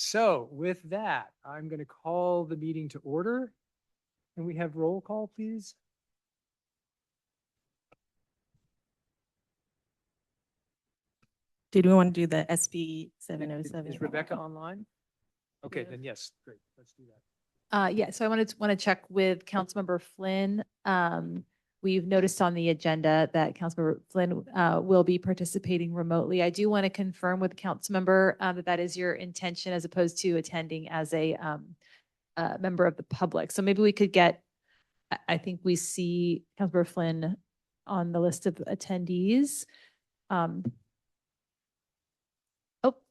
so with that, I'm going to call the meeting to order. Can we have roll call, please? Did we want to do the SB 707? Is Rebecca online? Okay, Yes. then yes, great. Let's do that. Yeah, so I want to check with Councilmember Flynn. We've noticed on the agenda that Councilmember Flynn will be participating remotely. I do want to confirm with Councilmember that that is your intention as opposed to attending as a member of the public. So maybe we could get, I think we see Councilmember Flynn on the list of attendees. Oh,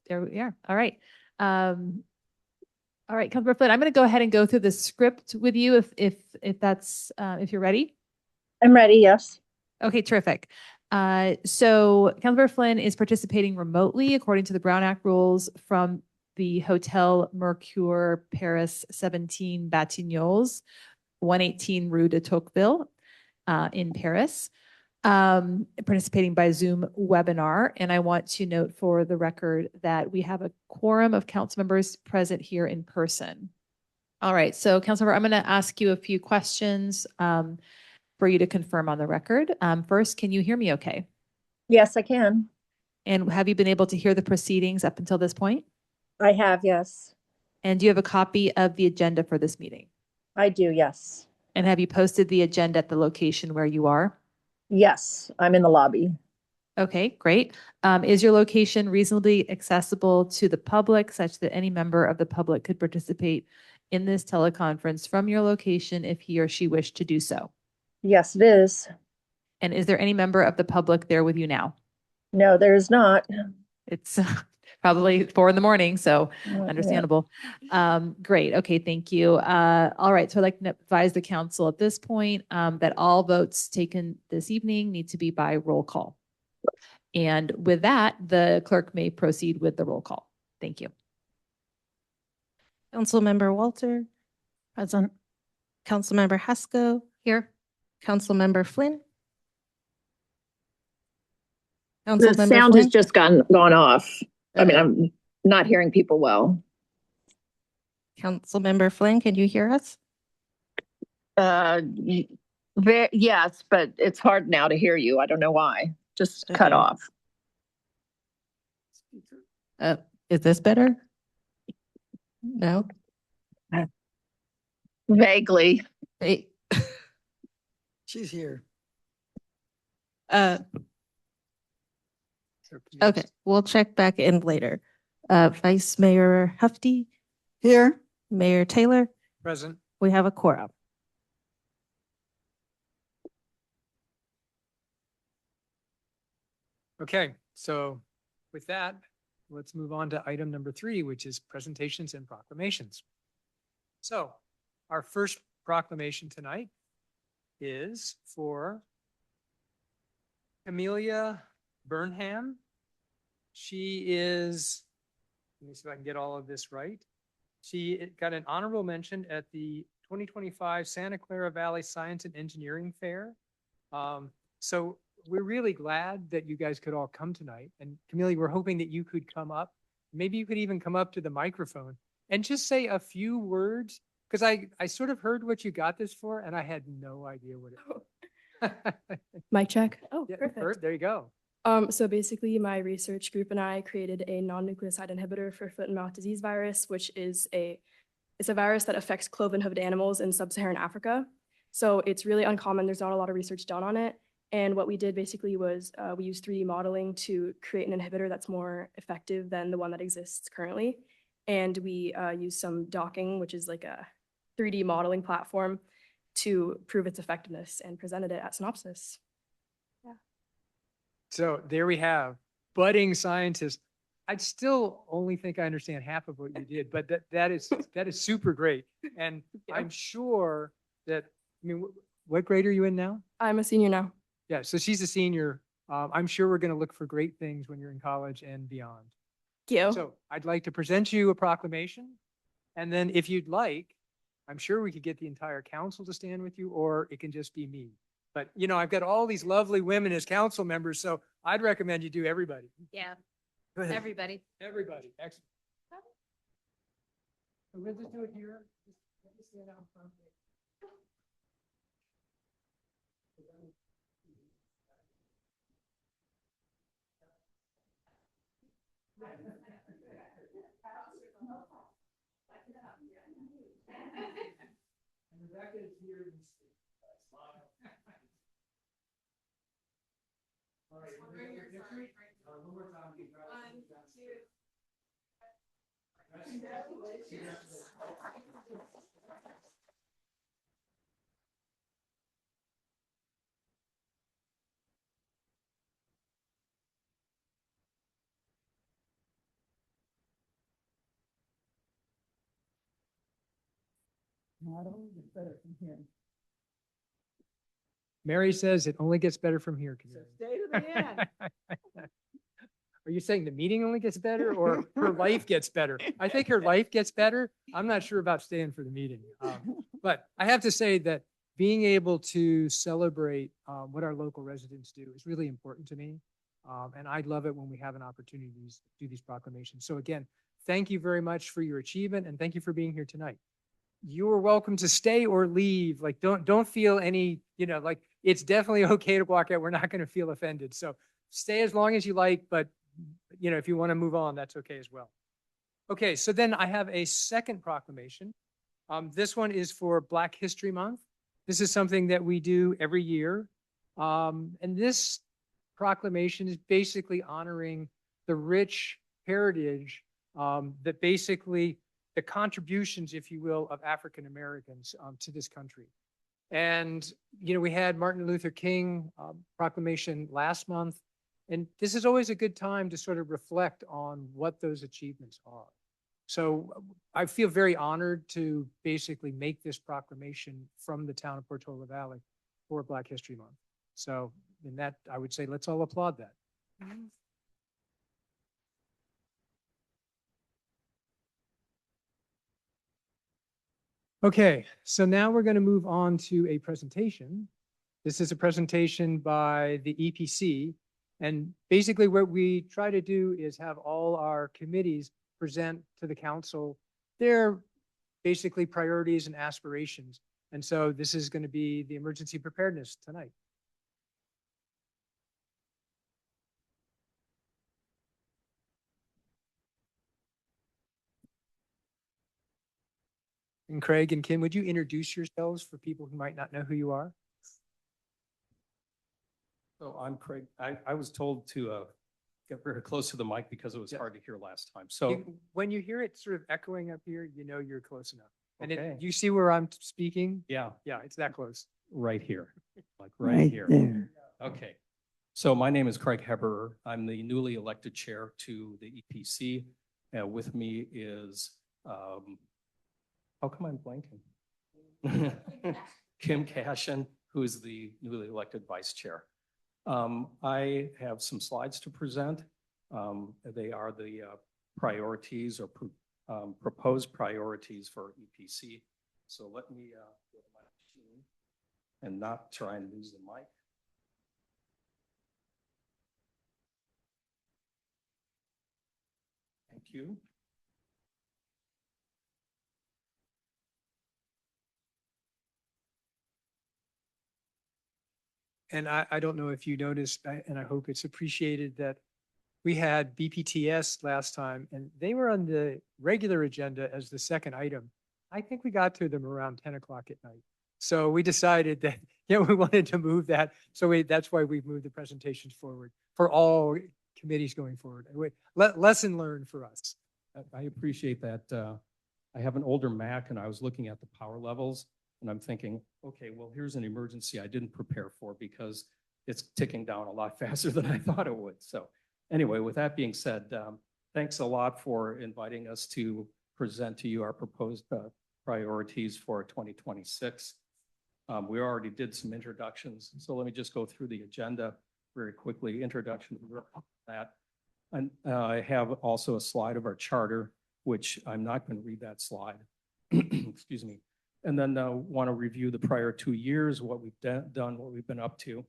there we are. All right. All right, Councilmember Flynn, I'm going to go ahead and go through the script with you if that's if you're ready. I'm ready, yes. Okay, terrific. So Councilmember Flynn is participating remotely according to the Brown Act rules from the Hotel Mercure Paris 17 Batignolles, 118 Rue de Tocqueville in Paris. Participating by Zoom webinar. And I want to note for the record that we have a quorum of council members present here in person. All right, so Councilmember, I'm going to ask you a few questions for you to confirm on the record. First, can you hear me okay? Yes, I can. And have you been able to hear the proceedings up until this point? I have, yes. And do you have a copy of the agenda for this meeting? I do, yes. And have you posted the agenda at the location where you are? Yes, I'm in the lobby. Okay, great. Is your location reasonably accessible to the public such that any member of the public could participate in this teleconference from your location if he or she wished to do so? Yes, it is. And is there any member of the public there with you now? No, there is not. It's probably 4 a.m, so Yeah. understandable. Great. Okay, thank you. All right, so I'd like to advise the council at this point that all votes taken this evening need to be by roll call. And with that, the clerk may proceed with the roll call. Thank you. Councilmember Walter. Present. Councilmember Haskell. Here. Councilmember Flynn. The sound has just gone off. I mean, Okay. I'm not hearing people well. Councilmember Flynn, can you hear us? Yes, but it's hard now to hear you. I don't know why. Just cut Okay. off. Is this better? No? Vaguely. Hey. She's here. Okay, we'll check back in later. Vice Mayor Hefty, Here. Mayor Taylor, Present. we have a quorum. Okay, so with that, let's move on to item number 3, which is presentations and proclamations. So our first proclamation tonight is for Camelia Burnham. She is, let me see if I can get all of this right. She got an honorable mention at the 2025 Santa Clara Valley Science and Engineering Fair. So we're really glad that you guys could all come tonight. And Camelia, we're hoping that you could come up. Maybe you could even come up to the microphone and just say a few words, because I sort of heard what you got this for, and I had no idea what it was. Mic check. Oh, Yeah, perfect. there you go. So basically my research group and I created a non-nucleoside inhibitor for foot and mouth disease virus, which is it's a virus that affects cloven-hoofed animals in sub-Saharan Africa. So it's really uncommon. There's not a lot of research done on it. And what we did basically was we used 3D modeling to create an inhibitor that's more effective than the one that exists currently. And we used some docking, which is like a 3D modeling platform, to prove its effectiveness and presented it at Synopsis. So there we have budding scientists. I still only think I understand half of what you did, but that is super great. And Yeah. I'm sure that, I mean, what grade are you in now? I'm a senior now. Yeah, so she's a senior. I'm sure we're going to look for great things when you're in college and beyond. Thank you. So I'd like to present you a proclamation. And then if you'd like, I'm sure we could get the entire council to stand with you, or it can just be me. But, you know, I've got all these lovely women as council members, so I'd recommend you do everybody. Yeah, Go ahead. everybody. Everybody. Excellent. So we'll just do it here. Just let me stand out front. And Rebecca is here. Smile. All right. One more time. Mary says it only gets better from here. Stay to the end. Are you saying the meeting only gets better or her life gets better? I think her life gets better. I'm not sure about staying for the meeting. But I have to say that being able to celebrate what our local residents do is really important to me. And I love it when we have an opportunity to do these proclamations. So again, thank you very much for your achievement and thank you for being here tonight. You are welcome to stay or leave. Like, don't feel any, like it's definitely okay to walk out. We're not going to feel offended. So stay as long as you like, but if you want to move on, that's okay as well. Okay, so then I have a second proclamation. This one is for Black History Month. This is something that we do every year. And this proclamation is basically honoring the rich heritage that basically the contributions, if you will, of African Americans to this country. And, we had Martin Luther King proclamation last month. And this is always a good time to sort of reflect on what those achievements are. So I feel very honored to basically make this proclamation from the town of Portola Valley for Black History Month. So in that, I would say, let's all applaud that. Okay, so now we're going to move on to a presentation. This is a presentation by the EPC. And basically what we try to do is have all our committees present to the council their basically priorities and aspirations. And so this is going to be the emergency preparedness tonight. And Craig and Kim, would you introduce yourselves for people who might not know who you are? So I'm Craig. I was told to get very close to the mic because it was Yeah. hard to hear last time. So, When you hear it sort of echoing up here, you're close enough. And okay. you see where I'm speaking? Yeah, Yeah, it's that close. right here, like right here. Okay. So my name is Craig Heberer. I'm the newly elected chair to the EPC. With me is, how come I'm blanking? Kim Cashin, who is the newly elected vice chair. I have some slides to present. They are the priorities or proposed priorities for EPC. So let me go to my machine and not try and lose the mic. Thank you. And I don't know if you noticed, and I hope it's appreciated that we had BPTS last time and they were on the regular agenda as the second item. I think we got to them around 10 o'clock at night. So we decided that, we wanted to move that. So that's why we've moved the presentations forward for all committees going forward. Lesson learned for us. I appreciate that. I have an older Mac and I was looking at the power levels and I'm thinking, okay, well, here's an emergency I didn't prepare for because it's ticking down a lot faster than I thought it would. So anyway, with that being said, thanks a lot for inviting us to present to you our proposed priorities for 2026. We already did some introductions, so let me just go through the agenda very quickly. Introduction to that. And I have also a slide of our charter, which I'm not going to read that slide. Excuse me. And then want to review the prior 2 years, what we've done, what we've been up to,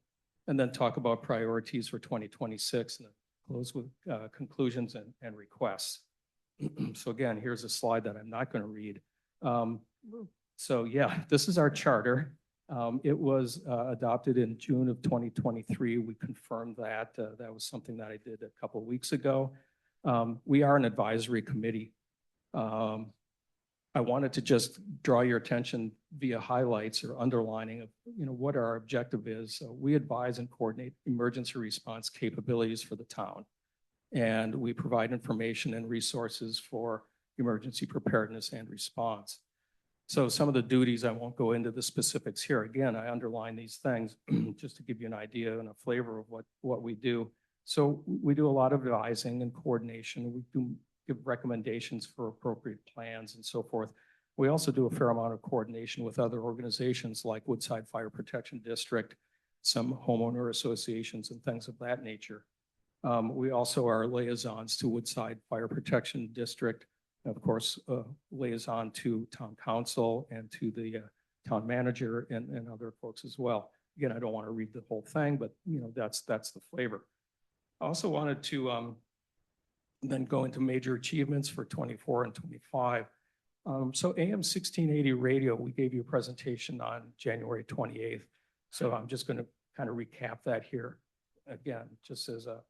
and then talk about priorities for 2026 and close with conclusions and requests. So again, here's a slide that I'm not going to read. So yeah, this is our charter. It was adopted in June of 2023. We confirmed that. That was something that I did a couple of weeks ago. We are an advisory committee. I wanted to just draw your attention via highlights or underlining of, what our objective is. So we advise and coordinate emergency response capabilities for the town. And we provide information and resources for emergency preparedness and response. So some of the duties, I won't go into the specifics here. Again, I underline these things just to give you an idea and a flavor of what we do. So we do a lot of advising and coordination. We do give recommendations for appropriate plans and so forth. We also do a fair amount of coordination with other organizations like Woodside Fire Protection District, some homeowner associations and things of that nature. We also are liaisons to Woodside Fire Protection District, and of course, liaison to town council and to the town manager and other folks as well. Again, I don't want to read the whole thing, but that's the flavor. I also wanted to then go into major achievements for 24 and 25. So AM 1680 radio, we gave you a presentation on January 28th. So I'm just going to kind of recap that here again, just as a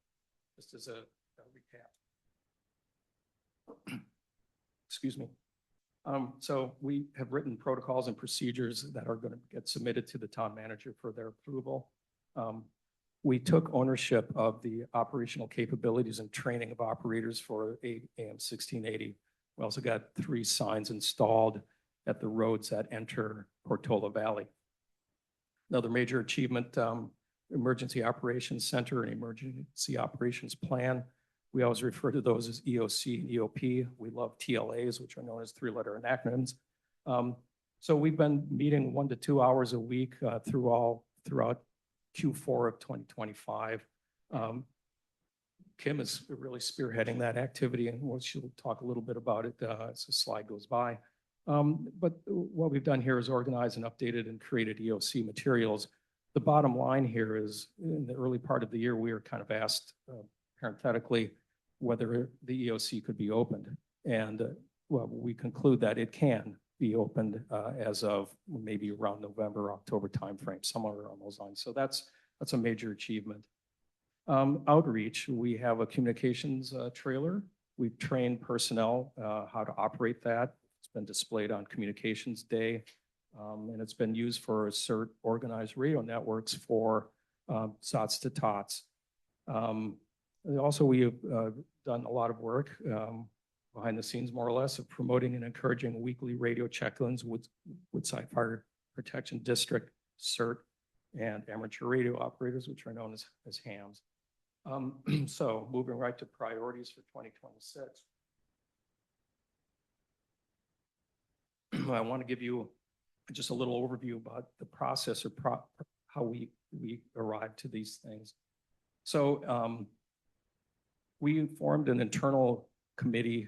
recap. Excuse me. So we have written protocols and procedures that are going to get submitted to the town manager for their approval. We took ownership of the operational capabilities and training of operators for AM 1680. We also got 3 signs installed at the roads that enter Portola Valley. Another major achievement, Emergency Operations Center and Emergency Operations Plan. We always refer to those as EOC and EOP. We love TLAs, which are known as 3-letter acronyms. So we've been meeting 1 to 2 hours a week throughout Q4 of 2025. Kim is really spearheading that activity, and she'll talk a little bit about it as the slide goes by. But what we've done here is organize and updated and created EOC materials. The bottom line here is in the early part of the year, we were kind of asked parenthetically whether the EOC could be opened. And well, we conclude that it can be opened as of maybe around November, October timeframe, somewhere around those lines. So that's a major achievement. Outreach, we have a communications trailer. We've trained personnel how to operate that. It's been displayed on Communications Day, and it's been used for CERT organized radio networks for SOTS to TOTS. And also, we have done a lot of work behind the scenes, more or less, of promoting and encouraging weekly radio check-ins with Woodside Fire Protection District, CERT, and amateur radio operators, which are known as hams. So moving right to priorities for 2026. I want to give you just a little overview about the process or how we arrived to these things. So we formed an internal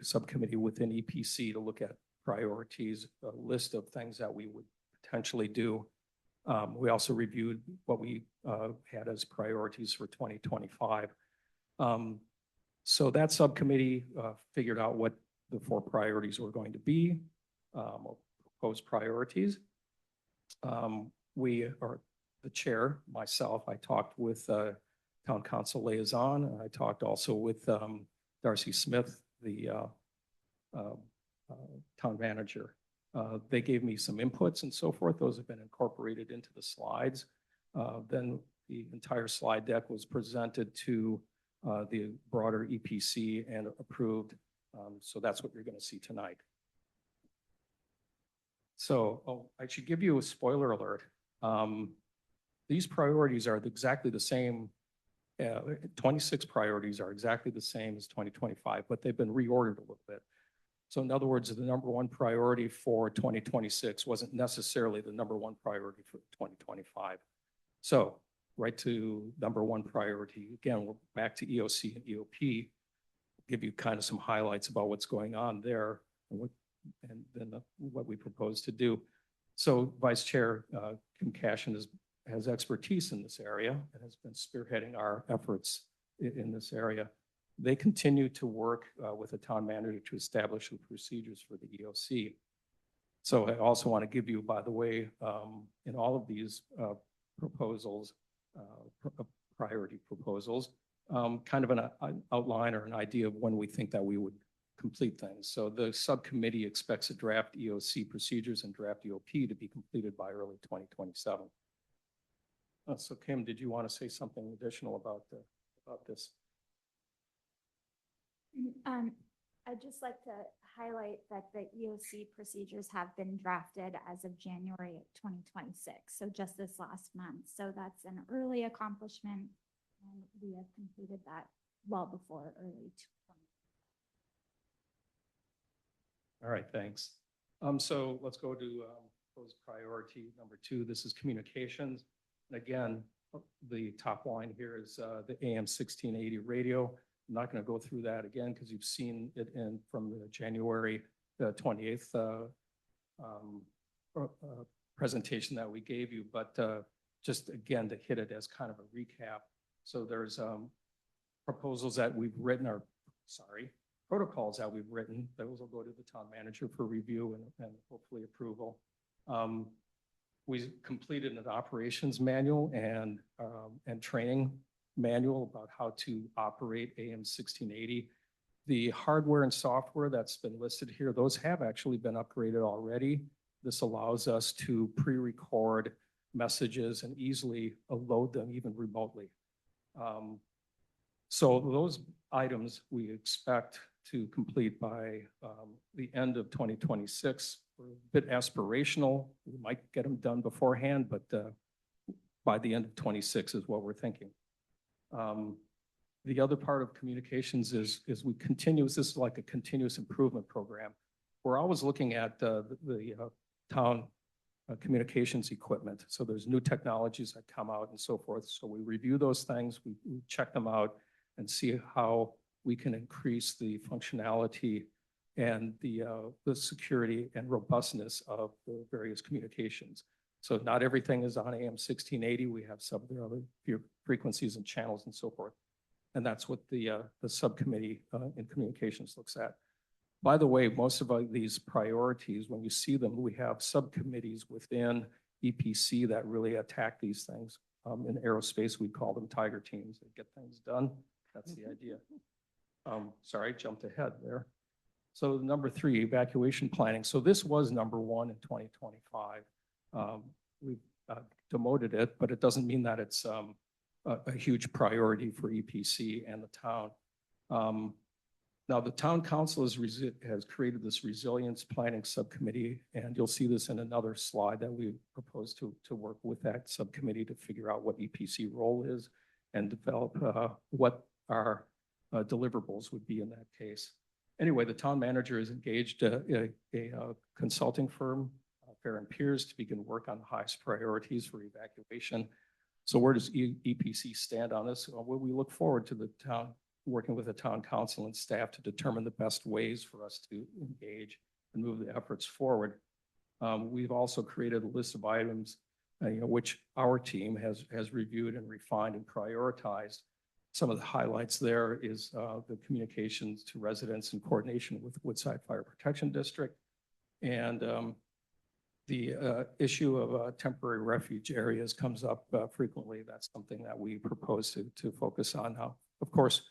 subcommittee within EPC to look at priorities, a list of things that we would potentially do. We also reviewed what we had as priorities for 2025. So that subcommittee figured out what the 4 priorities were going to be, or proposed priorities. We are the chair, myself, I talked with town council liaison, and I talked also with Darcy Smith, the town manager. They gave me some inputs and so forth. Those have been incorporated into the slides. Then the entire slide deck was presented to the broader EPC and approved. So that's what you're going to see tonight. So I should give you a spoiler alert. These priorities are exactly the same. 26 priorities are exactly the same as 2025, but they've been reordered a little bit. So in other words, the number 1 priority for 2026 wasn't necessarily the number 1 priority for 2025. So right to number 1 priority, again, we're back to EOC and EOP, give you kind of some highlights about what's going on there and then what we propose to do. So Vice Chair Kim Cashin has expertise in this area and has been spearheading our efforts in this area. they continue to work with the town manager to establish the procedures for the EOC. So I also want to give you, by the way, in all of these proposals, priority proposals, kind of an outline or an idea of when we think that we would complete things. So the subcommittee expects a draft EOC procedures and draft EOP to be completed by early 2027. So Kim, did you want to say something additional about this? I'd just like to highlight that the EOC procedures have been drafted as of January 2026, so just this last month. So that's an early accomplishment, and we have completed that well before early 20. All right, thanks. So let's go to proposed priority number 2. This is communications. And again, the top line here is the AM 1680 radio. I'm not going to go through that again because you've seen it from the January 28th presentation that we gave you, but just again to hit it as kind of a recap. So there's proposals that we've written, protocols that we've written. Those will go to the town manager for review and hopefully approval. We completed an operations manual and training manual about how to operate AM 1680. The hardware and software that's been listed here, those have actually been upgraded already. This allows us to pre-record messages and easily load them even remotely. So those items we expect to complete by the end of 2026. We're a bit aspirational. We might get them done beforehand, but by the end of 26 is what we're thinking. The other part of communications is we continue, this is like a continuous improvement program. We're always looking at the town communications equipment. So there's new technologies that come out and so forth. So we review those things, we check them out and see how we can increase the functionality and the security and robustness of the various communications. So not everything is on AM 1680. We have some other frequencies and channels and so forth. And that's what the subcommittee in communications looks at. By the way, most of these priorities, when you see them, we have subcommittees within EPC that really attack these things. In aerospace, we call them tiger teams that get things done. That's the idea. Sorry, I jumped ahead there. So number 3, evacuation planning. So this was number 1 in 2025. We've demoted it, but it doesn't mean that it's a huge priority for EPC and the town. Now, the town council has created this resilience planning subcommittee, and you'll see this in another slide that we propose to work with that subcommittee to figure out what EPC role is and develop what our deliverables would be in that case. Anyway, the town manager has engaged a consulting firm, Fair and Peers, to begin work on the highest priorities for evacuation. So where does EPC stand on this? Well, we look forward to the town working with the town council and staff to determine the best ways for us to engage and move the efforts forward. We've also created a list of items, which our team has reviewed and refined and prioritized. Some of the highlights there is the communications to residents in coordination with Woodside Fire Protection District, and the issue of temporary refuge areas comes up frequently. That's something that we propose to focus on now. Of course,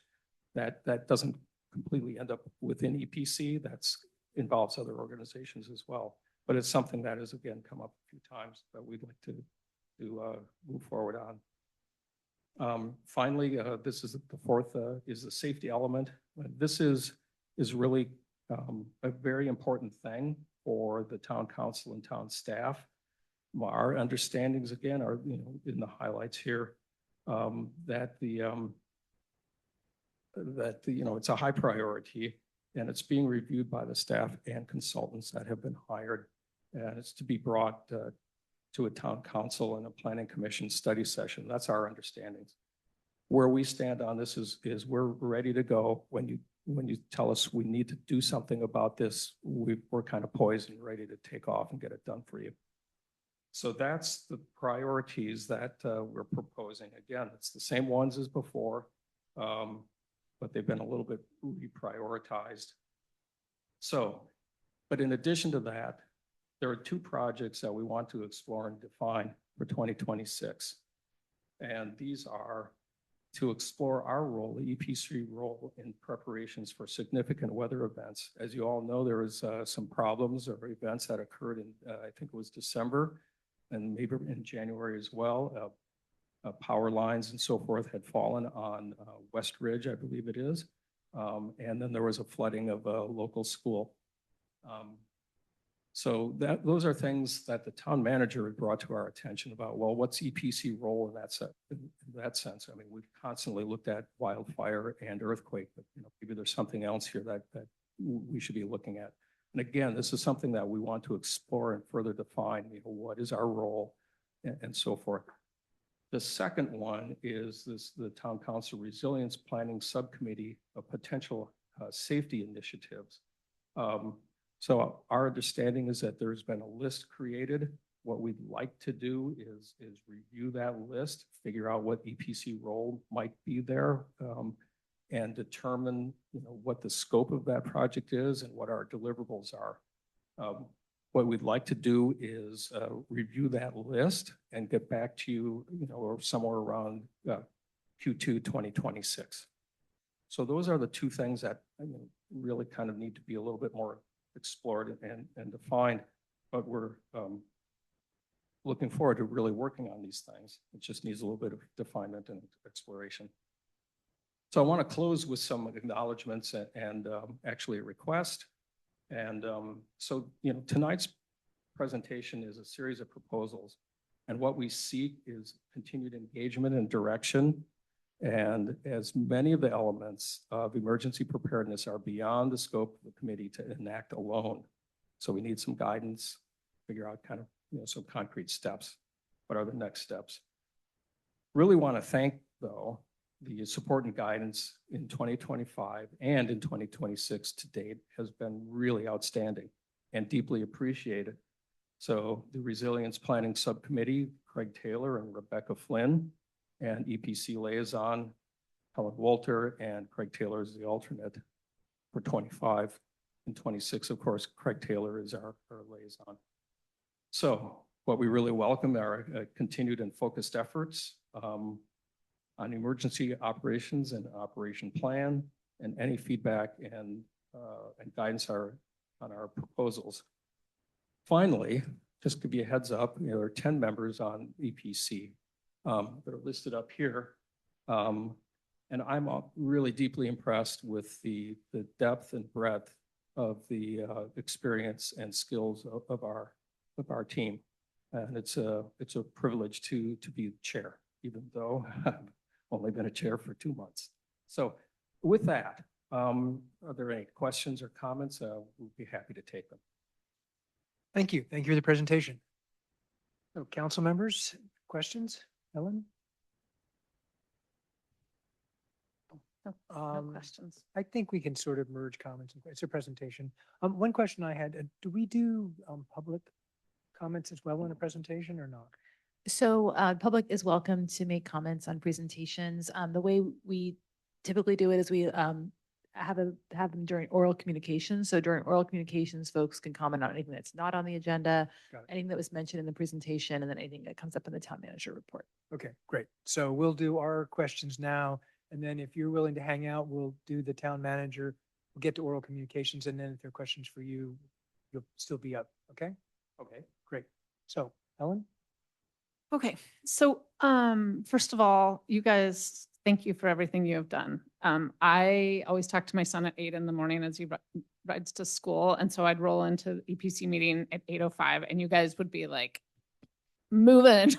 that doesn't completely end up within EPC. That involves other organizations as well. But it's something that has, again, come up a few times that we'd like to move forward on. Finally, this is the 4th, is the safety element. This is really a very important thing for the town council and town staff. Our understandings, again, are in the highlights here, that it's a high priority and it's being reviewed by the staff and consultants that have been hired, and it's to be brought to a town council and a planning commission study session. That's our understandings. Where we stand on this is we're ready to go. When you tell us we need to do something about this, we're kind of poised and ready to take off and get it done for you. So that's the priorities that we're proposing. Again, it's the same ones as before, but they've been a little bit reprioritized. So, but in addition to that, there are two projects that we want to explore and define for 2026. And these are to explore our role, the EPC role in preparations for significant weather events. As you all know, there was some problems or events that occurred in, I think it was December and maybe in January as well. Power lines and so forth had fallen on West Ridge, I believe it is. And then there was a flooding of a local school. So those are things that the town manager had brought to our attention about, well, what's EPC role in that sense? I mean, we've constantly looked at wildfire and earthquake, but maybe there's something else here that we should be looking at. And again, this is something that we want to explore and further define, what is our role and so forth. The second one is the Town Council Resilience Planning Subcommittee of potential safety initiatives. So our understanding is that there's been a list created. What we'd like to do is review that list, figure out what EPC role might be there, and determine what the scope of that project is and what our deliverables are. What we'd like to do is review that list and get back to you, or somewhere around Q2 2026. So those are the two things that really kind of need to be a little bit more explored and defined, but we're looking forward to really working on these things. It just needs a little bit of refinement and exploration. So I want to close with some acknowledgements and actually a request. And so, tonight's presentation is a series of proposals, and what we seek is continued engagement and direction. And as many of the elements of emergency preparedness are beyond the scope of the committee to enact alone. So we need some guidance, figure out kind of, some concrete steps. What are the next steps? Really want to thank, though, the support and guidance in 2025 and in 2026 to date has been really outstanding and deeply appreciated. So the Resilience Planning Subcommittee, Craig Taylor and Rebecca Flynn, and EPC liaison, Helen Walter, and Craig Taylor is the alternate for 25 and 26. Of course, Craig Taylor is our liaison. So what we really welcome are continued and focused efforts on emergency operations and operation plan, and any feedback and guidance on our proposals. Finally, just to be a heads up, there are 10 members on EPC that are listed up here. And I'm really deeply impressed with the depth and breadth of the experience and skills of our team. And it's a privilege to be the chair, even though I've only been a chair for 2 months. So with that, are there any questions or comments? We'd be happy to take them. Thank you. Thank you for the presentation. So council members, questions? Ellen? No questions. I think we can sort of merge comments. It's a presentation. One question I had, do we do public comments as well in a presentation or not? So public is welcome to make comments on presentations. The way we typically do it is we have them during oral communications. So during oral communications, folks can comment on anything that's not on the agenda, anything that was mentioned in the presentation, and then anything that comes up in the town manager report. Okay, great. So we'll do our questions now. And then if you're willing to hang out, we'll do the town manager. We'll get to oral communications. And then if there are questions for you, you'll still be up. Okay? Okay, great. So Ellen? Okay, so first of all, you guys, thank you for everything you have done. I always talk to my son at 8 a.m. as he rides to school. And so I'd roll into the EPC meeting at 8:05 and you guys would be like moving.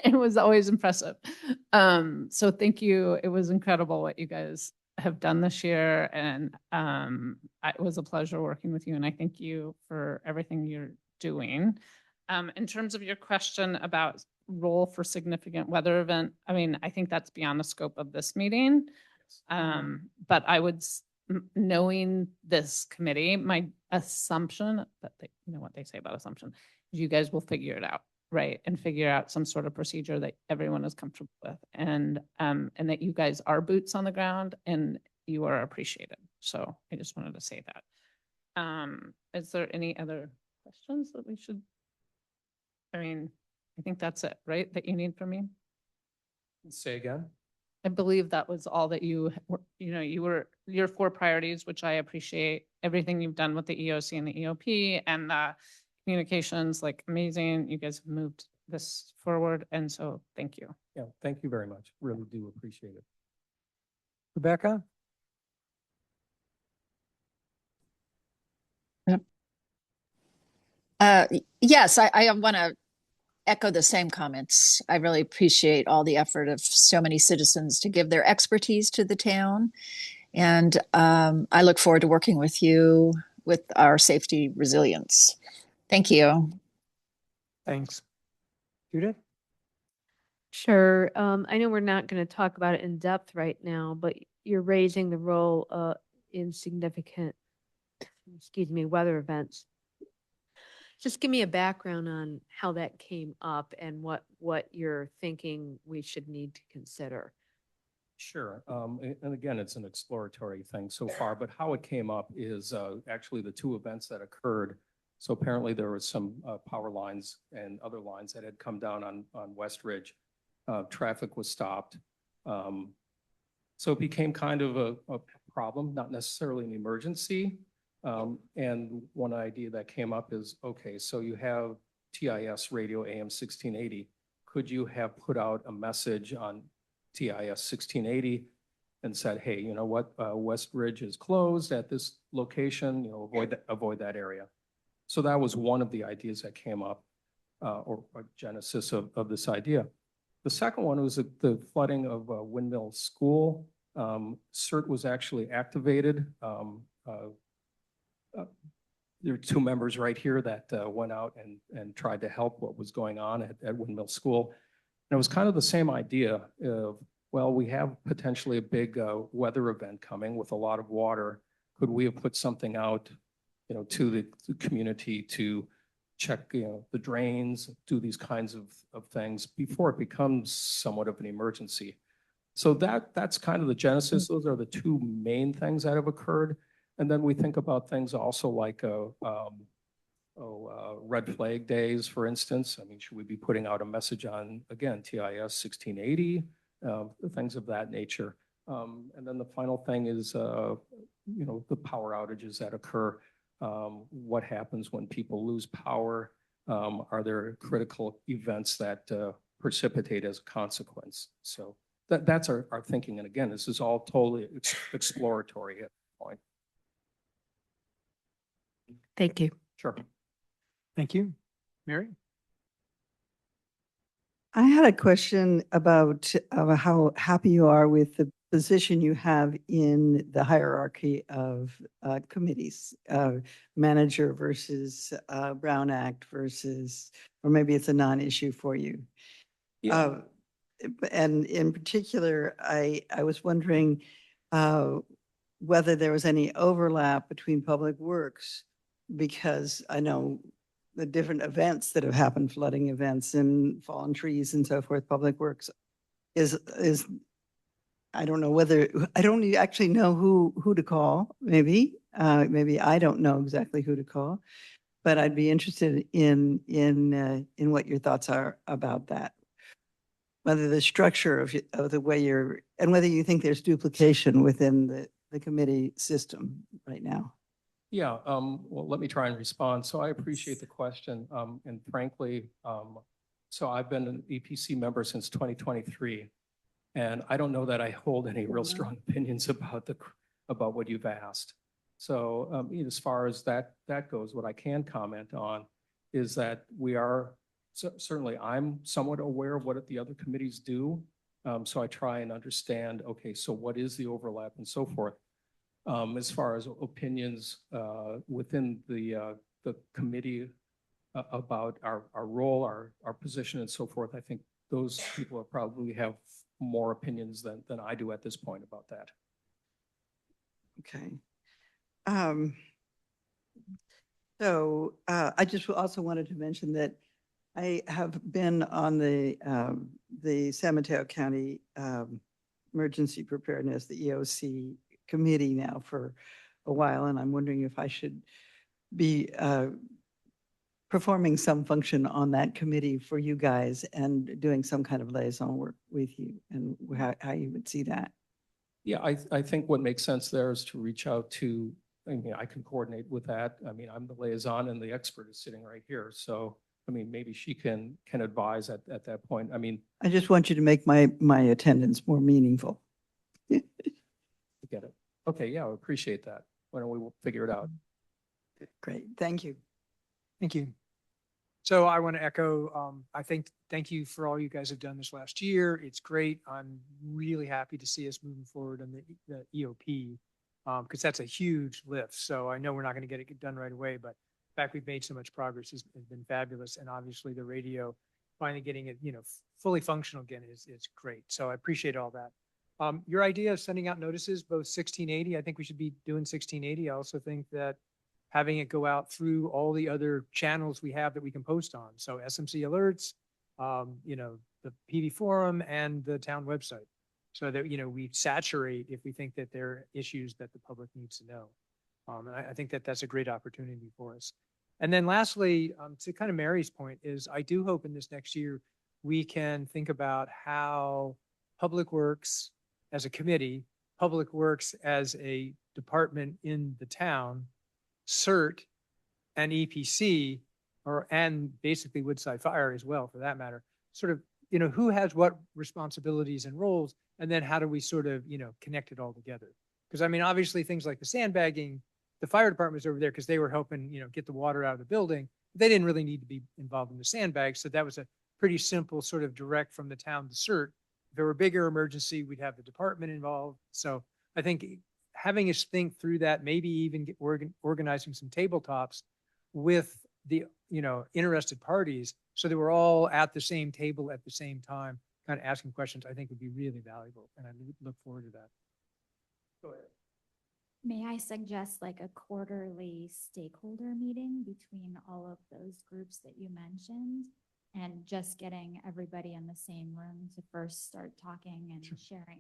It was always impressive. So thank you. It was incredible what you guys have done this year. And it was a pleasure working with you. And I thank you for everything you're doing. In terms of your question about role for significant weather event, I mean, I think that's beyond the scope of this meeting. But I would, knowing this committee, my assumption that they, what they say about assumption, you guys will figure it out, right? And figure out some sort of procedure that everyone is comfortable with, and that you guys are boots on the ground, and you are appreciated. So I just wanted to say that. Is there any other questions that we should? I mean, I think that's it, right? That you need from me? Say again? I believe that was all that you were, your 4 priorities, which I appreciate everything you've done with the EOC and the EOP and the communications, like amazing. You guys have moved this forward. And so thank you. Yeah, thank you very much. Really do appreciate it. Rebecca? Yes, I want to echo the same comments. I really appreciate all the effort of so many citizens to give their expertise to the town. And I look forward to working with you with our safety resilience. Thank you. Thanks. Judith? Sure. I know we're not going to talk about it in depth right now, but you're raising the role in significant, weather events. Just give me a background on how that came up and what you're thinking we should need to consider. Sure. And again, it's an exploratory thing so far, but how it came up is actually the 2 events that occurred. So apparently there was some power lines and other lines that had come down on West Ridge. Traffic was stopped. So it became kind of a problem, not necessarily an emergency. And one idea that came up is, okay, so you have TIS radio AM 1680. Could you have put out a message on TIS 1680 and said, hey, you know what, West Ridge is closed at this location, avoid that area. So that was one of the ideas that came up, or genesis of this idea. The second one was the flooding of Windmill School. CERT was actually activated. There are 2 members right here that went out and tried to help what was going on at Windmill School. And it was kind of the same idea of, well, we have potentially a big weather event coming with a lot of water. Could we have put something out, to the community to check, the drains, do these kinds of things before it becomes somewhat of an emergency? So that's kind of the genesis. Those are the 2 main things that have occurred. And then we think about things also like red flag days, for instance. I mean, should we be putting out a message on, again, TIS 1680, things of that nature. And then the final thing is, the power outages that occur. What happens when people lose power? Are there critical events that precipitate as a consequence? So that's our thinking. And again, this is all totally exploratory at this point. Thank you. Sure. Thank you. Mary? I had a question about how happy you are with the position you have in the hierarchy of committees, manager versus Brown Act versus, or maybe it's a non-issue for you. Yeah. And in particular, I was wondering whether there was any overlap between Public Works, because I know the different events that have happened, flooding events and fallen trees and so forth. Public Works is I don't know whether, I don't actually know who to call, maybe. Maybe I don't know exactly who to call, but I'd be interested in what your thoughts are about that. Whether the structure of the way and whether you think there's duplication within the committee system right now. Yeah, well, let me try and respond. So I appreciate the question. And frankly, so I've been an EPC member since 2023. And I don't know that I hold any real strong opinions about what you've asked. So as far as that goes, what I can comment on is that we are, certainly I'm somewhat aware of what the other committees do. So I try and understand, okay, so what is the overlap and so forth. As far as opinions within the committee about our role, our position and so forth, I think those people probably have more opinions than I do at this point about that. Okay. So I just also wanted to mention that I have been on the San Mateo County Emergency Preparedness, the EOC committee now for a while, and I'm wondering if I should be performing some function on that committee for you guys and doing some kind of liaison work with you, and how you would see that. Yeah, I think what makes sense there is to reach out to, I mean, I can coordinate with that. I mean, I'm the liaison and the expert is sitting right here. So, I mean, maybe she can advise at that point. I mean, I just want you to make my attendance more meaningful. I get it. Okay, yeah, I appreciate that. Why don't we figure it out? Great, thank you. Thank you. So I want to echo, thank you for all you guys have done this last year. It's great. I'm really happy to see us moving forward on the EOP, because that's a huge lift. So I know we're not going to get it done right away, but the fact we've made so much progress has been fabulous. And obviously the radio, finally getting it, fully functional again is great. So I appreciate all that. Your idea of sending out notices, both 1680, I think we should be doing 1680. I also think that having it go out through all the other channels we have that we can post on. So SMC alerts, the PV forum and the town website. So that, we saturate if we think that there are issues that the public needs to know. And I think that that's a great opportunity for us. And then lastly, to kind of Mary's point is I do hope in this next year, we can think about how Public Works as a committee, Public Works as a department in the town, CERT and EPC, and basically Woodside Fire as well, for that matter, sort of, who has what responsibilities and roles, and then how do we sort of, connect it all together? Because I mean, obviously things like the sandbagging, the fire department was over there because they were helping, get the water out of the building. They didn't really need to be involved in the sandbags. So that was a pretty simple sort of direct from the town to CERT. If there were a bigger emergency, we'd have the department involved. So I think having us think through that, maybe even organizing some tabletops with the, interested parties so that we're all at the same table at the same time, kind of asking questions, I think would be really valuable. And I look forward to that. Go ahead. May I suggest like a quarterly stakeholder meeting between all of those groups that you mentioned? And just getting everybody in the same room to first start talking and sharing,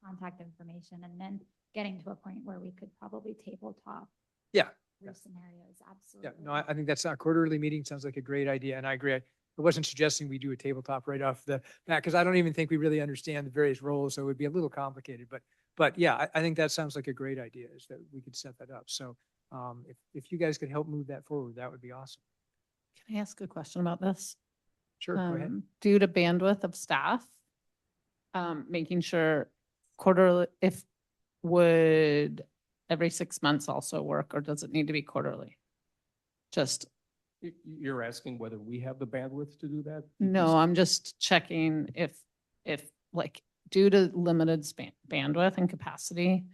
contact information, and then getting to a point where we could probably tabletop. Yeah. Scenarios, absolutely. Yeah, no, I think that's our quarterly meeting. Sounds like a great idea. And I agree. I wasn't suggesting we do a tabletop right off the bat because I don't even think we really understand the various roles. So it would be a little complicated, but yeah, I think that sounds like a great idea is that we could set that up. So if you guys could help move that forward, that would be awesome. Can I ask a question about this? Sure, go ahead. Due to bandwidth of staff, making sure quarterly, would every 6 months also work, or does it need to be quarterly? Just, You're asking whether we have the bandwidth to do that? no, I'm just checking if like due to limited bandwidth and capacity,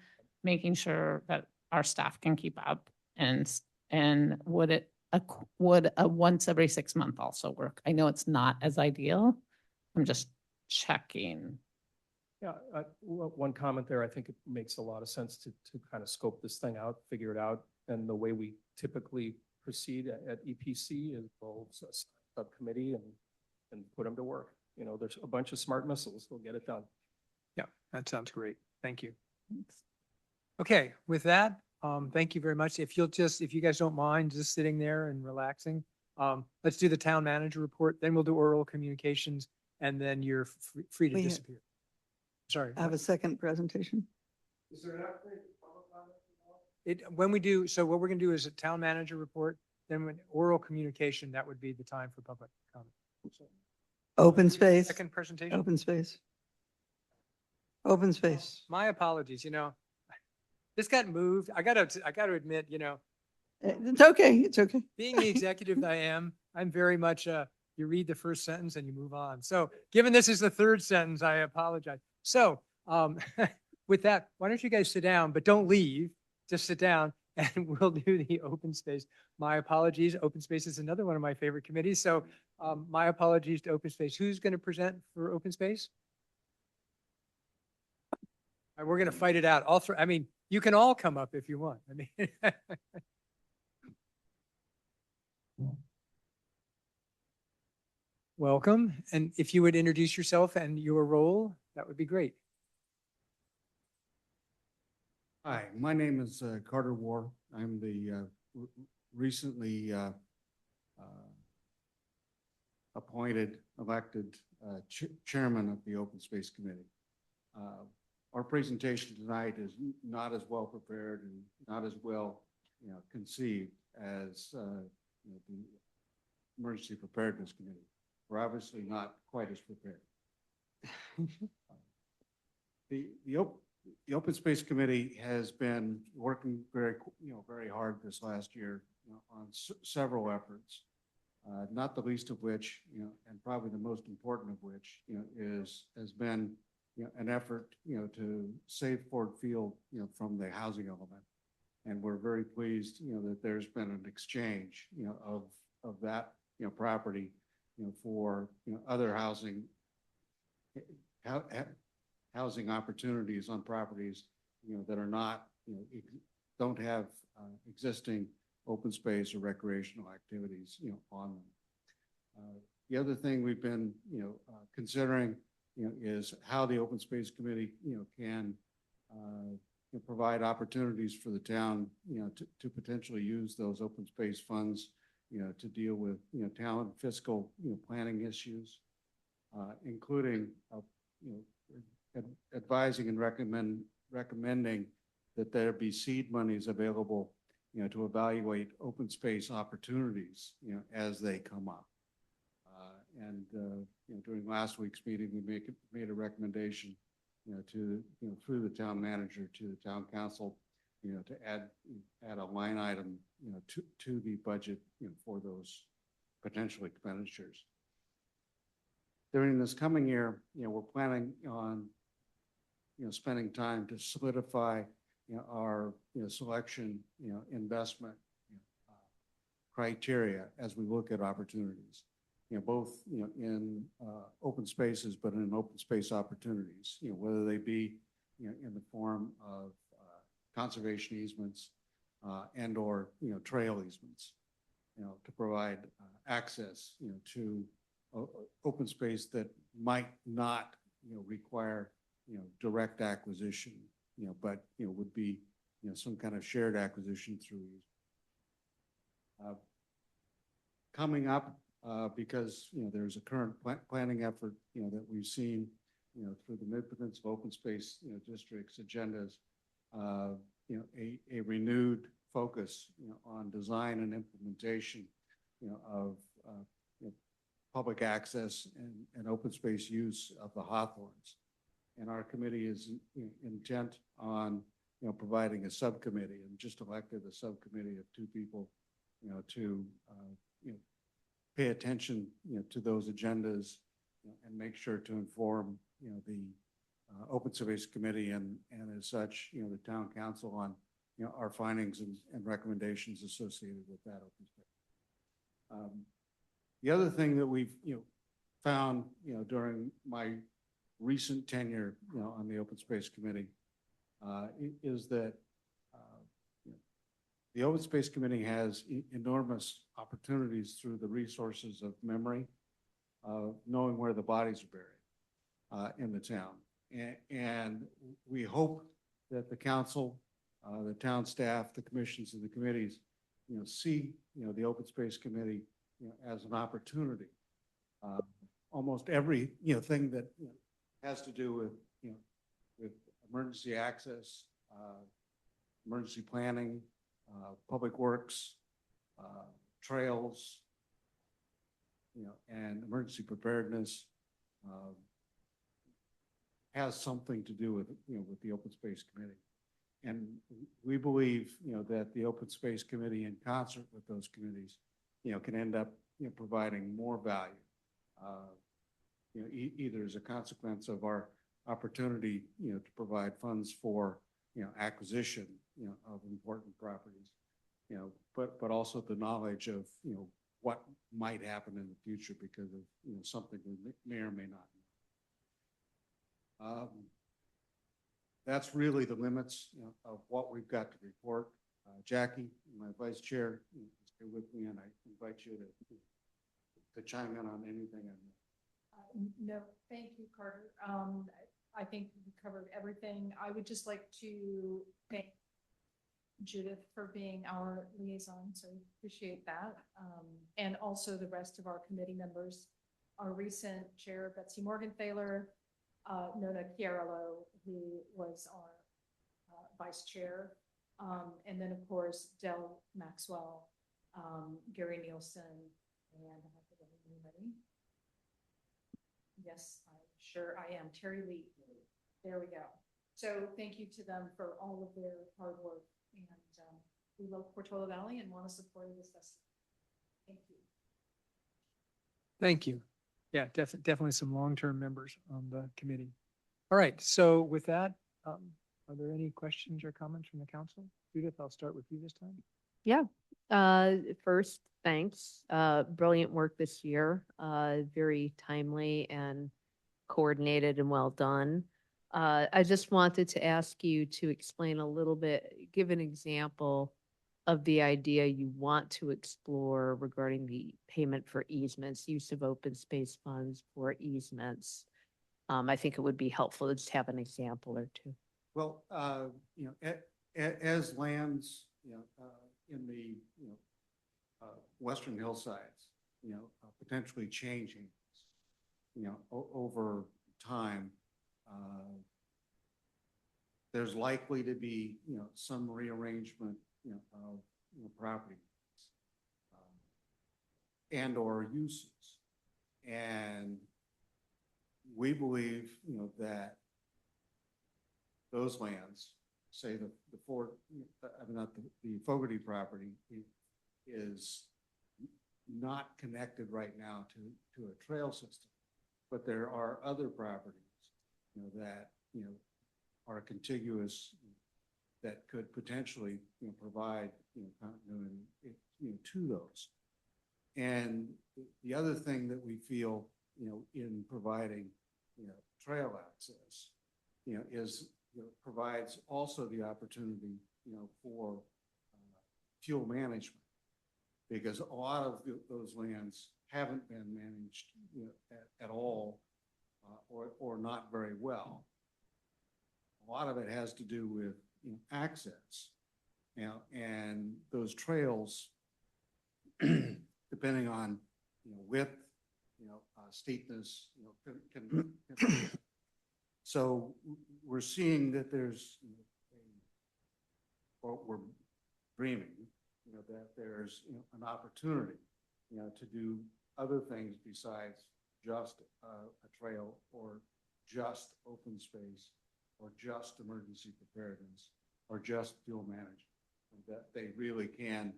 making sure that our staff can keep up, and would a once every 6 month also work? I know it's not as ideal. I'm just checking. Yeah, one comment there, I think it makes a lot of sense to kind of scope this thing out, figure it out. And the way we typically proceed at EPC involves a subcommittee and put them to work. There's a bunch of smart missiles. We'll get it done. Yeah, that sounds great. Thank you. Thanks. Okay, with that, thank you very much. If you guys don't mind just sitting there and relaxing, let's do the town manager report, then we'll do oral communications, and then you're free to disappear. Sorry. I have a second presentation. Is there an opportunity for public comment? When we do, so what we're going to do is a town manager report, then when oral communication, that would be the time for public comment. So, Open space. second presentation. Open space. Open space. My apologies. This got moved. I got to admit, It's okay. It's okay. being the executive that I am, I'm very much you read the first sentence and you move on. So given this is the third sentence, I apologize. So with that, why don't you guys sit down, but don't leave, just sit down and we'll do the open space. My apologies. Open space is another one of my favorite committees. So my apologies to open space. Who's going to present for open space? All right, we're going to fight it out. You can all come up if you want. Welcome. And if you would introduce yourself and your role, that would be great. Hi, my name is Carter War. I'm the recently appointed, elected chairman of the Open Space Committee. Our presentation tonight is not as well prepared and not as well, conceived as the Emergency Preparedness Committee. We're obviously not quite as prepared. The Open Space Committee has been working very hard this last year, on several efforts. Not the least of which, and probably the most important of which, has been, an effort, to save Ford Field, from the housing element. And we're very pleased, that there's been an exchange, of that, property, for, other housing opportunities on properties, that are not, don't have existing open space or recreational activities, on them. The other thing we've been, considering, is how the Open Space Committee, can provide opportunities for the town, to potentially use those open space funds, to deal with, town fiscal, planning issues, including, advising and recommending that there be seed monies available, to evaluate open space opportunities, as they come up. During last week's meeting, we made a recommendation, through the town manager to the town council, to add a line item, to the budget, for those potential expenditures. During this coming year, we're planning on, spending time to solidify, our, selection, investment, criteria as we look at opportunities, both, in open spaces, but in open space opportunities, whether they be, in the form of conservation easements and or, trail easements, to provide access, to open space that might not, require, direct acquisition, but, would be, some kind of shared acquisition through coming up, because, there's a current planning effort, that we've seen, through the Mid-Peninsula Open Space, districts agendas, a renewed focus, on design and implementation, of public access and open space use of the Hawthorns. And our committee is intent on, providing a subcommittee, and just elected a subcommittee of 2 people, to, pay attention, to those agendas, and make sure to inform, the Open Space Committee and as such, the town council on, our findings and recommendations associated with that open space. The other thing that we've, found, during my recent tenure, on the Open Space Committee, is that the Open Space Committee has enormous opportunities through the resources of memory, knowing where the bodies are buried in the town. And we hope that the council, the town staff, the commissions and the committees, see, the Open Space Committee, as an opportunity. Almost every, thing that has to do with, with emergency access, emergency planning, public works, trails, and emergency preparedness, has something to do with, with the Open Space Committee. And we believe, that the Open Space Committee, in concert with those committees, can end up, providing more value, either as a consequence of our opportunity, to provide funds for, acquisition, of important properties, but also the knowledge of, what might happen in the future because of, something we may or may not know. That's really the limits, of what we've got to report. Jackie, my vice chair, stay with me, and I invite you to chime in on anything. No, thank you, Carter. I think we covered everything. I would just like to thank Judith for being our liaison, so appreciate that. And also the rest of our committee members, our recent chair, Betsy Morgenthaler, Nona Chiarello, who was our vice chair, and then of course, Del Maxwell, Gary Nielsen, and I have to get anybody. Yes, I'm sure I am. Terry Lee. There we go. So thank you to them for all of their hard work. And we love Portola Valley and want to support this festival. Thank you. Thank you. Yeah, definitely some long-term members on the committee. All right, so with that, are there any questions or comments from the council? Judith, I'll start with you this time. Yeah. First, thanks. Brilliant work this year. Very timely and coordinated and well done. I just wanted to ask you to explain a little bit, give an example of the idea you want to explore regarding the payment for easements, use of open space funds for easements. I think it would be helpful to just have an example or two. Well, as lands, in the, western hillsides, potentially changing, over time, there's likely to be, some rearrangement, of property and or uses. And we believe, that those lands, say the Fogarty property is not connected right now to a trail system, but there are other properties, that, are contiguous that could potentially, provide, continuity, to those. And the other thing that we feel, in providing, trail access, is, provides also the opportunity, for fuel management. Because a lot of those lands haven't been managed, at all, or not very well. A lot of it has to do with, access, and those trails, depending on, width, steepness, can so we're seeing that there's, or we're dreaming, that there's, an opportunity, to do other things besides just a trail or just open space or just emergency preparedness or just fuel management. And that they really can,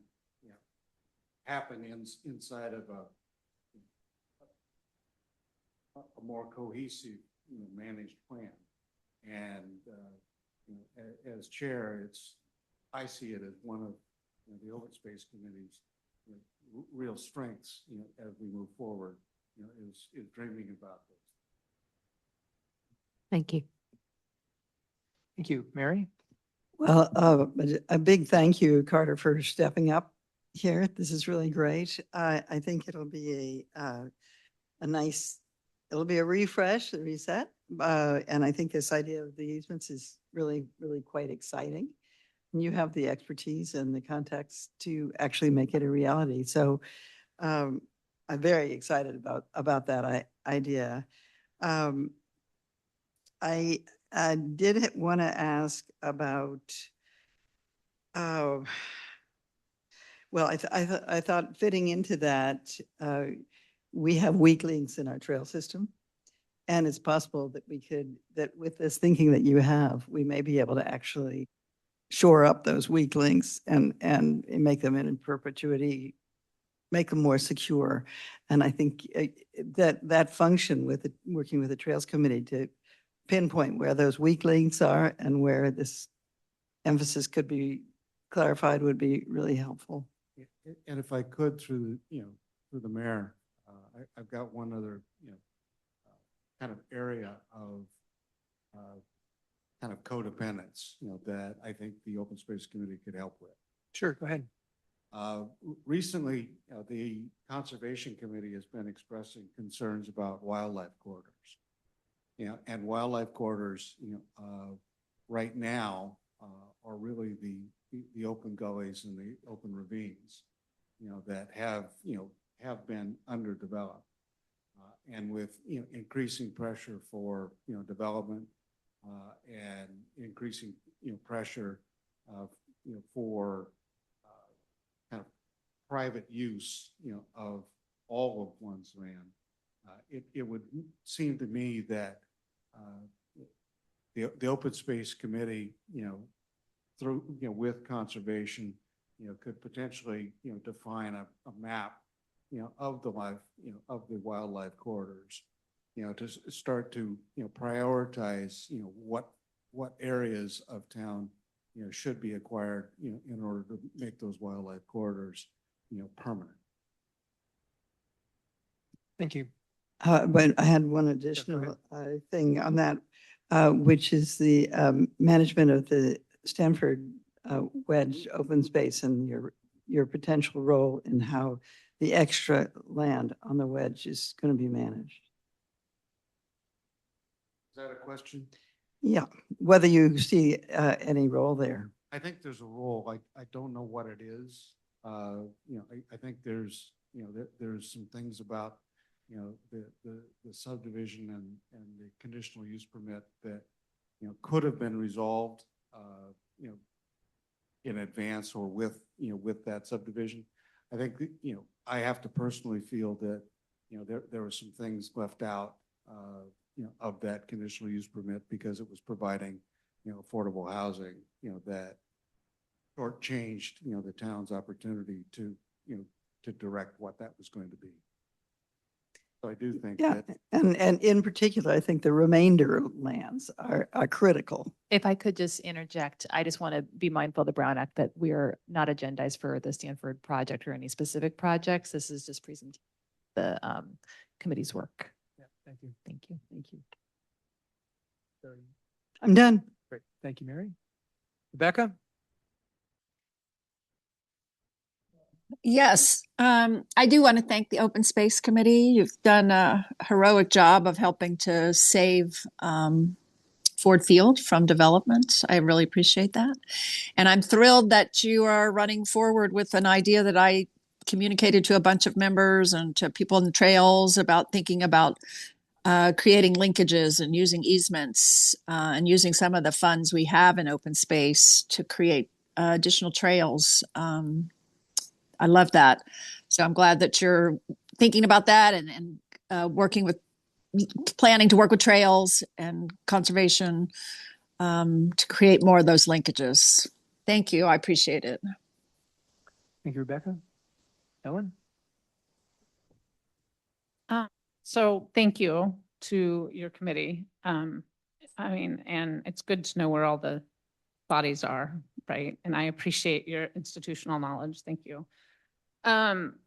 happen inside of a more cohesive, managed plan. And as chair, I see it as one of the Open Space Committee's real strengths, as we move forward, is dreaming about this. Thank you. Thank you. Mary? Well, a big thank you, Carter, for stepping up here. This is really great. I think it'll be a nice, it'll be a refresh, a reset. And I think this idea of the easements is really, really quite exciting. And you have the expertise and the context to actually make it a reality. So I'm very excited about that idea. I did want to ask about, well, I thought fitting into that, we have weak links in our trail system. And it's possible that that with this thinking that you have, we may be able to actually shore up those weak links and make them in perpetuity, make them more secure. And I think that function with working with the Trails Committee to pinpoint where those weak links are and where this emphasis could be clarified would be really helpful. And if I could, through the mayor, I've got one other, kind of area of kind of codependence, that I think the Open Space Committee could help with. Sure, go ahead. Recently, the Conservation Committee has been expressing concerns about wildlife corridors. and wildlife corridors, right now, are really the open gullies and the open ravines, that have been underdeveloped. And with, increasing pressure for, development, and increasing, pressure, for, kind of private use, of all of one's land, it would seem to me that, the Open Space Committee, through, with conservation, could potentially, define a map, of the life, of the wildlife corridors, to start to, prioritize, what areas of town, should be acquired, in order to make those wildlife corridors, permanent. Thank you. But I had one additional thing on that, which is the management of the Stanford Wedge open space and your potential role in how the extra land on the wedge is going to be managed. Is that a question? Yeah, whether you see any role there. I think there's a role. I don't know what it is. I think there's, there's some things about, the subdivision and the conditional use permit that, could have been resolved, in advance or with, with that subdivision. I think, I have to personally feel that, there were some things left out, of that conditional use permit because it was providing, affordable housing, that shortchanged, the town's opportunity to, to direct what that was going to be. So I do think Yeah, that. and in particular, I think the remainder lands are critical. If I could just interject, I just want to be mindful of the Brown Act that we're not agendized for the Stanford project or any specific projects. This is just presenting the committee's work. Yeah, thank you. Thank you. Thank you. Very I'm done. great. Thank you, Mary. Rebecca? Yes, I do want to thank the Open Space Committee. You've done a heroic job of helping to save Ford Field from development. I really appreciate that. And I'm thrilled that you are running forward with an idea that I communicated to a bunch of members and to people in the trails about thinking about creating linkages and using easements and using some of the funds we have in open space to create additional trails. I love that. So I'm glad that you're thinking about that and planning to work with trails and conservation to create more of those linkages. Thank you. I appreciate it. Thank you, Rebecca. Ellen? So thank you to your committee. And it's good to know where all the bodies are, right? And I appreciate your institutional knowledge. Thank you.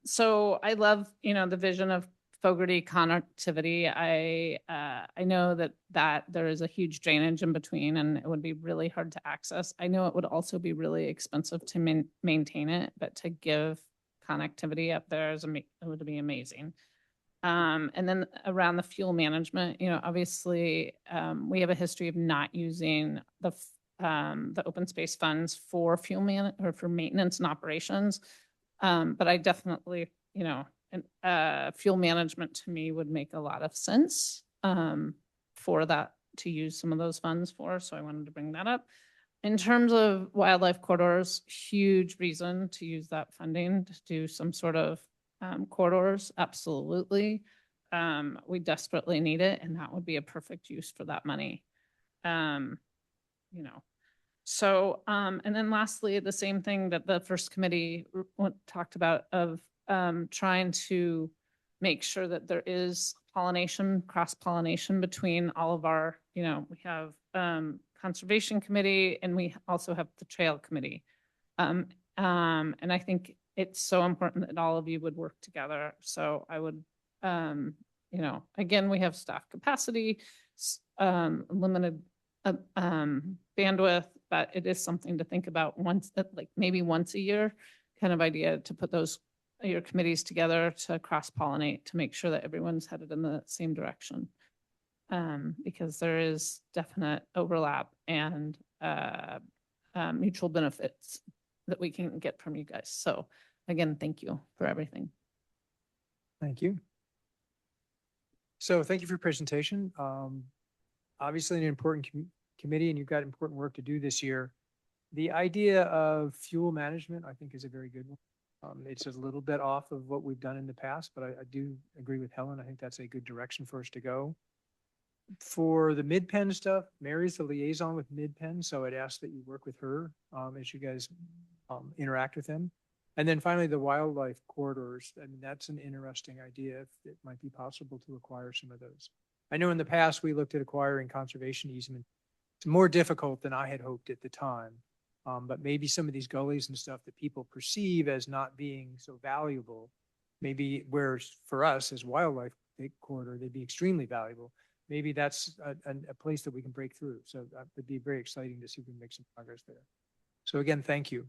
So I love, the vision of Fogarty connectivity. I know that there is a huge drainage in between and it would be really hard to access. I know it would also be really expensive to maintain it, but to give connectivity up there it would be amazing. And then around the fuel management, obviously we have a history of not using the open space funds for for maintenance and operations. But I definitely, fuel management to me would make a lot of sense for that to use some of those funds for. So I wanted to bring that up. In terms of wildlife corridors, huge reason to use that funding to do some sort of corridors. Absolutely. We desperately need it, and that would be a perfect use for that money. So, and then lastly, the same thing that the first committee talked about of trying to make sure that there is pollination, cross-pollination between all of our, we have conservation committee and we also have the trail committee. And I think it's so important that all of you would work together. So I would, again, we have staff capacity, limited bandwidth, but it is something to think about maybe once a year kind of idea to put your committees together to cross-pollinate to make sure that everyone's headed in the same direction. because there is definite overlap and mutual benefits that we can get from you guys. So again, thank you for everything. Thank you. So thank you for your presentation. Obviously an important committee, and you've got important work to do this year. The idea of fuel management, I think, is a very good one. It's a little bit off of what we've done in the past, but I do agree with Helen. I think that's a good direction for us to go. For the Mid-Penn stuff, Mary's the liaison with Mid-Penn, so I'd ask that you work with her as you guys interact with them. And then finally, the wildlife corridors. I mean, that's an interesting idea if it might be possible to acquire some of those. I know in the past, we looked at acquiring conservation easement. It's more difficult than I had hoped at the time. But maybe some of these gullies and stuff that people perceive as not being so valuable, maybe where for us as wildlife corridor, they'd be extremely valuable. Maybe that's a place that we can break through. So that would be very exciting to see if we can make some progress there. So again, thank you.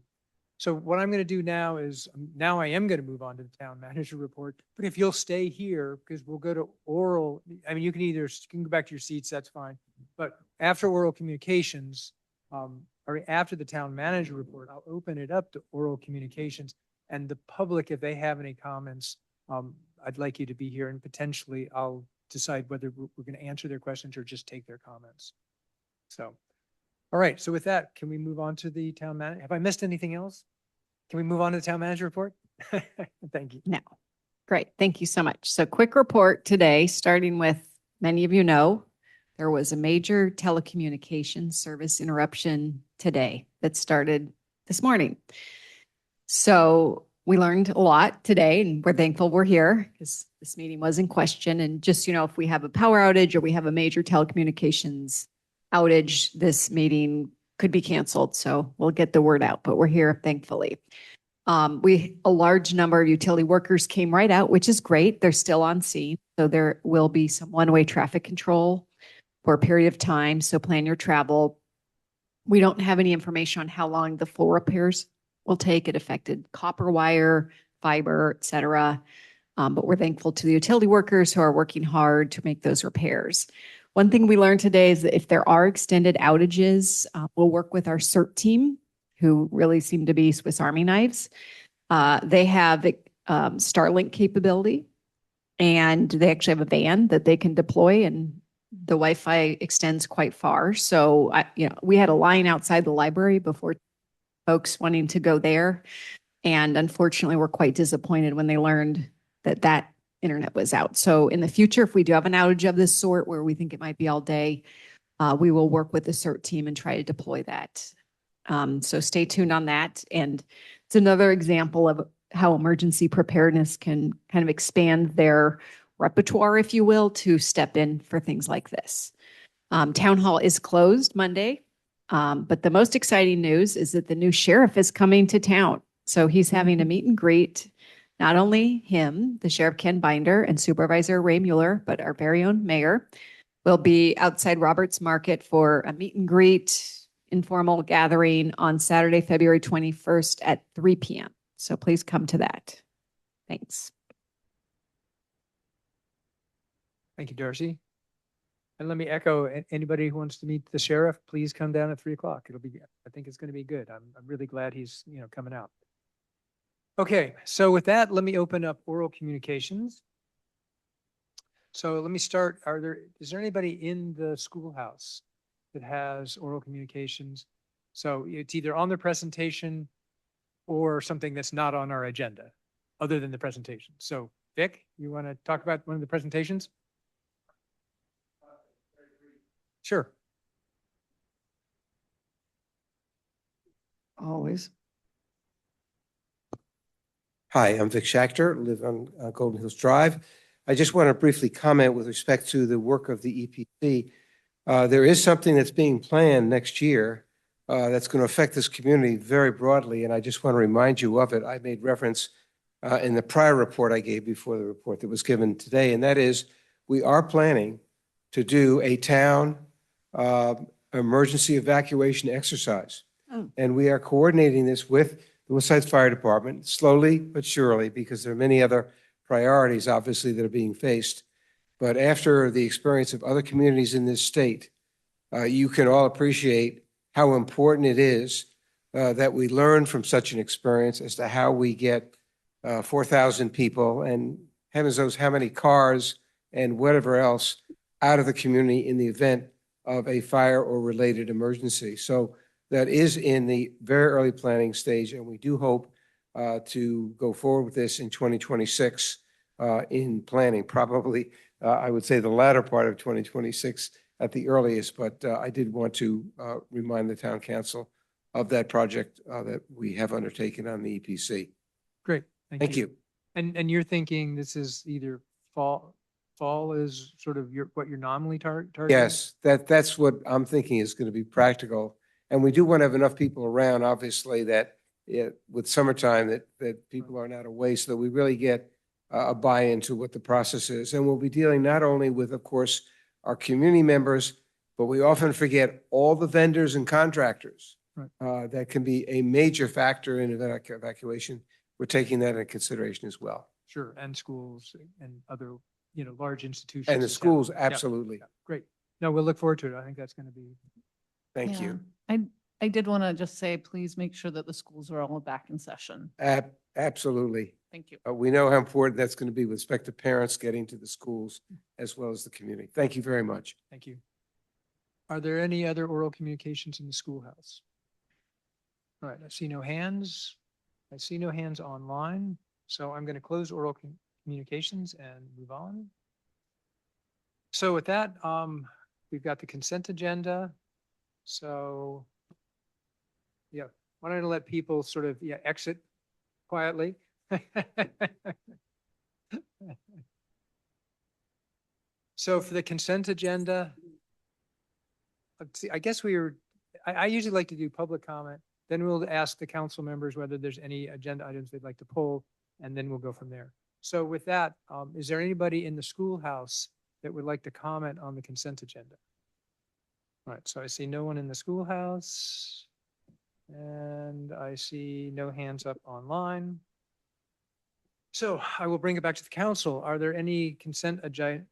So what I'm going to do now is, now I am going to move on to the town manager report, but if you'll stay here, because we'll go to oral, I mean, you can go back to your seats, that's fine. But after oral communications, or after the town manager report, I'll open it up to oral communications, and the public, if they have any comments, I'd like you to be here, and potentially I'll decide whether we're going to answer their questions or just take their comments. So, all right. So with that, can we move on to the town manager? Have I missed anything else? Can we move on to the town manager report? Thank you. No. Great. Thank you so much. So quick report today, starting with, many of you know, there was a major telecommunications service interruption today that started this morning. So we learned a lot today, and we're thankful we're here because this meeting was in question. And just, you know, if we have a power outage or we have a major telecommunications outage, this meeting could be canceled. So we'll get the word out, but we're here, thankfully. A large number of utility workers came right out, which is great. They're still on scene. So there will be some one-way traffic control for a period of time. So plan your travel. We don't have any information on how long the full repairs will take. It affected copper wire, fiber, et cetera. But we're thankful to the utility workers who are working hard to make those repairs. One thing we learned today is that if there are extended outages, we'll work with our CERT team, who really seem to be Swiss Army knives. They have Starlink capability, and they actually have a van that they can deploy, and the Wi-Fi extends quite far. So, we had a line outside the library before, folks wanting to go there. And unfortunately, we're quite disappointed when they learned that internet was out. So in the future, if we do have an outage of this sort where we think it might be all day, we will work with the CERT team and try to deploy that. So stay tuned on that. And it's another example of how emergency preparedness can kind of expand their repertoire, if you will, to step in for things like this. Town Hall is closed Monday, but the most exciting news is that the new sheriff is coming to town. So he's having a meet and greet. Not only him, the Sheriff Ken Binder and Supervisor Ray Mueller, but our very own mayor will be outside Roberts Market for a meet and greet, informal gathering on Saturday, February 21st at 3 p.m. So please come to that. Thanks. Thank you, Darcy. And let me echo, anybody who wants to meet the sheriff, please come down at 3 o'clock. I think it's going to be good. I'm really glad he's, coming out. Okay, so with that, let me open up oral communications. So let me start. Is there anybody in the schoolhouse that has oral communications? So it's either on the presentation or something that's not on our agenda, other than the presentation. So Vic, you want to talk about one of the presentations? Sure. Always. Hi, I'm Vic Schachter, live on Golden Hills Drive. I just want to briefly comment with respect to the work of the EPC. There is something that's being planned next year that's going to affect this community very broadly, and I just want to remind you of it. I made reference in the prior report I gave before the report that was given today, and that is we are planning to do a town emergency evacuation exercise. Oh. And we are coordinating this with the Woodside Fire Department, slowly but surely, because there are many other priorities, obviously, that are being faced. But after the experience of other communities in this state, you can all appreciate how important it is that we learn from such an experience as to how we get 4,000 people and heavens knows how many cars and whatever else out of the community in the event of a fire or related emergency. So that is in the very early planning stage, and we do hope to go forward with this in 2026 in planning, probably, I would say the latter part of 2026 at the earliest, but I did want to remind the town council of that project that we have undertaken on the EPC. Great, Thank you. And you're thinking this is either fall is sort of what you're nominally targeting? Yes, that's what I'm thinking is going to be practical. And we do want to have enough people around, obviously, that with summertime that people are not away, so that we really get a buy-in to what the process is. And we'll be dealing not only with, of course, our community members, but we often forget all the vendors and contractors. Right. That can be a major factor in evacuation. We're taking that into consideration as well. Sure, and schools and other, large institutions. And the in town. schools, Yeah, absolutely. yeah, great. No, we'll look forward to it. I think that's going to be. Thank Yeah. you. I did want to just say, please make sure that the schools are all back in session. Absolutely. Thank you. We know how important that's going to be with respect to parents getting to the schools as well as the community. Thank you very much. Thank you. Are there any other oral communications in the schoolhouse? All right, I see no hands. I see no hands online. So I'm going to close oral communications and move on. So with that, we've got the consent agenda. So, yeah, why don't I let people sort of exit quietly? So for the consent agenda, let's see, I guess I usually like to do public comment. Then we'll ask the council members whether there's any agenda items they'd like to pull, and then we'll go from there. So with that, is there anybody in the schoolhouse that would like to comment on the consent agenda? All right, so I see no one in the schoolhouse, and I see no hands up online. So I will bring it back to the council. Are there any consent agenda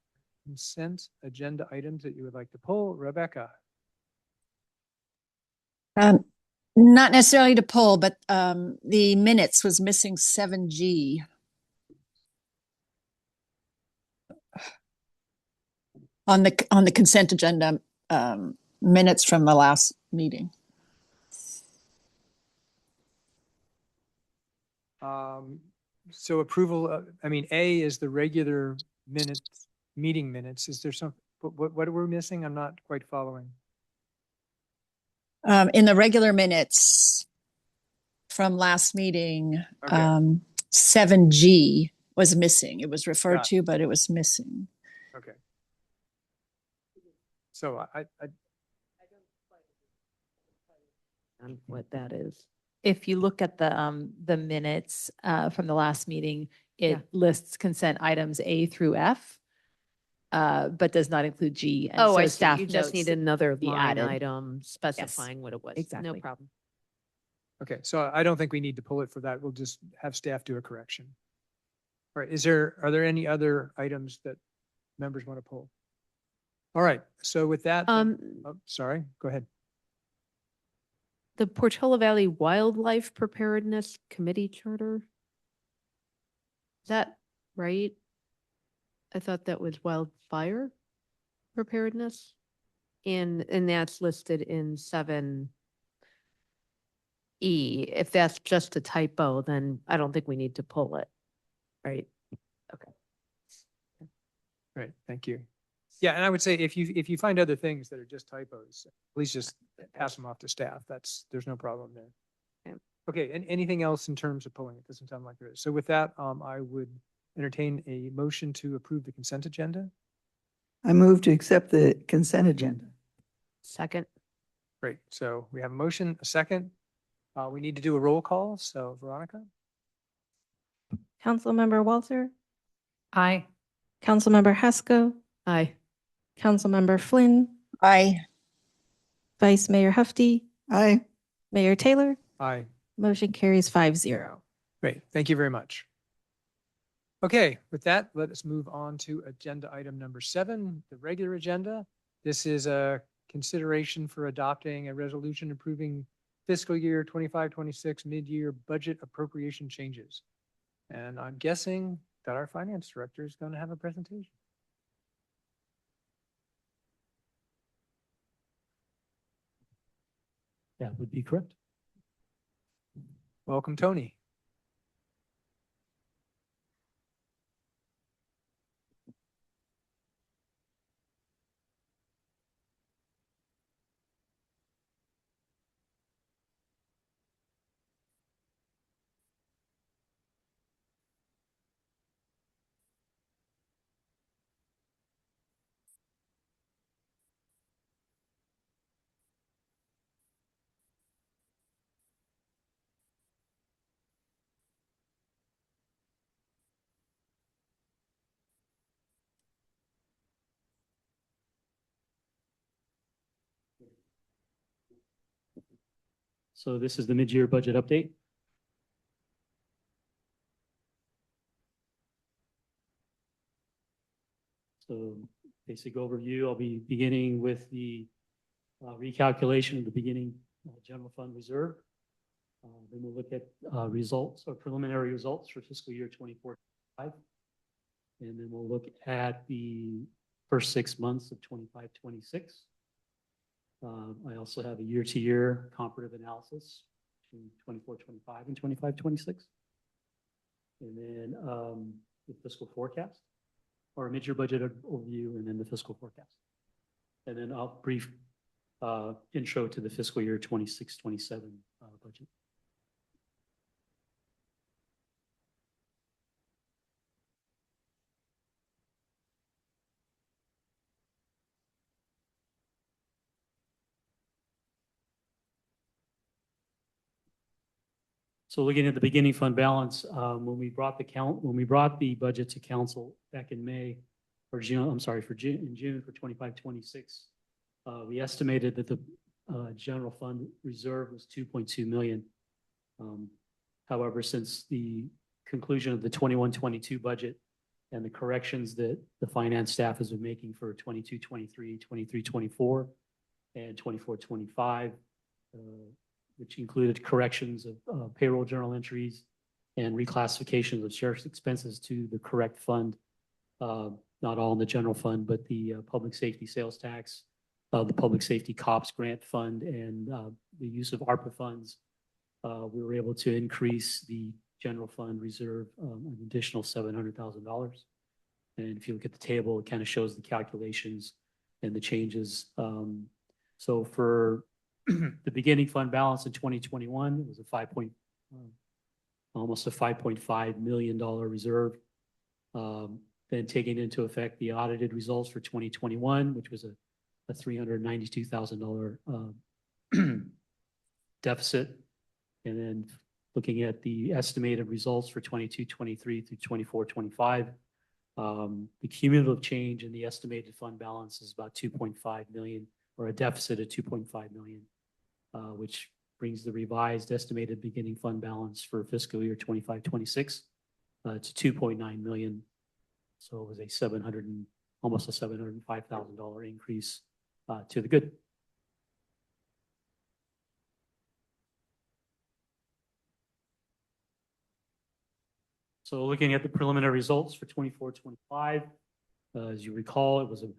items that you would like to pull? Rebecca? Not necessarily to pull, but the minutes was missing 7G. On the consent agenda, minutes from the last meeting. So approval, A is the regular meeting minutes. Is there what are we missing? I'm not quite following. In the regular minutes from last meeting, Okay. 7G was missing. It was referred Got it. to, but it was missing. Okay. So I On what that is. If you look at the minutes from the last meeting, it Yeah. lists consent items A through F, but does not include G. And Oh, so I see. staff You just notes need another be line added. item specifying what it was. No exactly. problem. Okay, so I don't think we need to pull it for that. We'll just have staff do a correction. All right, are there any other items that members want to pull? All right, so with that, sorry, go ahead. The Portola Valley Wildlife Preparedness Committee Charter. Is that right? I thought that was wildfire preparedness. And that's listed in 7E. If that's just a typo, then I don't think we need to pull it. Right? Okay. Great, thank you. Yeah, and I would say if you find other things that are just typos, please just pass them off to staff. There's no problem there. Okay, and anything else in terms of pulling? It doesn't sound like there is. So with that, I would entertain a motion to approve the consent agenda. I move to accept the consent agenda. Second. Great, so we have a motion, a second. We need to do a roll call, so Veronica? Councilmember Walter, Aye. Councilmember Haskell, Aye. Councilmember Flynn, Aye. Vice Mayor Hefty, Aye. Mayor Taylor. Aye. Motion carries 5-0. Great, thank you very much. Okay, with that, let us move on to agenda item number 7, the regular agenda. This is a consideration for adopting a resolution approving fiscal year 25-26 mid-year budget appropriation changes. And I'm guessing that our finance director is going to have a presentation. That would be correct. Welcome, Tony. So this is the mid-year budget update. So basic overview, I'll be beginning with the recalculation of the beginning general fund reserve. Then we'll look at results or preliminary results for fiscal year 24-25. And then we'll look at the first 6 months of 25-26. I also have a year-to-year comparative analysis between 24-25 and 25-26. And then the fiscal forecast, or a mid-year budget overview, and then the fiscal forecast. And then I'll brief intro to the fiscal year 26-27 budget. So looking at the beginning fund balance, when we brought the budget to council back in May, or June, I'm sorry, in June for 25-26, we estimated that the general fund reserve was 2.2 million. However, since the conclusion of the 21-22 budget and the corrections that the finance staff has been making for 22-23, 23-24, and 24-25, which included corrections of payroll journal entries and reclassifications of sheriff's expenses to the correct fund, not all in the general fund, but the public safety sales tax, the public safety cops grant fund, and the use of ARPA funds. We were able to increase the general fund reserve an additional $700,000. And if you look at the table, it kind of shows the calculations and the changes. So for the beginning fund balance in 2021, it was almost a $5.5 million reserve. Then taking into effect the audited results for 2021, which was a $392,000 deficit. And then looking at the estimated results for 22-23 through 24-25, the cumulative change in the estimated fund balance is about 2.5 million, or a deficit of 2.5 million, which brings the revised estimated beginning fund balance for fiscal year 25-26 to 2.9 million. So it was almost a $705,000 increase to the good. So looking at the preliminary results for 24-25, as you recall, it was a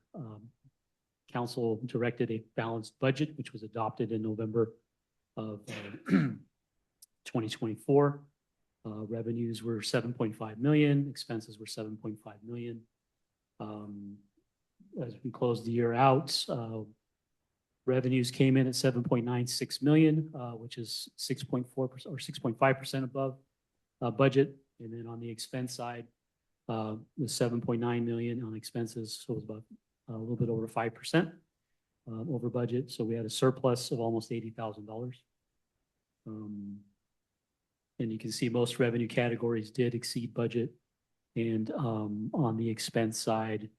council directed a balanced budget, which was adopted in November of 2024. Revenues were 7.5 million, expenses were 7.5 million. As we closed the year out, revenues came in at 7.96 million, which is 6.4% or 6.5% above budget. And then on the expense side, was 7.9 million on expenses, so it was about a little bit over 5% over budget. So we had a surplus of almost $80,000. And you can see most revenue categories did exceed budget. And on the expense side,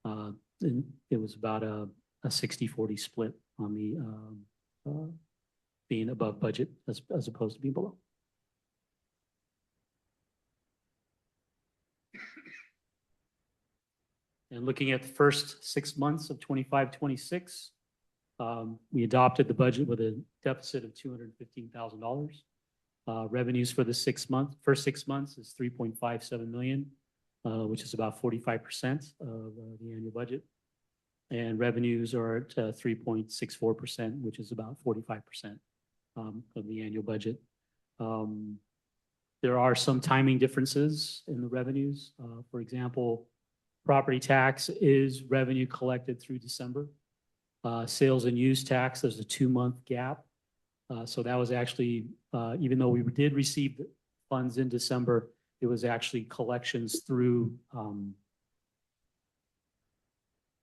it was about a 60-40 split on the being above budget as opposed to being below. And looking at the first 6 months of 25-26, we adopted the budget with a deficit of $215,000. Revenues for the first 6 months is 3.57 million, which is about 45% of the annual budget. And revenues are at 3.64%, which is about 45% of the annual budget. There are some timing differences in the revenues. For example, property tax is revenue collected through December. Sales and use tax, there's a 2-month gap. So that was actually, even though we did receive funds in December, it was actually collections through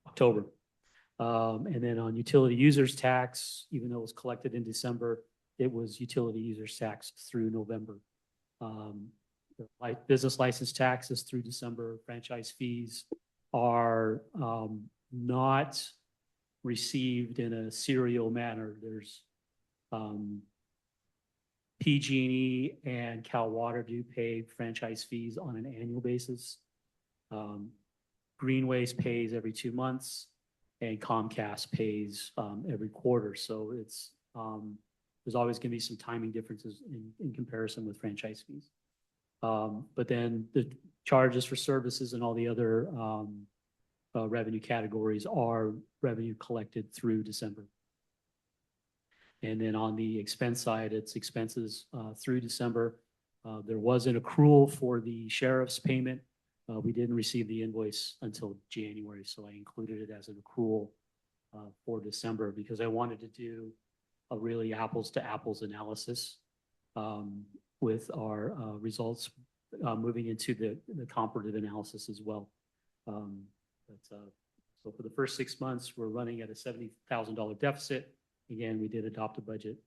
October. And then on utility users tax, even though it was collected in December, it was utility users tax through November. Business license taxes through December. Franchise fees are not received in a serial manner. There's PG&E and Cal Water do pay franchise fees on an annual basis. Greenways pays every 2 months, and Comcast pays every quarter. So it's there's always going to be some timing differences in comparison with franchise fees. But then the charges for services and all the other revenue categories are revenue collected through December. And then on the expense side, it's expenses through December. There was an accrual for the sheriff's payment. We didn't receive the invoice until January, so I included it as an accrual for December because I wanted to do a really apples to apples analysis with our results moving into the comparative analysis as well. So for the first 6 months, we're running at a $70,000 deficit. Again, we did adopt a budget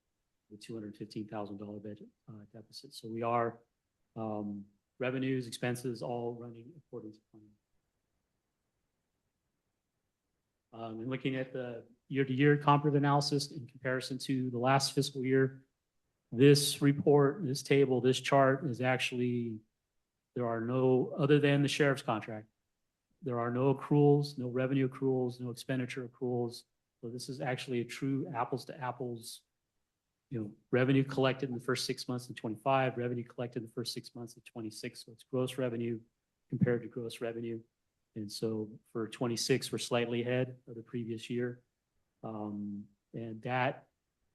with $215,000 budget deficit. So we are revenues, expenses, all running according to plan. And looking at the year-to-year comparative analysis in comparison to the last fiscal year, this report, this table, this chart is actually, there are no, other than the sheriff's contract, there are no accruals, no revenue accruals, no expenditure accruals. So this is actually a true apples to apples, revenue collected in the first 6 months of 25, revenue collected in the first 6 months of 26. So it's gross revenue compared to gross revenue. And so for 26, we're slightly ahead of the previous year. And that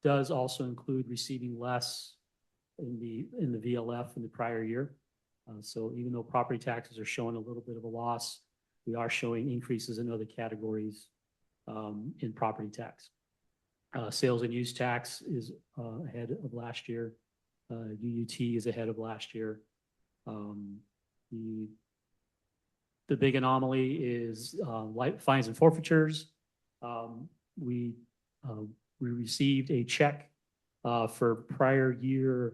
does also include receiving less in the VLF in the prior year. So even though property taxes are showing a little bit of a loss, we are showing increases in other categories in property tax. Sales and use tax is ahead of last year. UUT is ahead of last year. The big anomaly is fines and forfeitures. We received a check for prior year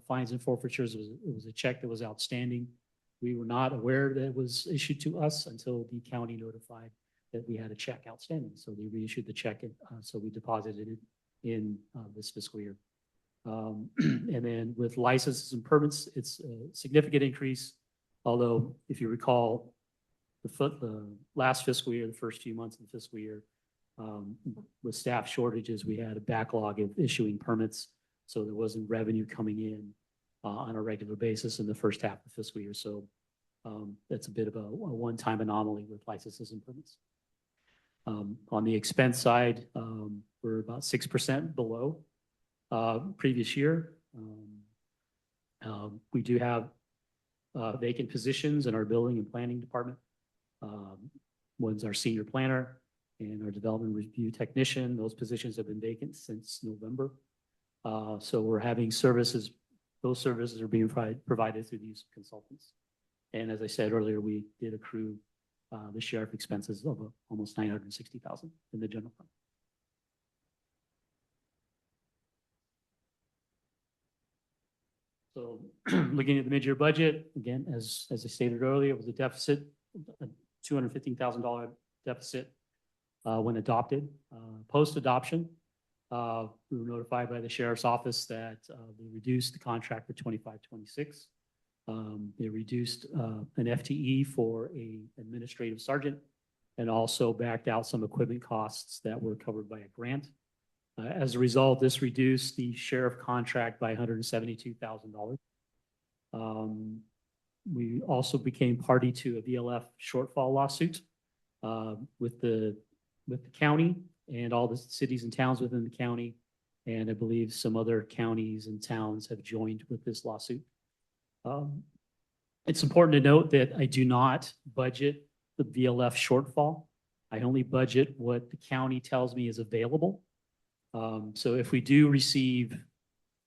fines and forfeitures. It was a check that was outstanding. We were not aware that it was issued to us until the county notified that we had a check outstanding. So they reissued the check, so we deposited it in this fiscal year. And then with licenses and permits, it's a significant increase. Although, if you recall, the last fiscal year, the first few months of the fiscal year, with staff shortages, we had a backlog of issuing permits. So there wasn't revenue coming in on a regular basis in the first half of the fiscal year. So that's a bit of a one-time anomaly with licenses and permits. On the expense side, we're about 6% below previous year. We do have vacant positions in our building and planning department. One's our senior planner and our development review technician. Those positions have been vacant since November. So we're having services, those services are being provided through the use of consultants. And as I said earlier, we did accrue the sheriff expenses of almost $960,000 in the general fund. So looking at the mid-year budget, again, as I stated earlier, it was a deficit, a $215,000 deficit when adopted. Post-adoption, we were notified by the sheriff's office that they reduced the contract for 25-26. They reduced an FTE for an administrative sergeant and also backed out some equipment costs that were covered by a grant. As a result, this reduced the sheriff contract by $172,000. We also became party to a VLF shortfall lawsuit with the county and all the cities and towns within the county. And I believe some other counties and towns have joined with this lawsuit. It's important to note that I do not budget the VLF shortfall. I only budget what the county tells me is available. So if we do receive,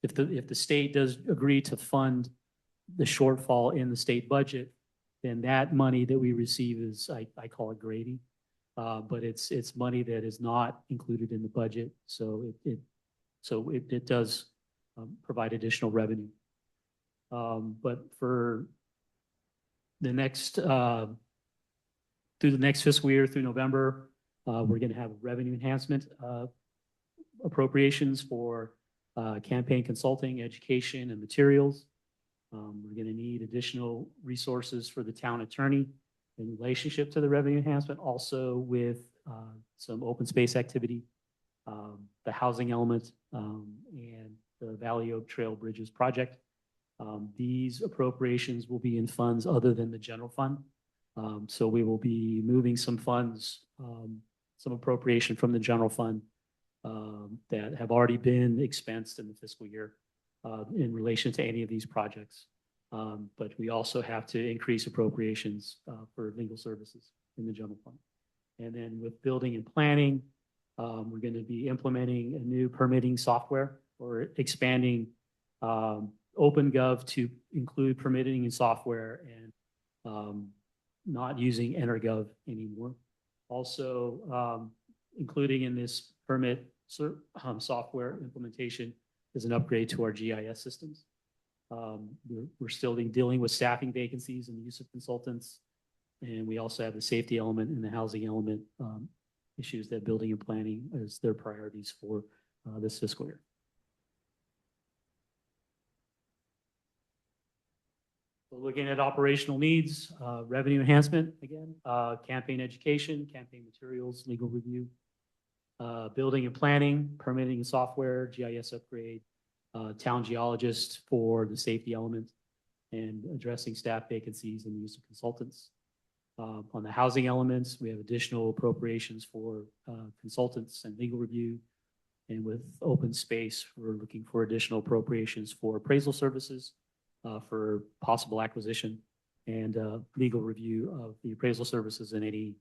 if the state does agree to fund the shortfall in the state budget, then that money that we receive is, I call it gravy. But it's money that is not included in the budget. So it does provide additional revenue. But for the next, through the next fiscal year, through November, we're going to have revenue enhancement appropriations for campaign consulting, education, and materials. We're going to need additional resources for the town attorney in relationship to the revenue enhancement, also with some open space activity, the housing element, and the Valley Oak Trail Bridges project. These appropriations will be in funds other than the general fund. So we will be moving some funds, some appropriation from the general fund that have already been expensed in the fiscal year in relation to any of these projects. But we also have to increase appropriations for legal services in the general fund. And then with building and planning, we're going to be implementing a new permitting software or expanding OpenGov to include permitting and software and not using EnterGov anymore. Also, including in this permit software implementation is an upgrade to our GIS systems. We're still dealing with staffing vacancies and the use of consultants. And we also have the safety element and the housing element issues that building and planning as their priorities for this fiscal year. So looking at operational needs, revenue enhancement, again, campaign education, campaign materials, legal review, building and planning, permitting and software, GIS upgrade, town geologist for the safety element, and addressing staff vacancies and the use of consultants. On the housing elements, we have additional appropriations for consultants and legal review. And with open space, we're looking for additional appropriations for appraisal services, for possible acquisition, and legal review of the appraisal services and any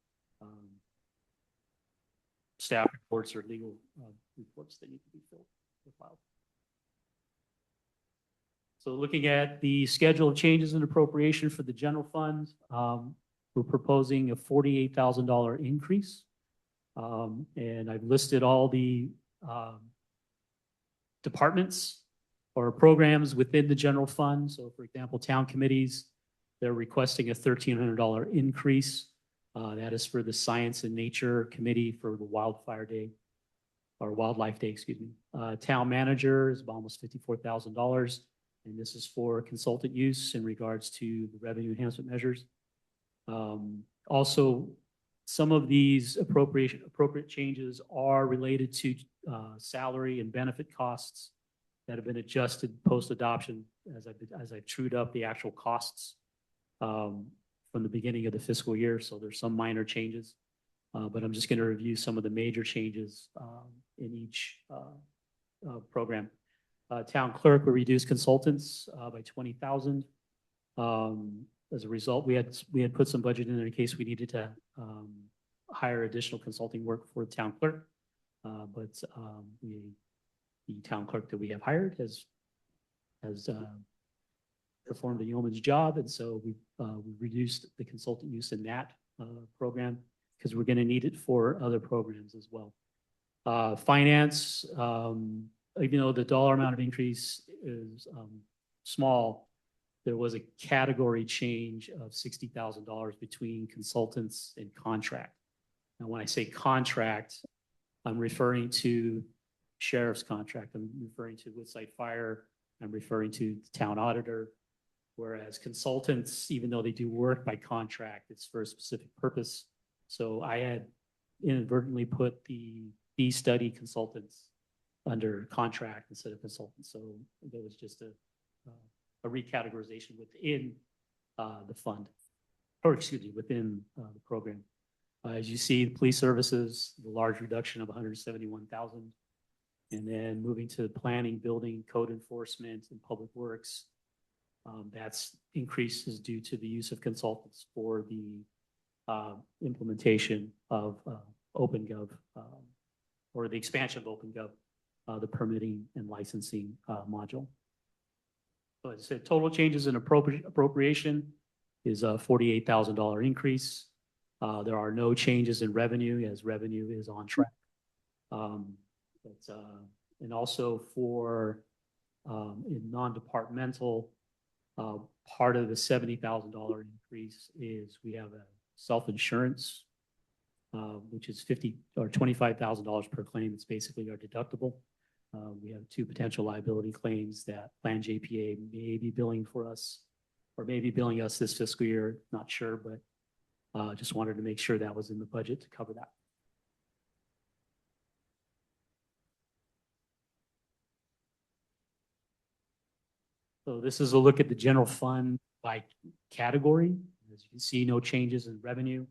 staff reports or legal reports that need to be filled or filed. So looking at the schedule of changes in appropriation for the general fund, we're proposing a $48,000 increase. And I've listed all the departments or programs within the general fund. So for example, town committees, they're requesting a $1,300 increase. That is for the Science and Nature Committee for the Wildfire Day, or Wildlife Day, excuse me. Town manager is almost $54,000. And this is for consultant use in regards to the revenue enhancement measures. Also, some of these appropriate changes are related to salary and benefit costs that have been adjusted post-adoption as I've trued up the actual costs from the beginning of the fiscal year. So there's some minor changes, but I'm just going to review some of the major changes in each program. Town clerk will reduce consultants by 20,000. As a result, we had put some budget in case we needed to hire additional consulting work for the town clerk. But the town clerk that we have hired has performed a yeoman's job, and so we reduced the consultant use in that program because we're going to need it for other programs as well. Finance, even though the dollar amount of increase is small, there was a category change of $60,000 between consultants and contract. Now, when I say contract, I'm referring to sheriff's contract. I'm referring to Woodside Fire. I'm referring to the town auditor. Whereas consultants, even though they do work by contract, it's for a specific purpose. So I had inadvertently put the fee study consultants under contract instead of consultants. So there was just a recategorization within the fund, or excuse me, within the program. As you see, the police services, the large reduction of 171,000. And then moving to planning, building, code enforcement, and public works. That's increases due to the use of consultants for the implementation of OpenGov, or the expansion of OpenGov, the permitting and licensing module. So as I said, total changes in appropriation is a $48,000 increase. There are no changes in revenue, as revenue is on track. And also for in non-departmental, part of the $70,000 increase is we have a self-insurance, which is $50,000 or $25,000 per claim. It's basically our deductible. We have 2 potential liability claims that Plan JPA may be billing for us, or maybe billing us this fiscal year, not sure, but just wanted to make sure that was in the budget to cover that. So this is a look at the general fund by category. As you can see, no changes in revenue.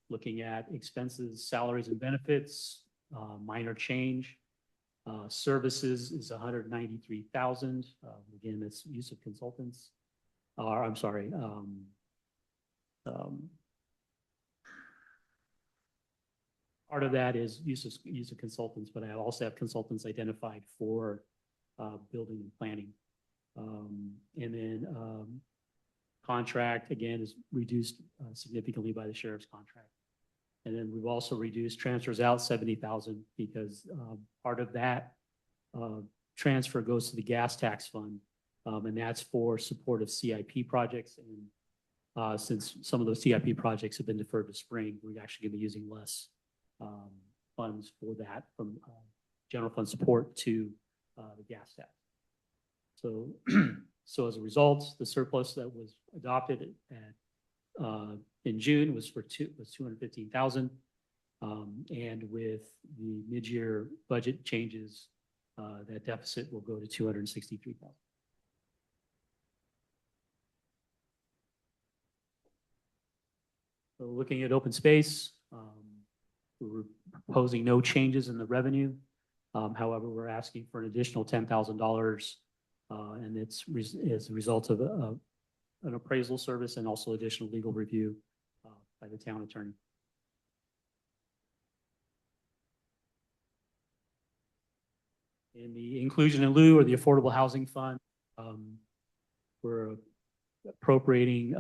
Looking at expenses, salaries and benefits, minor change. Services is 193,000. Again, it's use of consultants. I'm sorry. Part of that is use of consultants, but I also have consultants identified for building and planning. And then contract, again, is reduced significantly by the sheriff's contract. And then we've also reduced transfers out 70,000 because part of that transfer goes to the gas tax fund. And that's for support of CIP projects. And since some of those CIP projects have been deferred to spring, we're actually going to be using less funds for that from general fund support to the gas tax. So, so as a result, the surplus that was adopted in June was 215,000, and with the mid-year budget changes, that deficit will go to 263,000. So looking at open space, we're proposing no changes in the revenue. However, we're asking for an additional $10,000, and it's as a result of an appraisal service and also additional legal review by the town attorney. In the inclusion in lieu or the affordable housing fund, we're appropriating,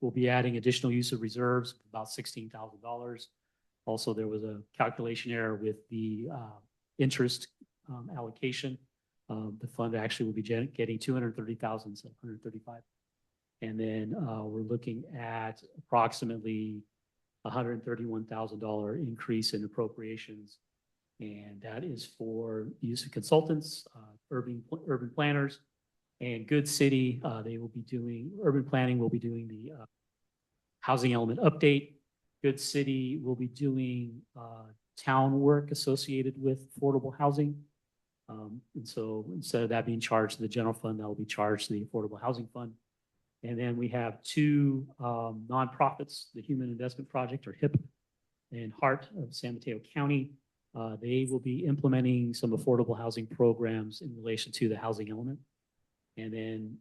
we'll be adding additional use of reserves, about $16,000. Also, there was a calculation error with the interest allocation. The fund actually will be getting 230,000 instead of 135. And then we're looking at approximately $131,000 increase in appropriations. And that is for use of consultants, urban planners, and Good City. They will be doing, urban planning will be doing the housing element update. Good City will be doing town work associated with affordable housing. And so instead of that being charged to the general fund, that will be charged to the Affordable Housing Fund. And then we have 2 nonprofits, the Human Investment Project, or HIP, and Heart of San Mateo County. They will be implementing some affordable housing programs in relation to the housing element. And then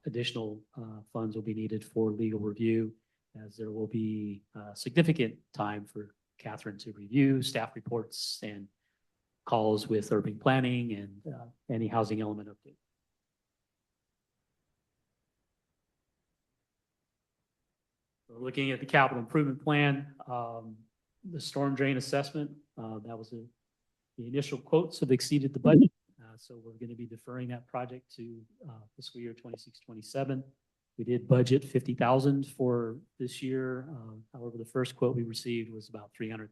additional funds will be needed for legal review, as there will be significant time for Catherine to review staff reports and calls with urban planning and any housing element update. So looking at the capital improvement plan, the storm drain assessment, that was the initial quotes have exceeded the budget. So we're going to be deferring that project to fiscal year 26-27. We did budget 50,000 for this year. However, the first quote we received was about $300,000.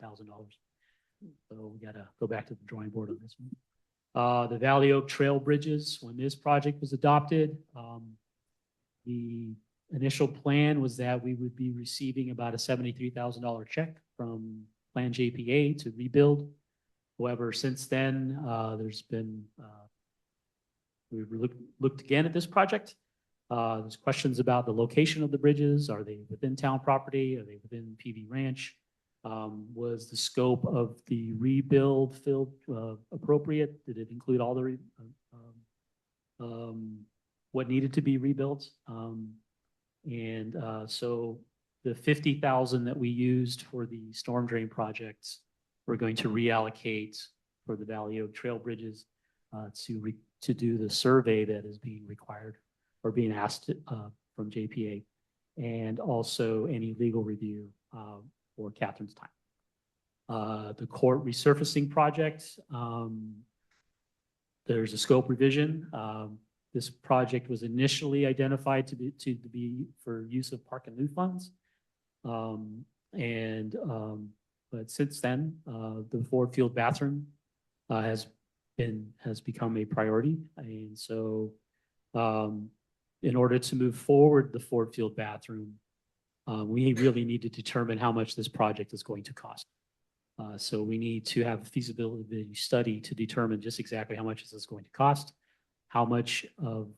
So we got to go back to the drawing board on this one. The Valley Oak Trail Bridges, when this project was adopted, the initial plan was that we would be receiving about a $73,000 check from Plan JPA to rebuild. However, since then, there's been, we've looked again at this project. There's questions about the location of the bridges. Are they within town property? Are they within PV Ranch? Was the scope of the rebuild field appropriate? Did it include all the what needed to be rebuilt? So the 50,000 that we used for the storm drain projects, we're going to reallocate for the Valley Oak Trail bridges to do the survey that is being required or being asked from JPA, and also any legal review for Catherine's time. The court resurfacing project, there's a scope revision. This project was initially identified to be for use of Park and Lieu funds. But since then, the Ford Field bathroom has become a priority. And so in order to move forward the Ford Field bathroom, we really need to determine how much this project is going to cost. So we need to have a feasibility study to determine just exactly how much this is going to cost, how much of,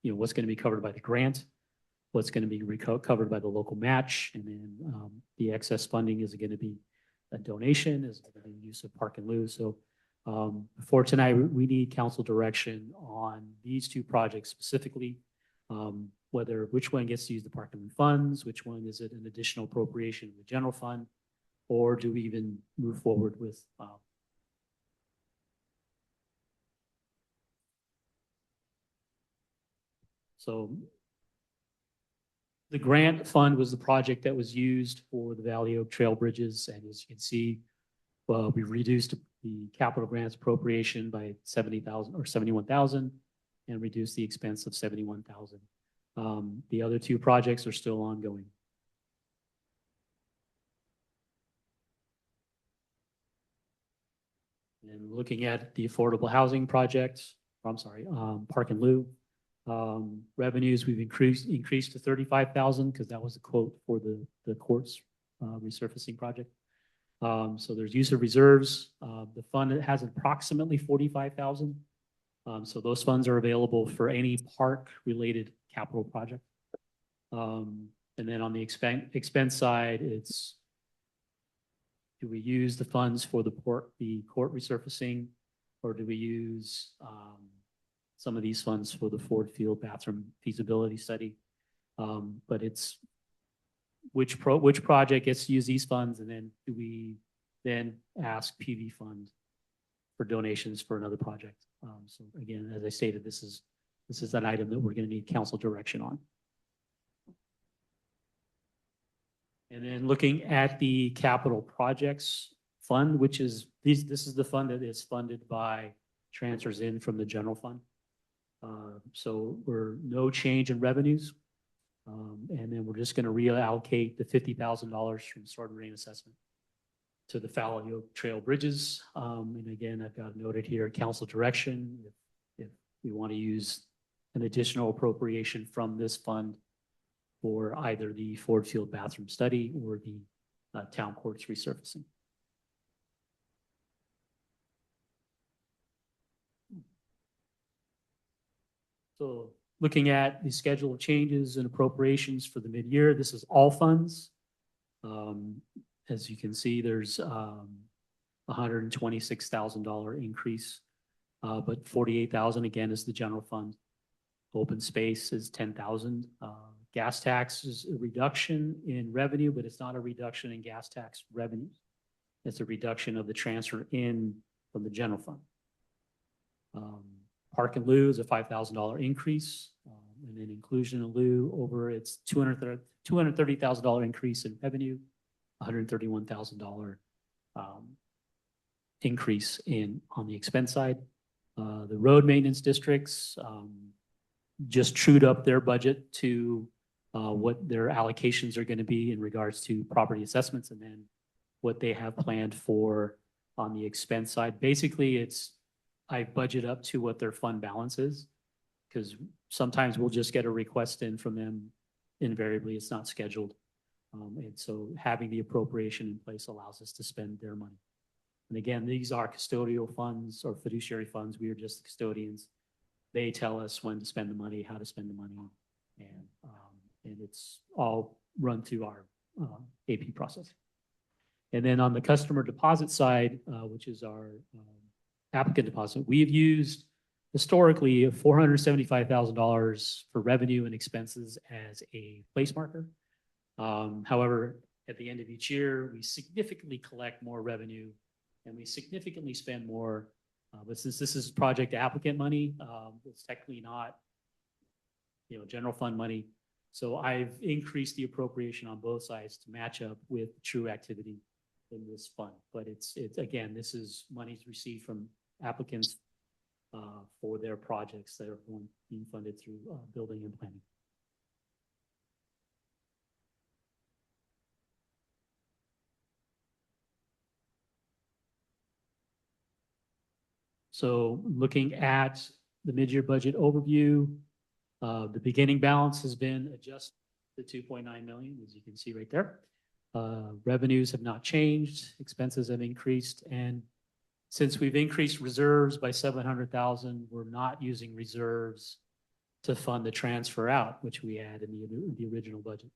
what's going to be covered by the grant, what's going to be covered by the local match, and then the excess funding, is it going to be a donation, is it going to be use of Park and Lieu? So for tonight, we need council direction on these two projects specifically, which one gets to use the Park and Lieu funds, which one is it an additional appropriation in the general fund, or do we even move forward with so the grant fund was the project that was used for the Valley Oak Trail bridges. And as you can see, we reduced the capital grants appropriation by 70,000 or 71,000 and reduced the expense of 71,000. The other two projects are still ongoing. And looking at the affordable housing project, Park and Lieu, revenues, we've increased to 35,000 because that was the quote for the courts resurfacing project. So there's use of reserves. The fund has approximately 45,000. So those funds are available for any park related capital project. And then on the expense side, it's, do we use the funds for the court resurfacing, or do we use some of these funds for the Ford Field bathroom feasibility study? But it's which project gets to use these funds, and then do we then ask PV Fund for donations for another project? So again, as I stated, this is an item that we're going to need council direction on. And then looking at the capital projects fund, which is this is the fund that is funded by transfers in from the general fund. So we're no change in revenues. And then we're just going to reallocate the $50,000 from storm drain assessment to the Valley Oak Trail bridges. And again, I've got noted here council direction if we want to use an additional appropriation from this fund for either the Ford Field bathroom study or the town courts resurfacing. So looking at the schedule of changes and appropriations for the mid-year, this is all funds. As you can see, there's $126,000 increase, but 48,000 again is the general fund. Open space is 10,000. Gas tax is a reduction in revenue, but it's not a reduction in gas tax revenues. It's a reduction of the transfer in from the general fund. Park and Lieu is a $5,000 increase, and then inclusion in lieu over its $230,000 increase in revenue, $131,000 increase on the expense side. The road maintenance districts just trued up their budget to what their allocations are going to be in regards to property assessments, and then what they have planned for on the expense side. Basically, I budget up to what their fund balance is. because sometimes we'll just get a request in from them. Invariably, it's not scheduled. And so having the appropriation in place allows us to spend their money. And again, these are custodial funds or fiduciary funds. We are just the custodians. They tell us when to spend the money, how to spend the money, and it's all run through our AP process. And then on the customer deposit side, which is our applicant deposit, we've used historically $475,000 for revenue and expenses as a place marker. However, at the end of each year, we significantly collect more revenue and we significantly spend more. But since this is project applicant money, it's technically not, general fund money. So I've increased the appropriation on both sides to match up with true activity in this fund. But it's again, this is monies received from applicants for their projects that are being funded through building and planning. So looking at the mid-year budget overview, the beginning balance has been adjusted to 2.9 million, as you can see right there. Revenues have not changed, expenses have increased, and since we've increased reserves by 700,000, we're not using reserves to fund the transfer out, which we had in the original budget.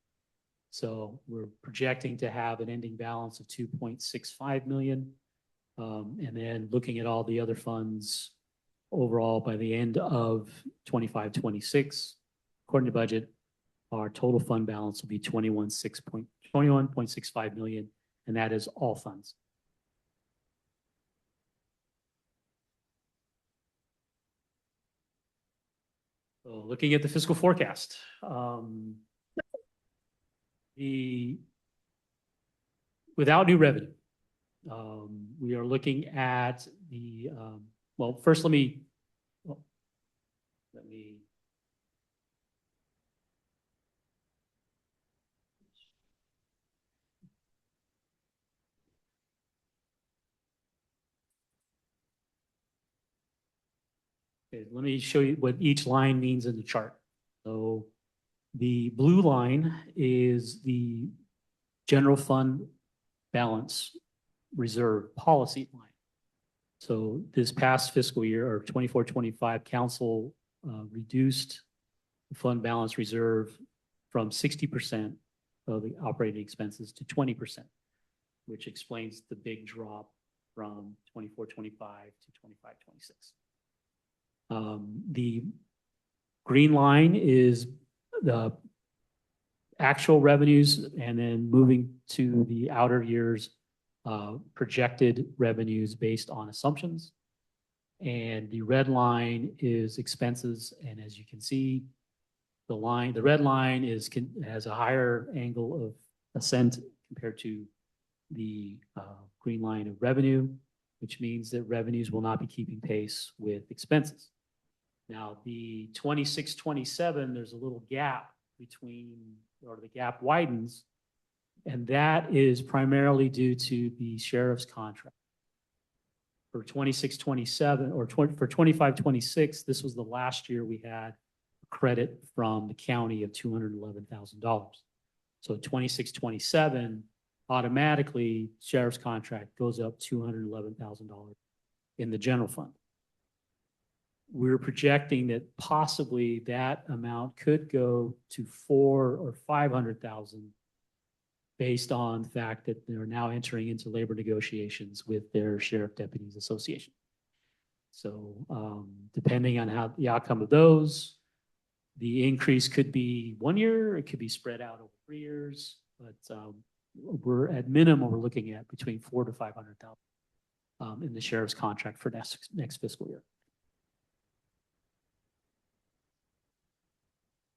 So we're projecting to have an ending balance of 2.65 million. And then looking at all the other funds overall by the end of 25-26, according to budget, our total fund balance will be 21.65 million, and that is all funds. So looking at the fiscal forecast, without new revenue, we are looking at the, well, first let me okay, let me show you what each line means in the chart. So the blue line is the general fund balance reserve policy line. So this past fiscal year, or 24-25, council reduced the fund balance reserve from 60% of the operating expenses to 20%, which explains the big drop from 24-25 to 25-26. The green line is the actual revenues, and then moving to the outer years, projected revenues based on assumptions. And the red line is expenses. And as you can see, the red line has a higher angle of ascent compared to the green line of revenue, which means that revenues will not be keeping pace with expenses. Now, the 26-27, there's a little gap between, or the gap widens, and that is primarily due to the sheriff's contract. For 26-27, or for 25-26, this was the last year we had credit from the county of $211,000. So 26-27, automatically sheriff's contract goes up $211,000 in the general fund. We're projecting that possibly that amount could go to $400,000 or $500,000 based on the fact that they're now entering into labor negotiations with their Sheriff Deputies Association. So depending on how the outcome of those, the increase could be 1 year, it could be spread out over 3 years, but we're at minimum, we're looking at between $400,000 to $500,000 in the sheriff's contract for next fiscal year.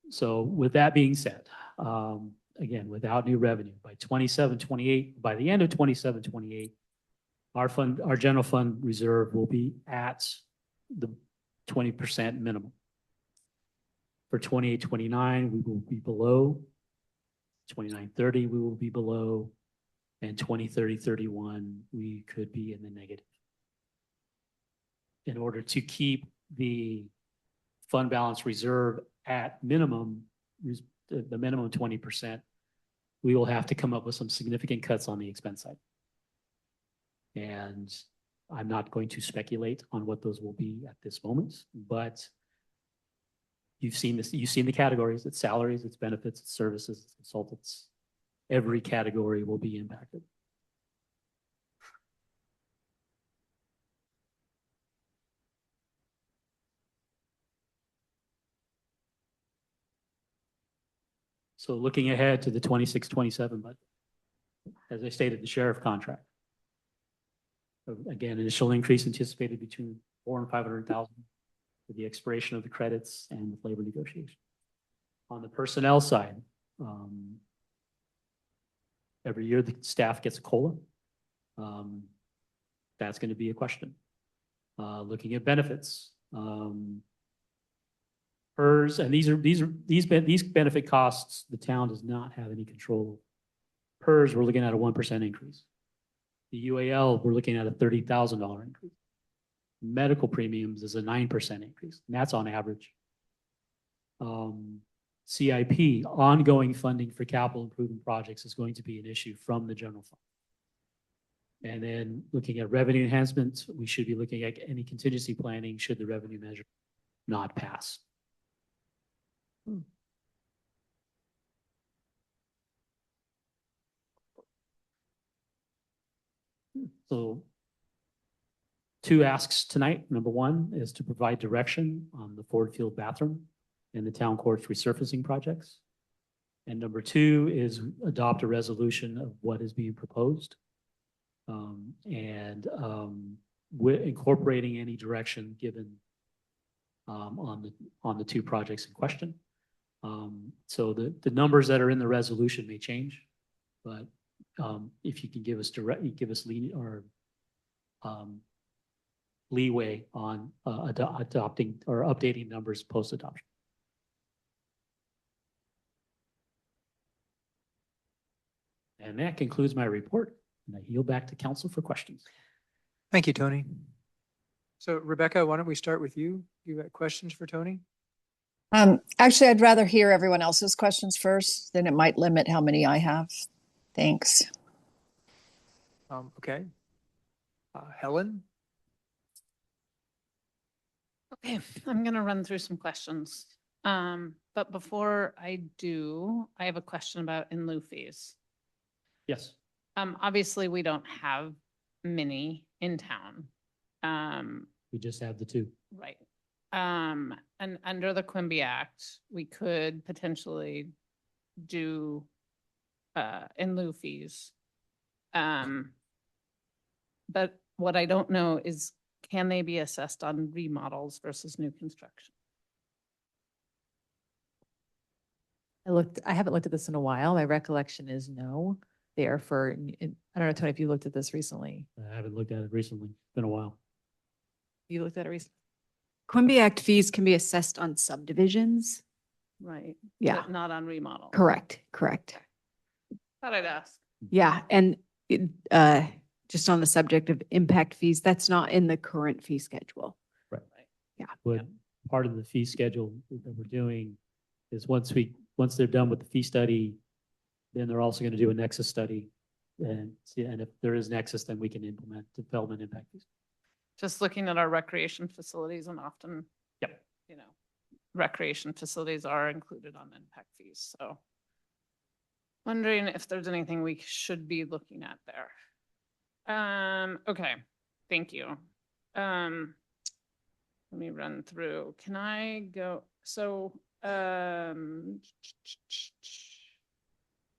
So with that being said, again, without new revenue, by 27-28, by the end of 27-28, our general fund reserve will be at the 20% minimum. For 28-29, we will be below. 29-30, we will be below. And 20-30-31, we could be in the negative. In order to keep the fund balance reserve at minimum, the minimum 20%, we will have to come up with some significant cuts on the expense side. And I'm not going to speculate on what those will be at this moment, but you've seen this, you've seen the categories, it's salaries, it's benefits, it's services, it's consultants. Every category will be impacted. So looking ahead to the 26-27 budget, as I stated, the sheriff contract. Again, initial increase anticipated between 400,000 and 500,000 with the expiration of the credits and with labor negotiation. On the personnel side, every year the staff gets a COLA. That's going to be a question. Looking at benefits, PERS, and these benefit costs, the town does not have any control of. PERS, we're looking at a 1% increase. The UAL, we're looking at a $30,000 increase. Medical premiums is a 9% increase, and that's on average. CIP, ongoing funding for capital improvement projects is going to be an issue from the general fund. And then looking at revenue enhancements, we should be looking at any contingency planning should the revenue measure not pass. So 2 asks tonight. Number 1 is to provide direction on the Ford Field bathroom and the town court's resurfacing projects. And number 2 is adopt a resolution of what is being proposed. With incorporating any direction given on the 2 projects in question. So the numbers that are in the resolution may change, but if you can give us leeway on adopting or updating numbers post-adoption. And that concludes my report. And I yield back to council for questions. Thank you, Tony. So Rebecca, why don't we start with you? You got questions for Tony? Actually, I'd rather hear everyone else's questions first, then it might limit how many I have. Thanks. Okay. Helen? Okay, I'm gonna run through some questions. But before I do, I have a question about in lieu fees. Yes. Obviously, we don't have many in town. We just have the 2. Right. And under the Quimby Act, we could potentially do in lieu fees. But what I don't know is, can they be assessed on remodels versus new construction? I haven't looked at this in a while. My recollection is no. They are for, I don't know, Tony, if you looked at this recently. I haven't looked at it recently. It's been a while. You looked at it recently? Quimby Act fees can be assessed on subdivisions. Right. Yeah. But not on remodel. Correct. Thought I'd ask. Yeah, and just on the subject of impact fees, that's not in the current fee schedule. Right. Yeah. But part of the fee schedule that we're doing is once they're done with the fee study, then they're also going to do a nexus study. And if there is nexus, then we can implement development impact fees. Just looking at our recreation facilities, and often, recreation facilities are included on impact fees. So wondering if there's anything we should be looking at there. Okay, thank you. Let me run through. Can I go? So,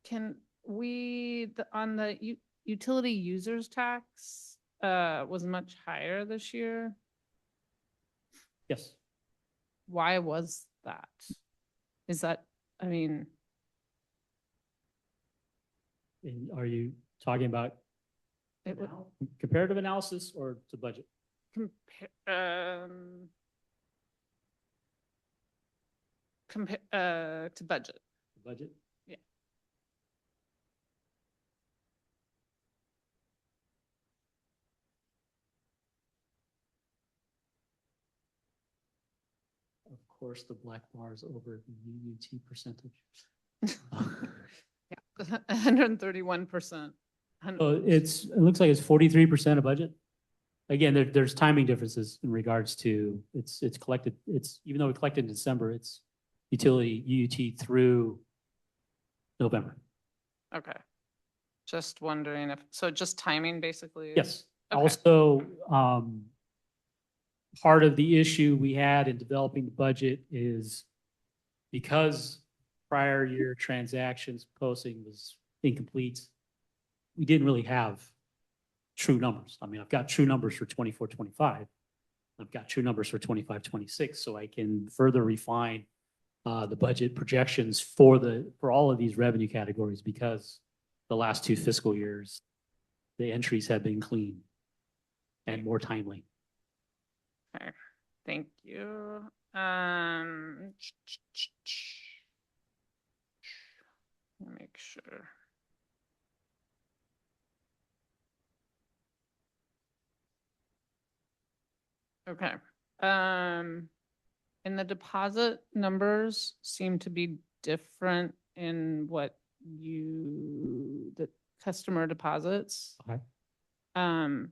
can we, on the utility users tax, was much higher this year? Yes. Why was that? Is that, Are you talking about comparative analysis or to budget? To budget. Budget? Yeah. Of course, the black bar is over the UUT percentage. Yeah, 131%. It looks like it's 43% of budget. Again, there's timing differences in regards to, it's collected, even though we collected in December, it's utility UUT through November. Okay. Just wondering if, so just timing basically? Yes. Okay. Also, part of the issue we had in developing the budget is because prior year transactions posting was incomplete, we didn't really have true numbers. I mean, I've got true numbers for 24, 25. I've got true numbers for 25, 26, so I can further refine the budget projections for all of these revenue categories, because the last 2 fiscal years, the entries have been clean and more timely. Okay, thank you. Let me make sure. Okay. And the deposit numbers seem to be different in what the customer deposits. Okay. And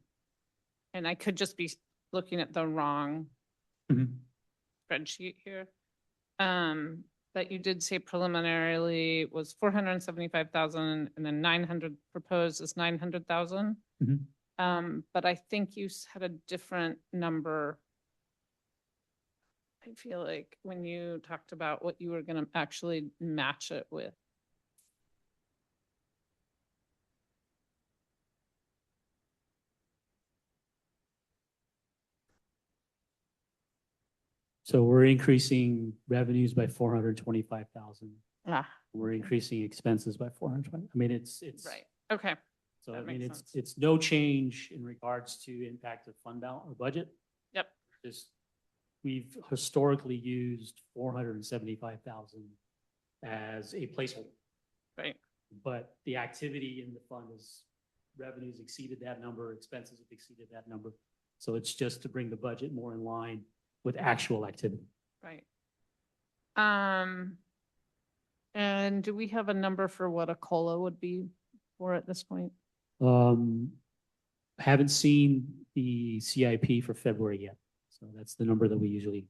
I could just be looking at the wrong spreadsheet here. That you did say preliminarily was 475,000 and then 900 proposed is 900,000. But I think you had a different number. I feel like when you talked about what you were going to actually match it with. So we're increasing revenues by 425,000. Ah. We're increasing expenses by 420. I mean, it's Right. Okay. So That I mean, makes sense. it's no change in regards to impact of fund balance or budget. Yep. Just, we've historically used 475,000 as a placeholder. Right. But the activity in the fund is revenues exceeded that number, expenses have exceeded that number. So it's just to bring the budget more in line with actual activity. Right. And do we have a number for what a COLA would be for at this point? Haven't seen the CIP for February yet. So that's the number that we usually,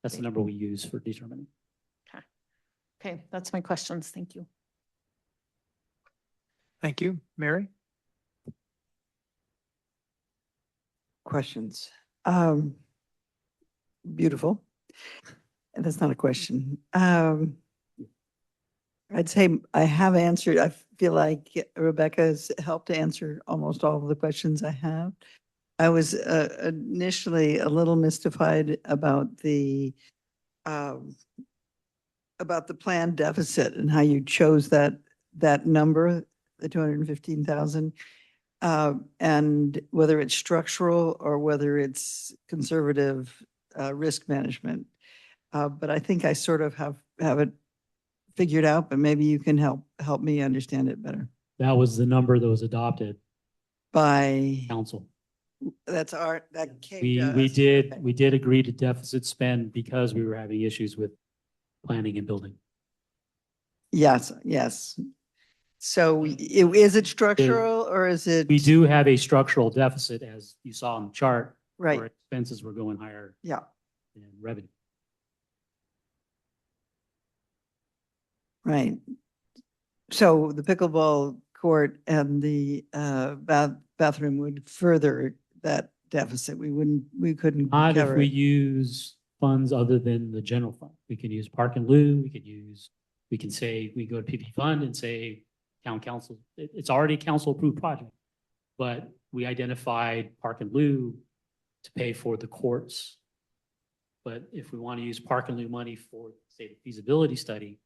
that's the number we use for determining. Okay. Okay, that's my questions. Thank you. Thank you. Mary? Questions. Beautiful. And that's not a question. I'd say I have answered, I feel like Rebecca has helped to answer almost all of the questions I have. I was initially a little mystified about the planned deficit and how you chose that number, the 215,000, and whether it's structural or whether it's conservative risk management. But I think I sort of have it figured out, but maybe you can help me understand it better. That was the number that was adopted By council. that came We to we us. did Okay. we did agree to deficit spend because we were having issues with planning and building. Yes, yes. So is it structural or is it? We do have a structural deficit, as you saw on the chart. Right. Where expenses were going higher Yeah, than revenue. right. So the pickleball court and the bathroom would further that deficit. We couldn't Not if cover we it. use funds other than the general fund. We can use park and lieu, we can say, we go to PP fund and say, town council, it's already a council approved project. But we identified park and lieu to pay for the courts. But if we want to use park and lieu money for, say, the feasibility study,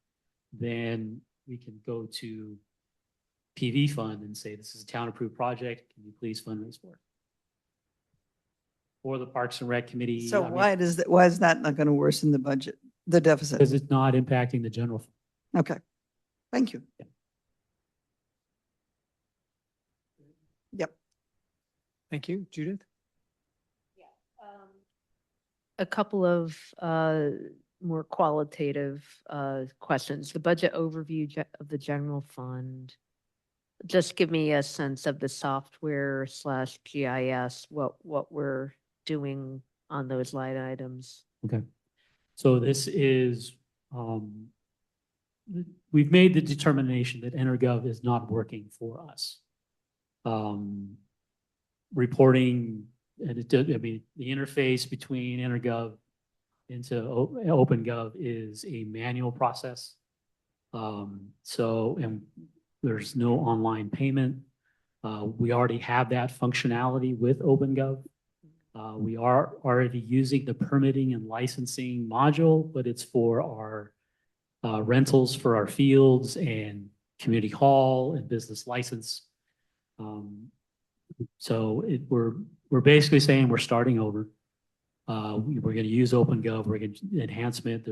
then we can go to PV fund and say, this is a town approved project. Can you please fundraise for it? Or the Parks and Rec Committee. So I mean, why is that not going to worsen the budget, the deficit? because it's not impacting the general fund. Okay, thank you. Yep. Thank you. Judith? A couple of more qualitative questions. The budget overview of the general fund. Just give me a sense of the software slash GIS, what we're doing on those line items. Okay. So this is, we've made the determination that EnerGov is not working for us. Reporting, and I mean, the interface between EnerGov into OpenGov is a manual process. And there's no online payment. We already have that functionality with OpenGov. We are already using the permitting and licensing module, but it's for our rentals for our fields and community hall and business license. So we're basically saying we're starting over. We're going to use OpenGov. We're going to enhancement.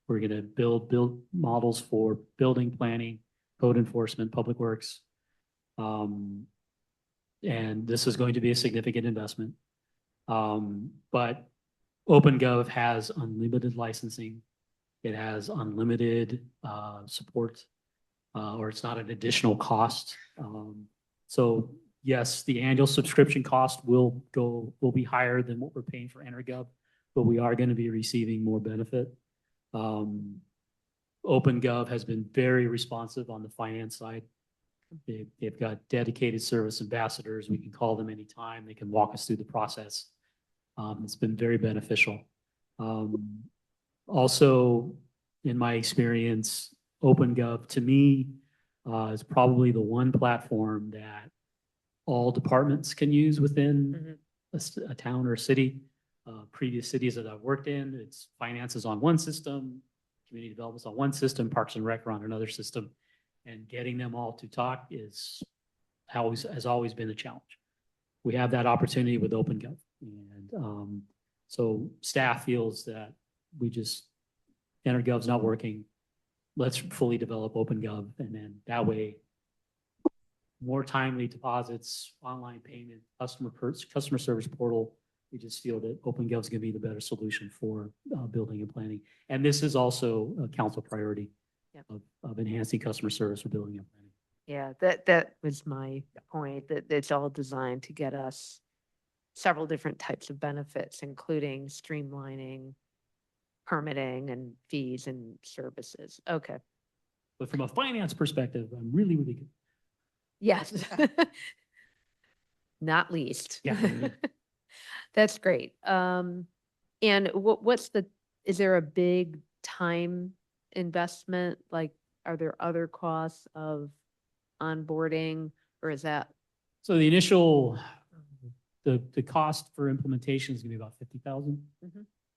We're going to build models for building planning, code enforcement, public works. And this is going to be a significant investment. But OpenGov has unlimited licensing. It has unlimited support, or it's not an additional cost. So yes, the annual subscription cost will be higher than what we're paying for EnerGov, but we are going to be receiving more benefit. OpenGov has been very responsive on the finance side. They've got dedicated service ambassadors. We can call them anytime. They can walk us through the process. It's been very beneficial. Also, in my experience, OpenGov to me is probably the one platform that all departments can use within a town or a city. Previous cities that I've worked in, it's finances on one system, community development's on one system, Parks and Rec are on another system, and getting them all to talk has always been a challenge. We have that opportunity with OpenGov, and so staff feels that EnerGov's not working. Let's fully develop OpenGov, and then that way, more timely deposits, online payment, customer service portal. We just feel that OpenGov is going to be the better solution for building and planning. And this is also a council priority of enhancing customer service for building and planning. Yeah, that was my point, that it's all designed to get us several different types of benefits, including streamlining, permitting, and fees and services. Okay. But from a finance perspective, I'm really, really good. Yes. Not least. Yeah. That's great. And is there a big time investment? Like, are there other costs of onboarding, or is that? So the initial, the cost for implementation is gonna be about 50,000.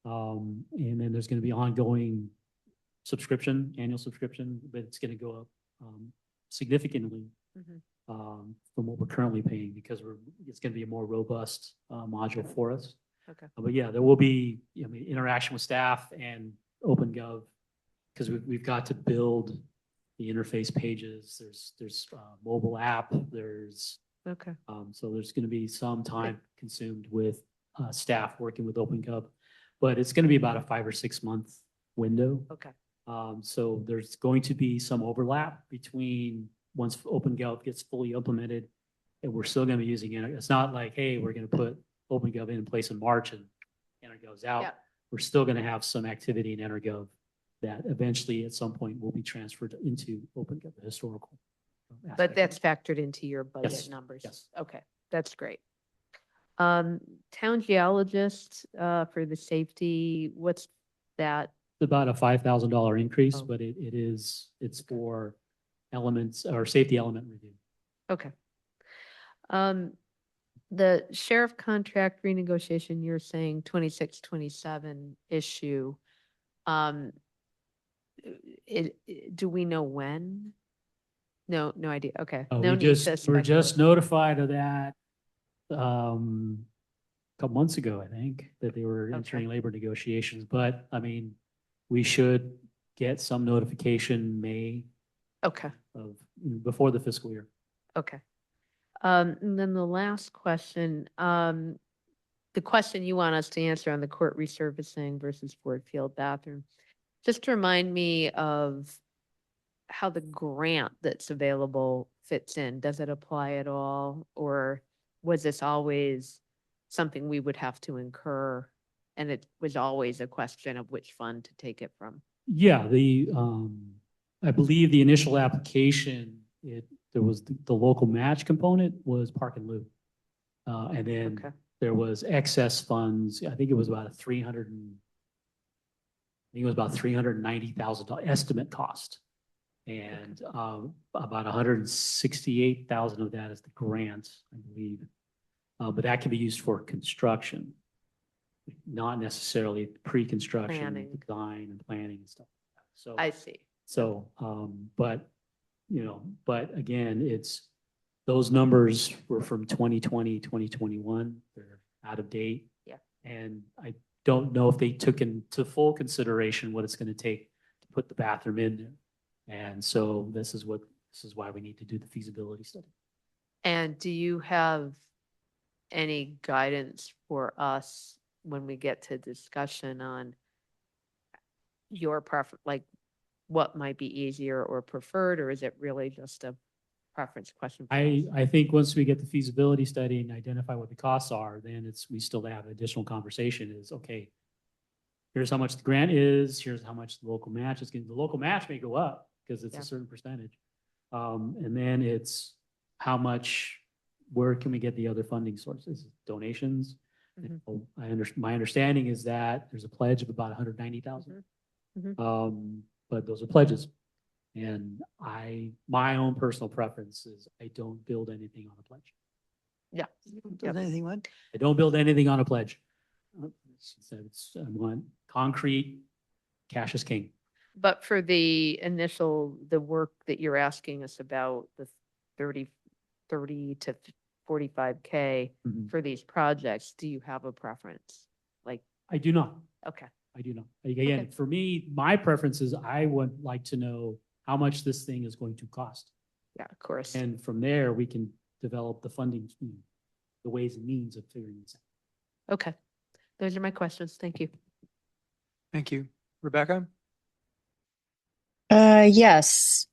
And then there's gonna be ongoing annual subscription, but it's gonna go up significantly from what we're currently paying, because it's going to be a more robust module for us. Okay. But yeah, there will be interaction with staff and OpenGov, because we've got to build the interface pages. There's mobile app. Okay. So there's going to be some time consumed with staff working with OpenGov, but it's going to be about a 5 or 6 month window. Okay. So there's going to be some overlap between once OpenGov gets fully implemented, and we're still going to be using it. It's not like, hey, we're going to put OpenGov in place in March and EnerGov's out. Yeah. We're still going to have some activity in EnerGov that eventually at some point will be transferred into OpenGov, the historical aspect. But that's factored into your budget Yes. numbers? Yes. Okay, that's great. Town geologist for the safety, what's that? It's about a $5,000 increase, Oh. but it's for elements or safety element review. Okay. The sheriff contract renegotiation, you're saying 26, 27 issue. Do we know when? No idea. Okay. No need to We're just speculate. notified of that a couple months ago, I think, that they were entering labor negotiations. But I mean, we should get some notification May Okay. before the fiscal year. Okay. And then the last question, the question you want us to answer on the court resurfacing versus Ford Field bathroom. Just remind me of how the grant that's available fits in. Does it apply at all? Or was this always something we would have to incur? And it was always a question of which fund to take it from? Yeah, I believe the initial application, there was the local match component was Park and Loop. And then Okay. there was excess funds. I think it was about $390,000 estimate cost. And about 168,000 of that is the grant, I believe. But that can be used for construction, not necessarily pre-construction, Planning. design and planning and stuff. So I see. so, but again, those numbers were from 2020, 2021. They're out of date. Yeah. And I don't know if they took into full consideration what it's going to take to put the bathroom in there. And so this is why we need to do the feasibility study. And do you have any guidance for us when we get to discussion on your preference, like what might be easier or preferred, or is it really just a preference question? I think once we get the feasibility study and identify what the costs are, then we still have additional conversation is, okay, here's how much the grant is, here's how much the local match is getting. The local match may go up because it's a certain percentage. And then it's how much, where can we get the other funding sources? Donations. My understanding is that there's a pledge of about 190,000. But those are pledges. And my own personal preference is I don't build anything on a pledge. Yeah. Does anything what? I don't build anything on a pledge. I want concrete, cash is king. But for the work that you're asking us about, the 30 to 45K for these projects, do you have a preference? Like, I do not. okay. I do not. Again, for me, my preference is I would like to know how much this thing is going to cost. Yeah, of course. And from there, we can develop the funding, the ways and means of figuring this out. Okay. Those are my questions. Thank you. Thank you. Rebecca? Yes.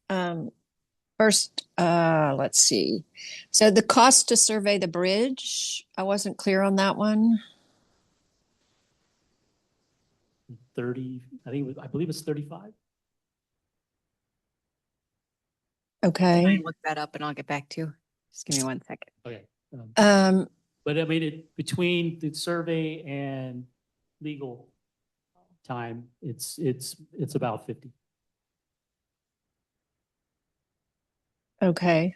First, let's see. So the cost to survey the bridge, I wasn't clear on that one. 30, I believe it's 35. Okay. Look that up and I'll get back to you. Just give me 1 second. Okay. Um, But I mean, between the survey and legal time, it's about 50. okay.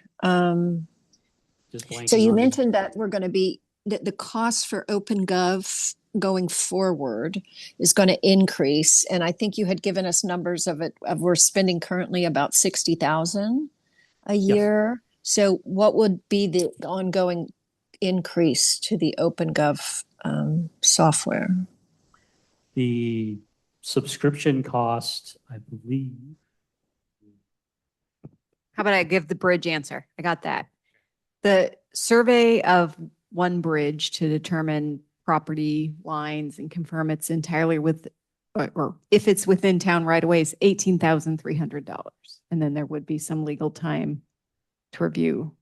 Just blanking So you on it. mentioned that we're going to be, the cost for OpenGov going forward is going to increase. And I think you had given us numbers of we're spending currently about 60,000 a year. So what would be the ongoing increase to the OpenGov software? The subscription cost, I believe. How about I give the bridge answer? I got that. The survey of one bridge to determine property lines and confirm it's entirely or if it's within town right away is $18,300. And then there would be some legal time to review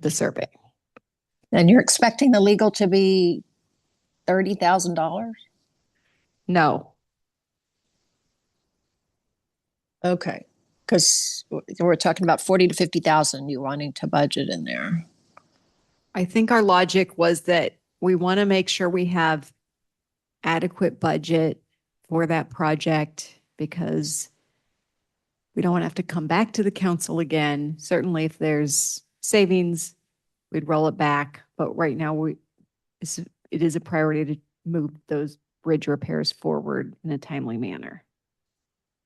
the survey. And you're expecting the legal to be $30,000? No. Okay. Because we're talking about 40 to 50,000 you wanting to budget in there. I think our logic was that we want to make sure we have adequate budget for that project because we don't want to have to come back to the council again. Certainly if there's savings, we'd roll it back. But right now it is a priority to move those bridge repairs forward in a timely manner.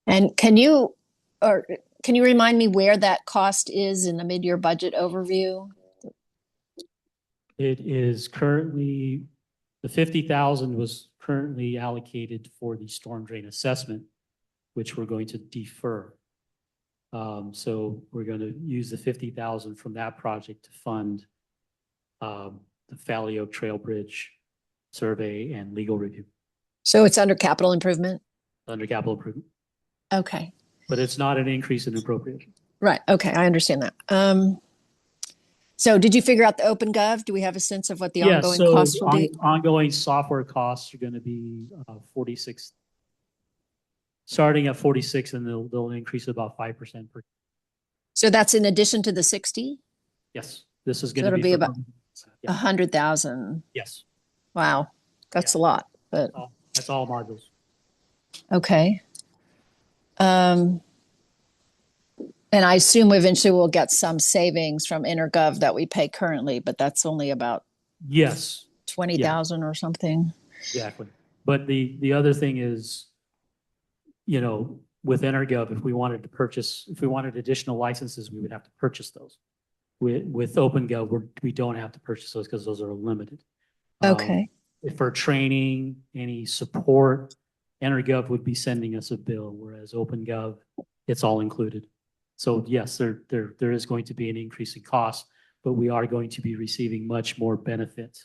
And can you remind me where that cost is in the mid-year budget overview? It is currently, the 50,000 was currently allocated for the storm drain assessment, which we're going to defer. So we're going to use the 50,000 from that project to fund the Valley Oak Trail Bridge survey and legal review So it's under capital improvement? under capital improvement. Okay, but it's not an increase in appropriation. right. Okay, I understand that. So did you figure out the OpenGov? Do we have a sense of what the Yeah, ongoing so costs will be? ongoing software costs are going to be 46, starting at 46, and they'll increase about 5% per. So that's in addition to the 60? Yes, this is So going to it'll be for about yeah. 100,000. Yes. Wow, that's a lot, but That's all modules. okay. And I assume eventually we'll get some savings from InterGov that we pay currently, but that's only about Yes, 20,000 or something. exactly. But the other thing is, you know, with EnerGov, if we wanted additional licenses, we would have to purchase those. With OpenGov, we don't have to purchase those because those are limited. Okay. If for training, any support, EnerGov would be sending us a bill, whereas OpenGov, it's all included. So yes, there is going to be an increase in cost, but we are going to be receiving much more benefit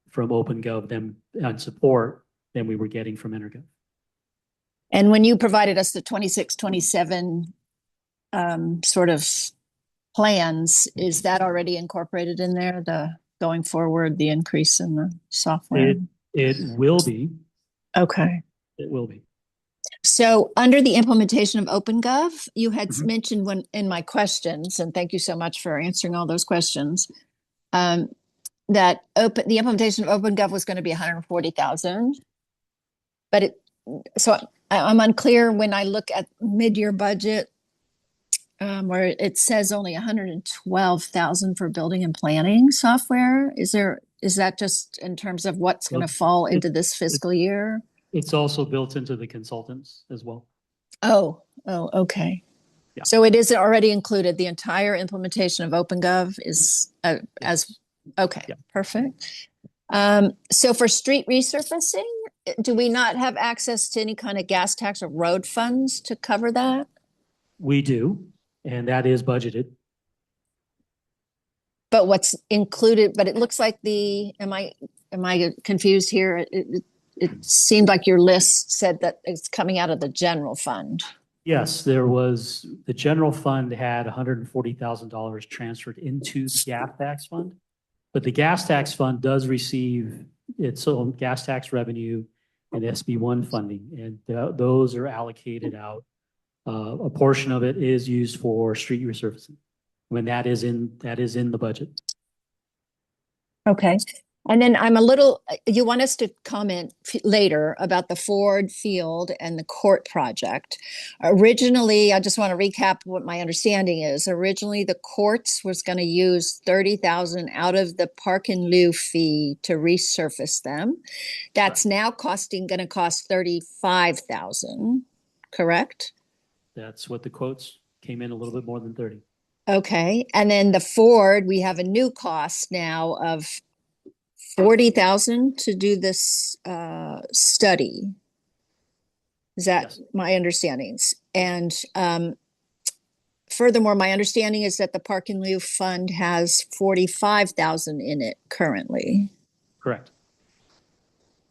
from OpenGov and support than we were getting from EnerGov. And when you provided us the 26, 27 sort of plans, is that already incorporated in there, the going forward, the increase in the software? It will be. Okay. It will be. So under the implementation of OpenGov, you had Mhm. mentioned when in my questions, and thank you so much for answering all those questions, that the implementation of OpenGov was going to be 140,000. But I'm unclear when I look at mid-year budget, where it says only 112,000 for building and planning software. Is that just in terms of what's going to fall into this fiscal year? It's also built into the consultants as well. Oh, okay. Yeah. So it is already included. The entire implementation of OpenGov is okay. Yeah. Perfect. So for street resurfacing, do we not have access to any kind of gas tax or road funds to cover that? We do, and that is budgeted. But what's included? But it looks like am I confused here? It seemed like your list said that it's coming out of the general fund. Yes, the general fund had $140,000 transferred into the gas tax fund, but the gas tax fund does receive its own gas tax revenue and SB1 funding, and those are allocated out. A portion of it is used for street resurfacing when that is in the budget. Okay. And then you want us to comment later about the Ford Field and the court project. Originally, I just want to recap what my understanding is. Originally, the courts was going to use 30,000 out of the park and lieu fee to resurface them. That's now going to cost 35,000, correct? That's what the quotes came in, a little bit more than 30. Okay. And then the Ford, we have a new cost now of 40,000 to do this study. Is that my understandings? And furthermore, my understanding is that the Park and Lieu Fund has 45,000 in it currently. Correct.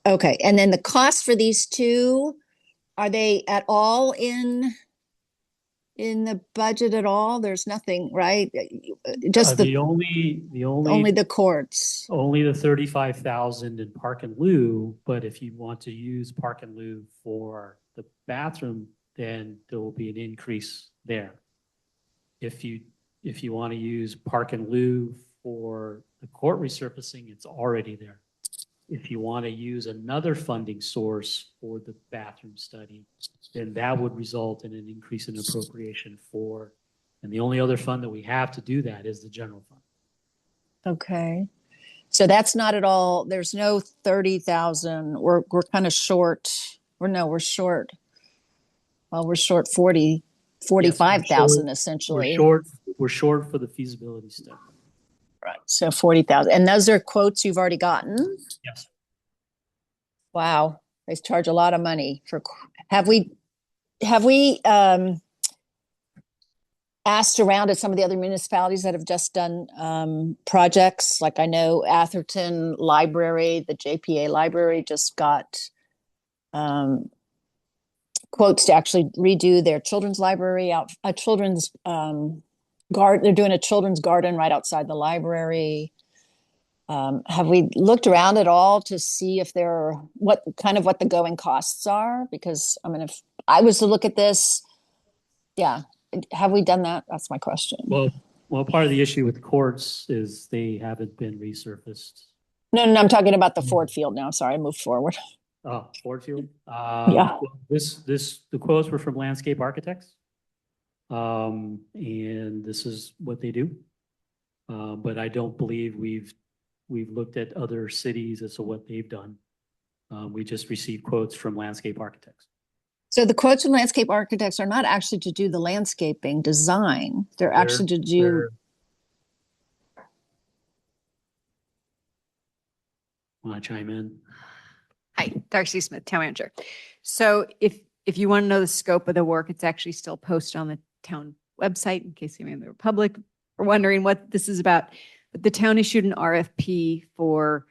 Okay. And then the cost for these two, are they at all in the budget at all? There's nothing, right? Just only the courts. Only the 35,000 in park and lieu, but if you want to use park and lieu for the bathroom, then there will be an increase there. If you want to use park and lieu for the court resurfacing, it's already there. If you want to use another funding source for the bathroom study, then that would result in an increase in appropriation and the only other fund that we have to do that is the general fund. Okay. So that's not at all, there's no 30,000. We're kind of short. We're short. Well, we're short 45,000 essentially. We're short for the feasibility study. Right. So 40,000. And those are quotes you've already gotten? Yes. Wow. They charge a lot of money for, have we asked around at some of the other municipalities that have just done projects? Like I know Atherton Library, the JPA Library just got quotes to actually redo their children's library out, a children's they're doing a children's garden right outside the library. Have we looked around at all to see if there are what the going costs are? Because I mean, if I was to look at this, yeah, have we done that? That's my question. Well, part of the issue with the courts is they haven't been resurfaced. No, I'm talking about the Ford Field now. Sorry, I moved forward. Oh, Ford Field. Yeah. Well, the quotes were from Landscape Architects. And this is what they do. But I don't believe we've looked at other cities as to what they've done. We just received quotes from Landscape Architects. So the quotes from Landscape Architects are not actually to do the landscaping design. They're actually to do. Want to chime in? Hi, Darcy Smith, Town Manager. So if you want to know the scope of the work, it's actually still posted on the town website in case any of the public are wondering what this is about. But the town issued an RFP for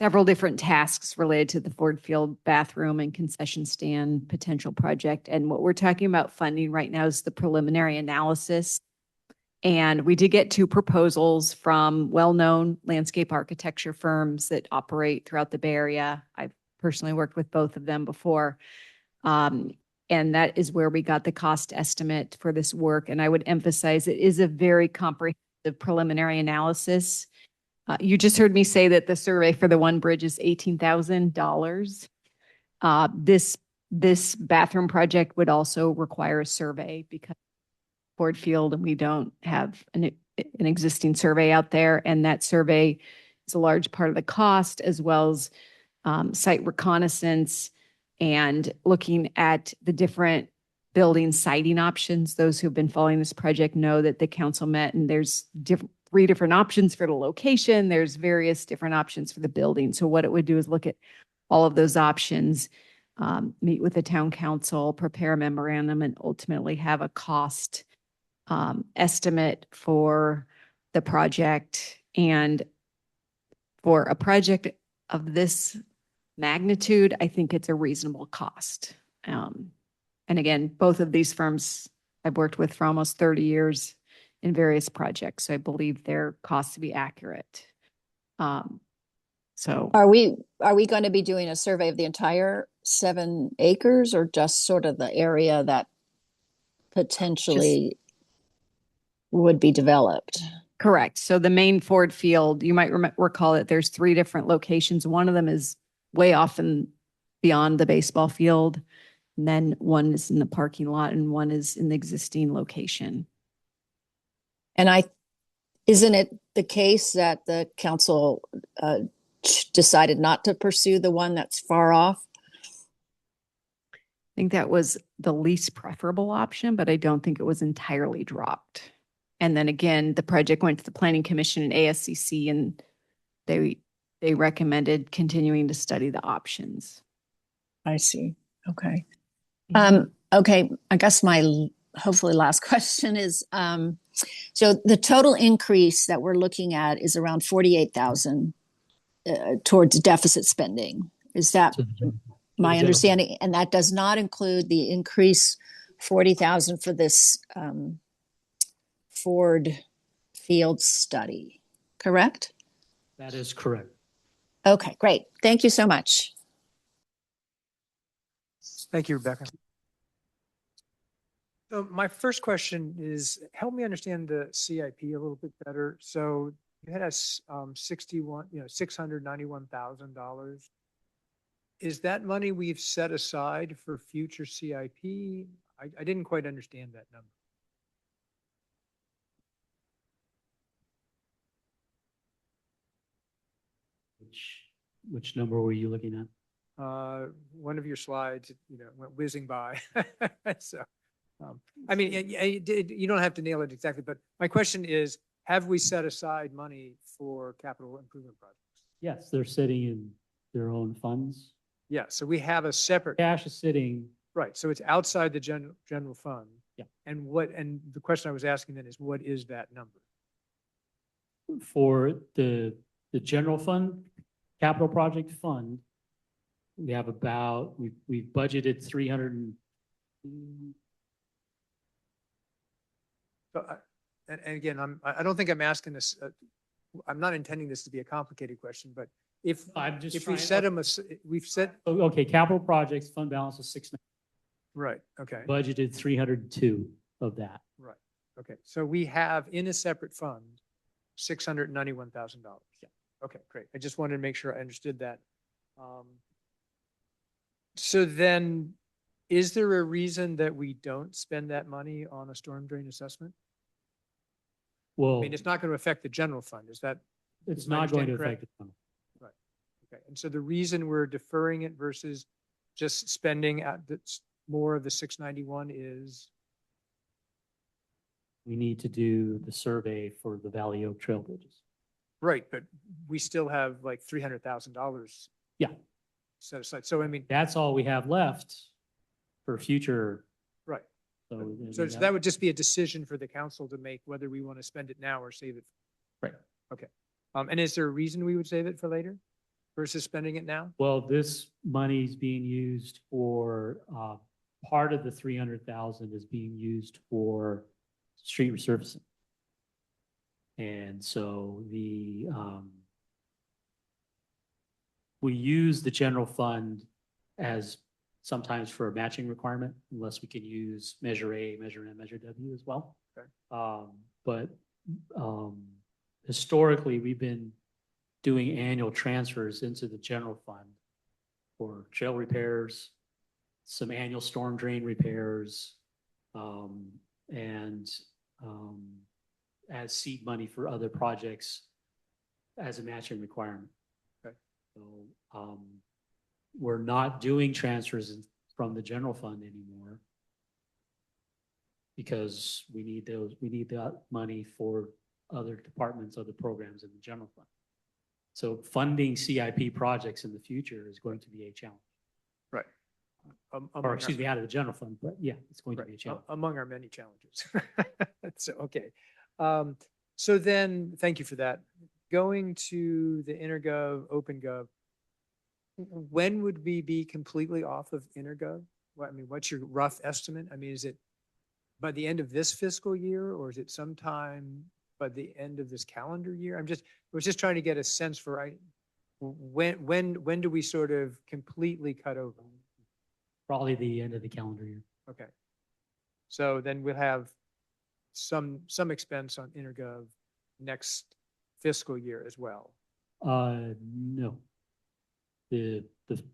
several different tasks related to the Ford Field bathroom and concession stand potential project. And what we're talking about funding right now is the preliminary analysis. And we did get 2 proposals from well-known landscape architecture firms that operate throughout the Bay Area. I've personally worked with both of them before. And that is where we got the cost estimate for this work. And I would emphasize it is a very comprehensive preliminary analysis. You just heard me say that the survey for the one bridge is $18,000. This bathroom project would also require a survey because Ford Field and we don't have an existing survey out there. And that survey is a large part of the cost, as well as site reconnaissance and looking at the different building siting options. Those who've been following this project know that the council met and there's 3 different options for the location. There's various different options for the building. So what it would do is look at all of those options, meet with the town council, prepare a memorandum, and ultimately have a cost estimate for the project. And for a project of this magnitude, I think it's a reasonable cost. And again, both of these firms I've worked with for almost 30 years in various projects. So I believe their costs to be accurate. So Are we going to be doing a survey of the entire 7 acres or just sort of the area that potentially would be developed? correct. So the main Ford Field, you might recall that there's 3 different locations. One of them is way off and beyond the baseball field. And then one is in the parking lot and one is in the existing location. And isn't it the case that the council decided not to pursue the one that's far off? I think that was the least preferable option, but I don't think it was entirely dropped. And then again, the project went to the Planning Commission and ASCC, and they recommended continuing to study the options. I see. Okay. Okay. I guess my hopefully last question is, so the total increase that we're looking at is around 48,000 towards deficit spending. Is that my understanding? And that does not include the increase 40,000 for this Ford Field study, correct? That is correct. Okay, great. Thank you so much. Thank you, Rebecca. So my first question is, help me understand the CIP a little bit better. So you had us $691,000. Is that money we've set aside for future CIP? I didn't quite understand that number. Which number were you looking at? One of your slides, went whizzing by. So, I mean, you don't have to nail it exactly, but my question is, have we set aside money for capital improvement projects? Yes, they're sitting in their own funds. Yeah, so we have a separate. Cash is sitting. Right, so it's outside the general fund. Yeah. And the question I was asking then is, what is that number? For the general fund, capital project fund, we have about, we've budgeted 300 and So, and again, I don't think I'm asking this, I'm not intending this to be a complicated question, but if, I'm just if we trying. set them, we've set, Okay, capital projects, fund balance is 6, right, okay, budgeted 302 of that. right, okay. So we have in a separate fund, $691,000. Yeah. Okay, great. I just wanted to make sure I understood that. So then, is there a reason that we don't spend that money on a storm drain assessment? I Well, mean, it's not going to affect the general fund, is that? it's is my not going to understanding affect the fund. Right, okay. And so the reason we're deferring it versus just spending at more of the 691 is, We need to do the survey for the Valley Oak Trail bridges. right, but we still have like $300,000 Yeah, set aside. So I mean, that's all we have left for future. right. So, I mean, So that would just be a decision for the council to make whether we want to spend it now or save it. Right. Okay. And is there a reason we would save it for later versus spending it now? Well, this money is being used for, part of the 300,000 is being used for street resurfacing. And so we use the general fund as sometimes for a matching requirement, unless we can use Measure A, Measure M, Measure W as well. Okay. But historically, we've been doing annual transfers into the general fund for trail repairs, some annual storm drain repairs, and as seed money for other projects as a matching requirement. Okay. So we're not doing transfers from the general fund anymore because we need that money for other departments, other programs in the general fund. So funding CIP projects in the future is going to be a challenge. Right. Or excuse me, out of the general fund, but yeah, it's going to be a challenge. Among our many challenges. So, okay. So then, thank you for that. Going to the InterGov, OpenGov, when would we be completely off of InterGov? I mean, what's your rough estimate? I mean, is it by the end of this fiscal year or is it sometime by the end of this calendar year? I was just trying to get a sense for when do we sort of completely cut over? Probably the end of the calendar year. Okay. So then we'll have some expense on InterGov next fiscal year as well. No. The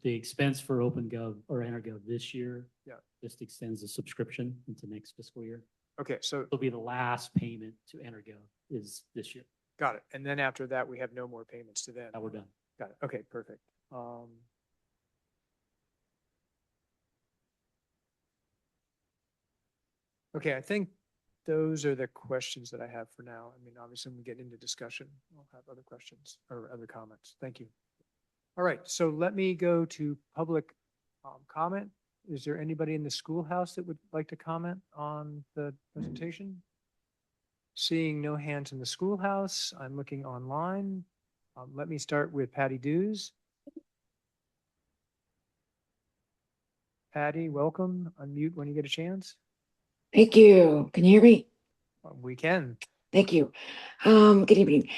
expense for OpenGov or InterGov this year. Yeah. Just extends the subscription into next fiscal year. Okay, so It'll be the last payment to InterGov is this year. got it. And then after that, we have no more payments to them. Now we're done. Got it. Okay, perfect. Okay, I think those are the questions that I have for now. I mean, obviously, when we get into discussion, we'll have other questions or other comments. Thank you. All right, so let me go to public comment. Is there anybody in the schoolhouse that would like to comment on the presentation? Seeing no hands in the schoolhouse, I'm looking online. Let me start with Patty Dews. Patty, welcome. Unmute when you get a chance. Thank you. Can you hear me? We can. Thank you. Good evening.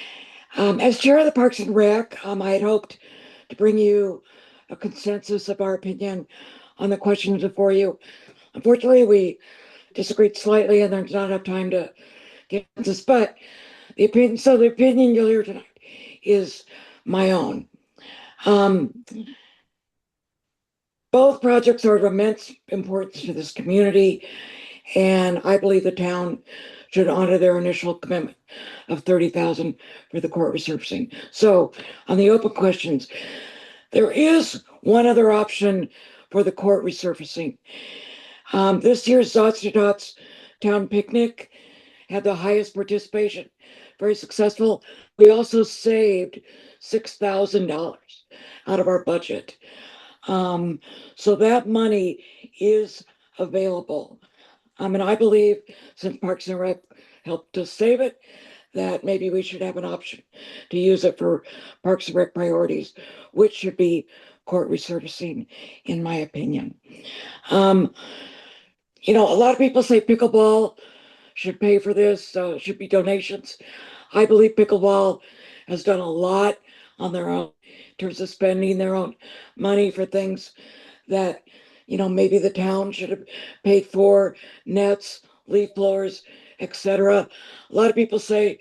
As chair of the Parks and Rec, I had hoped to bring you a consensus of our opinion on the questions before you. Unfortunately, we disagreed slightly and there's not enough time to get this, but the opinion you'll hear tonight is my own. Both projects are of immense importance to this community, and I believe the town should honor their initial commitment of $30,000 for the court resurfacing. So on the open questions, there is one other option for the court resurfacing. This year's Dots to Dots Town Picnic had the highest participation, very successful. We also saved $6,000 out of our budget. So that money is available. And I believe since Parks and Rec helped us save it, that maybe we should have an option to use it for Parks and Rec priorities, which should be court resurfacing, in my opinion. You know, a lot of people say pickleball should pay for this, should be donations. I believe pickleball has done a lot on their own in terms of spending their own money for things that, you know, maybe the town should have paid for, nets, leaf blowers, etc. A lot of people say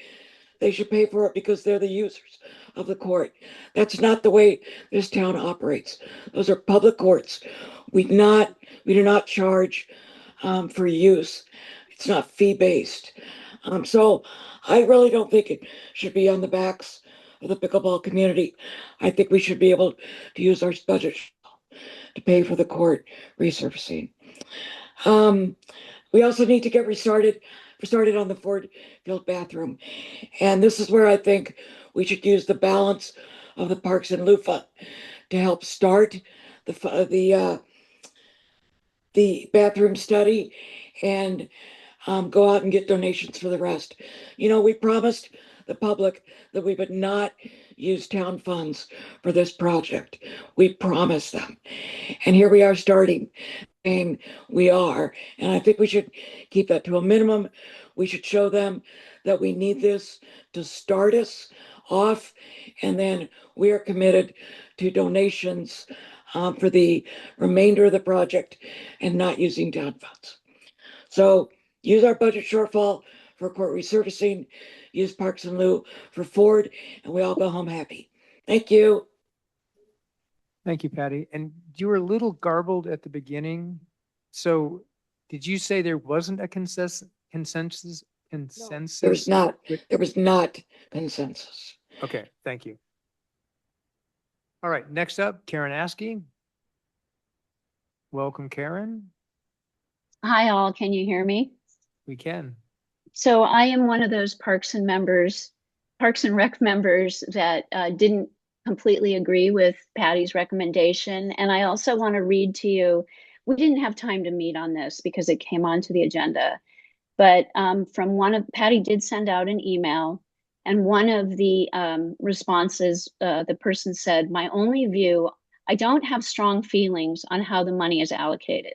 they should pay for it because they're the users of the court. That's not the way this town operates. Those are public courts. We do not charge for use. It's not fee-based. So I really don't think it should be on the backs of the pickleball community. I think we should be able to use our budget to pay for the court resurfacing. We also need to get started on the Ford Field bathroom. And this is where I think we should use the balance of the Parks and Lou Fund to help start the bathroom study and go out and get donations for the rest. You know, we promised the public that we would not use town funds for this project. We promised them. And here we are starting. And we are. And I think we should keep that to a minimum. We should show them that we need this to start us off. And then we are committed to donations for the remainder of the project and not using town funds. So use our budget shortfall for court resurfacing, use Parks and Lou for Ford, and we all go home happy. Thank you. Thank you, Patty. And you were a little garbled at the beginning. So did you say there wasn't a consensus? There was not consensus. Okay, thank you. All right, next up, Karen Askey. Welcome, Karen. Hi, all. Can you hear me? We can. So I am one of those Parks and Rec members that didn't completely agree with Patty's recommendation. And I also want to read to you, we didn't have time to meet on this because it came onto the agenda, but Patty did send out an email, and one of the responses, the person said, my only view, I don't have strong feelings on how the money is allocated.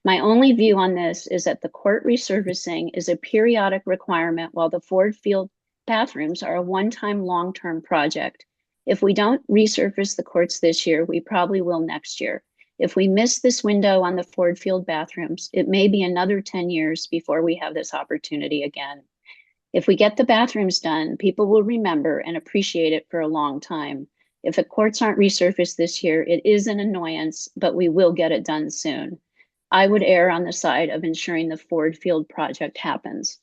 My only view on this is that the court resurfacing is a periodic requirement while the Ford Field bathrooms are a one-time long-term project. If we don't resurface the courts this year, we probably will next year. If we miss this window on the Ford Field bathrooms, it may be another 10 years before we have this opportunity again. If we get the bathrooms done, people will remember and appreciate it for a long time. If the courts aren't resurfaced this year, it is an annoyance, but we will get it done soon. I would err on the side of ensuring the Ford Field project happens.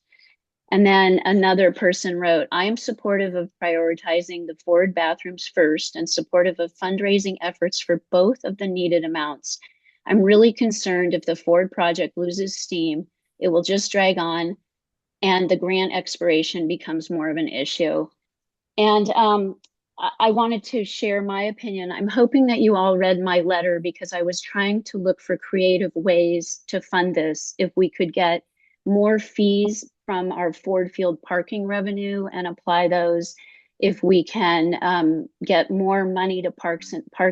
And then another person wrote, I am supportive of prioritizing the Ford bathrooms first and supportive of fundraising efforts for both of the needed amounts. I'm really concerned if the Ford project loses steam, it will just drag on and the grant expiration becomes more of an issue. And I wanted to share my opinion. I'm hoping that you all read my letter because I was trying to look for creative ways to fund this. If we could get more fees from our Ford Field parking revenue and apply those, if we can get more money to Park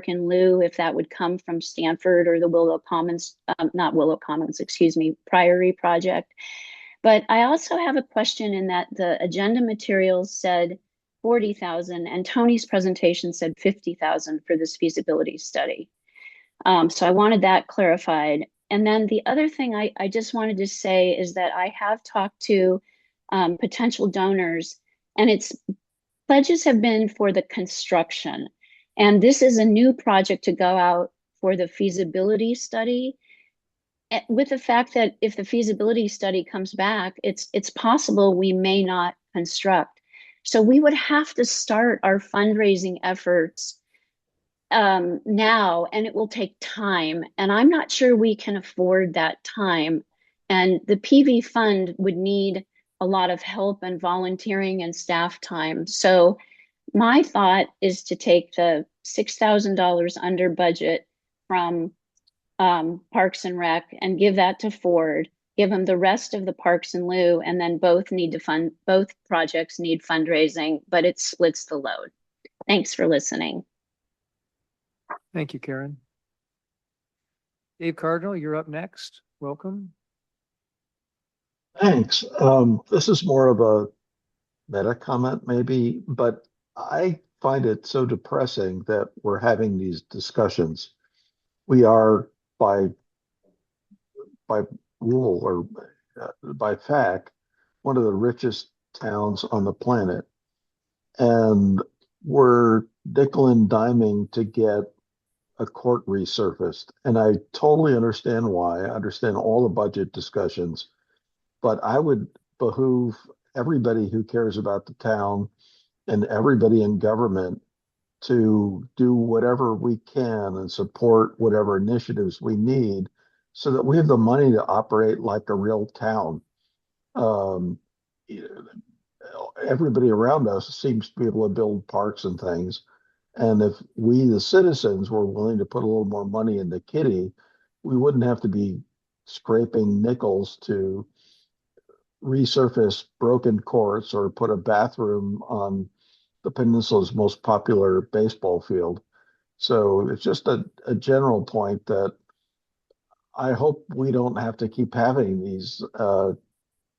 and Lou, if that would come from Stanford or the Priory project. But I also have a question in that the agenda materials said 40,000 and Tony's presentation said 50,000 for this feasibility study. So I wanted that clarified. And then the other thing I just wanted to say is that I have talked to potential donors, and pledges have been for the construction. And this is a new project to go out for the feasibility study, with the fact that if the feasibility study comes back, it's possible we may not construct. So we would have to start our fundraising efforts now, and it will take time. And I'm not sure we can afford that time. And the PV fund would need a lot of help and volunteering and staff time. So my thought is to take the $6,000 under budget from Parks and Rec and give that to Ford, give them the rest of the Parks and Lou, and then both projects need fundraising, but it splits the load. Thanks for listening. Thank you, Karen. Dave Cardinal, you're up next. Welcome. Thanks. This is more of a meta comment maybe, but I find it so depressing that we're having these discussions. We are by rule or by fact, one of the richest towns on the planet. And we're nickel and diming to get a court resurfaced. And I totally understand why. I understand all the budget discussions, but I would behoove everybody who cares about the town and everybody in government to do whatever we can and support whatever initiatives we need so that we have the money to operate like a real town. Um, Everybody around us seems to be able to build parks and things. And if we, the citizens, were willing to put a little more money in the kitty, we wouldn't have to be scraping nickels to resurface broken courts or put a bathroom on the peninsula's most popular baseball field. So it's just a general point that I hope we don't have to keep having these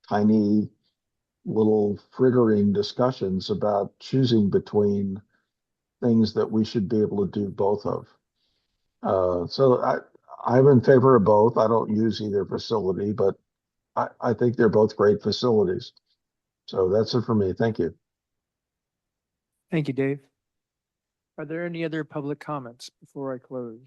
tiny little frittering discussions about choosing between things that we should be able to do both of. So I'm in favor of both. I don't use either facility, but I think they're both great facilities. So that's it for me. Thank you. Thank you, Dave. Are there any other public comments before I close?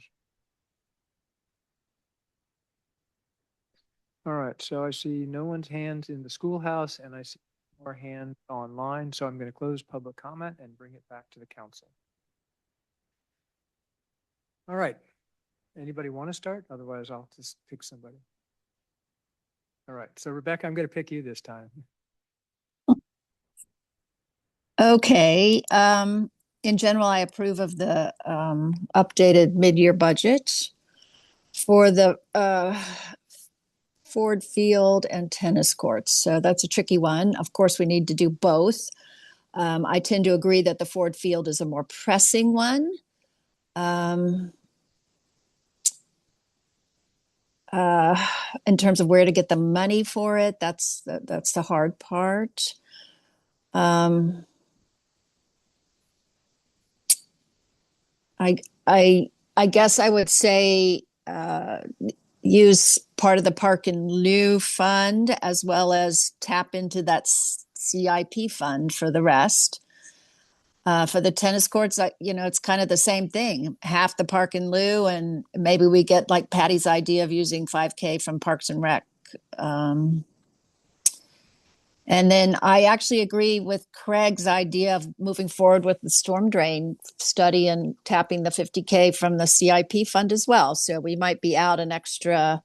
All right, so I see no one's hands in the schoolhouse and I see more hands online, so I'm going to close public comment and bring it back to the council. All right, anybody want to start? Otherwise, I'll just pick somebody. All right, so Rebecca, I'm going to pick you this time. Okay. In general, I approve of the updated mid-year budget for the Ford Field and tennis courts. So that's a tricky one. Of course, we need to do both. I tend to agree that the Ford Field is a more pressing one. In terms of where to get the money for it, that's the hard part. I guess I would say use part of the Park and Lieu fund as well as tap into that CIP fund for the rest. For the tennis courts, it's kind of the same thing. Half the Park and Lieu, and maybe we get like Patty's idea of using 5K from Parks and Rec. And then I actually agree with Craig's idea of moving forward with the storm drain study and tapping the 50K from the CIP fund as well. So we might be out an extra,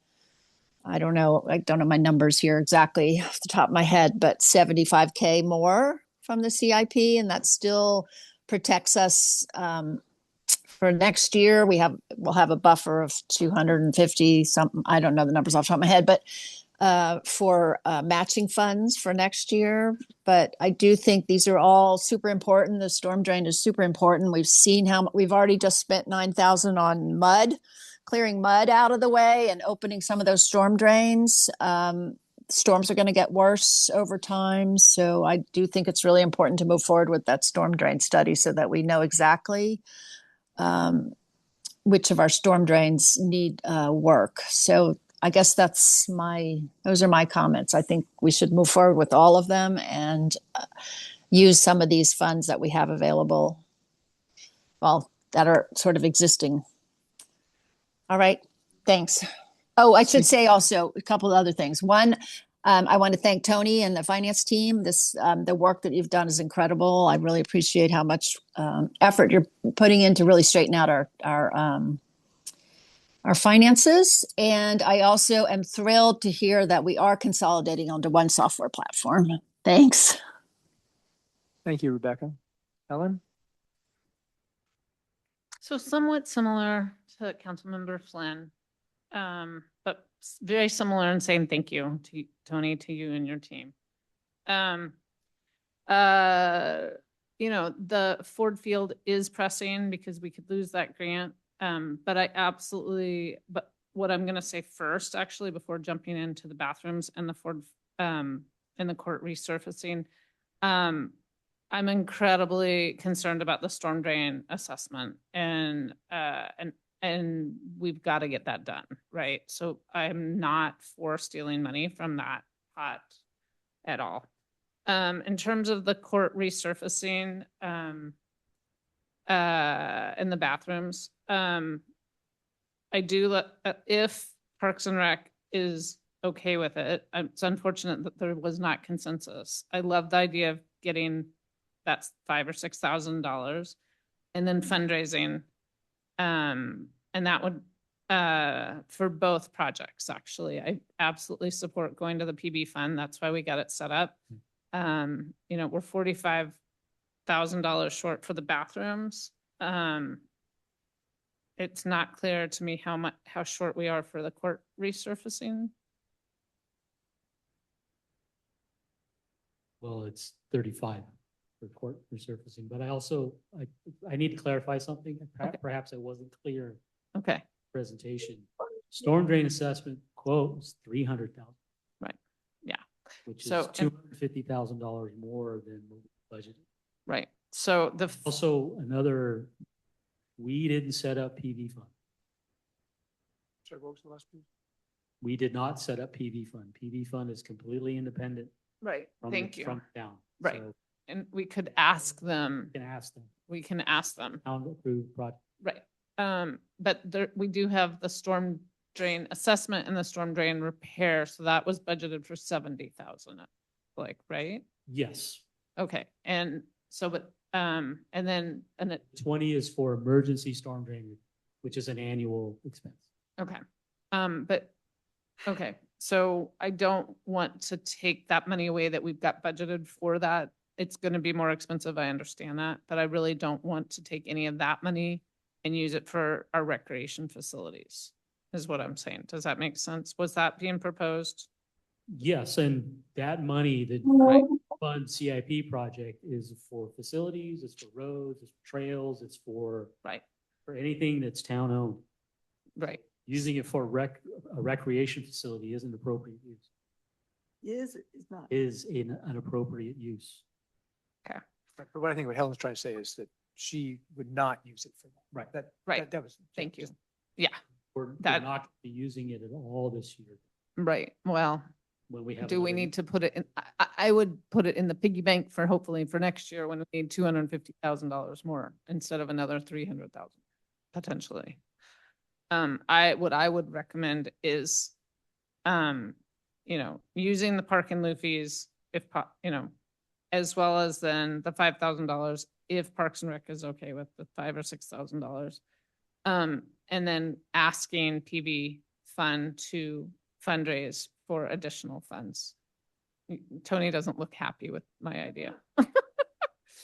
I don't know my numbers here exactly off the top of my head, but 75K more from the CIP, and that still protects us for next year. We'll have a buffer of 250 something. I don't know the numbers off the top of my head, but for matching funds for next year. But I do think these are all super important. The storm drain is super important. We've seen how we've already just spent $9,000 on mud, clearing mud out of the way and opening some of those storm drains. Storms are going to get worse over time. So I do think it's really important to move forward with that storm drain study so that we know exactly which of our storm drains need work. So I guess those are my comments. I think we should move forward with all of them and use some of these funds that we have available, that are sort of existing. All right, thanks. Oh, I should say also a couple of other things. One, I want to thank Tony and the finance team. The work that you've done is incredible. I really appreciate how much effort you're putting in to really straighten out our finances. And I also am thrilled to hear that we are consolidating onto one software platform. Thanks. Thank you, Rebecca. Ellen? So somewhat similar to Councilmember Flynn, but very similar in saying thank you to Tony, to you and your team. The Ford Field is pressing because we could lose that grant But I absolutely, but what I'm gonna say first, actually, before jumping into the bathrooms and the Ford, and the court resurfacing, I'm incredibly concerned about the storm drain assessment and we've got to get that done, right? So I'm not for stealing money from that pot at all. In terms of the court resurfacing, in the bathrooms, I do, if Parks and Rec is okay with it, it's unfortunate that there was not consensus. I love the idea of getting that's $5,000 or $6,000 and then fundraising. And that would, for both projects, actually, I absolutely support going to the PB fund. That's why we got it set up. You know, we're $45,000 short for the bathrooms. It's not clear to me how short we are for the court resurfacing. Well, it's 35 for court resurfacing, but I need to clarify something. Perhaps I wasn't clear. Okay. Presentation. Storm drain assessment quote was 300,000. Right. Yeah. Which is So, $250,000 more than budgeted. Right. So also another, we didn't set up PV fund. Sorry, what was the last piece? We did not set up PV fund. PV fund is completely independent. Right. Thank you. From down. Right. So And we could ask them. we can ask them. We can ask them. Town approved project. Right. But there, we do have the storm drain assessment and the storm drain repair. So that was budgeted for 70,000, like, right? Yes. Okay. And so, but, and then, 20 is for emergency storm drain, which is an annual expense. okay. But, okay. So I don't want to take that money away that we've got budgeted for that. It's going to be more expensive. I understand that, but I really don't want to take any of that money and use it for our recreation facilities, is what I'm saying. Does that make sense? Was that being proposed? Yes, and that money that fund CIP project is for facilities, it's for roads, it's for trails, it's for for anything that's town owned. Right. Using it for a recreation facility isn't appropriate use. Is not. Is an appropriate use. Okay. Right, but what I think what Helen's trying to say is that she would not use it for that. Right. That was. Thank you. Yeah. We're That- not gonna be using it at all this year Right. Well, when we have. do we another- need to put it in? I would put it in the piggy bank for hopefully for next year when we need $250,000 more instead of another 300,000 potentially. What I would recommend is, you know, using the park and lieu fees you know, as well as then the $5,000 if Parks and Rec is okay with the $5,000 or $6,000. And then asking PB fund to fundraise for additional funds. Tony doesn't look happy with my idea.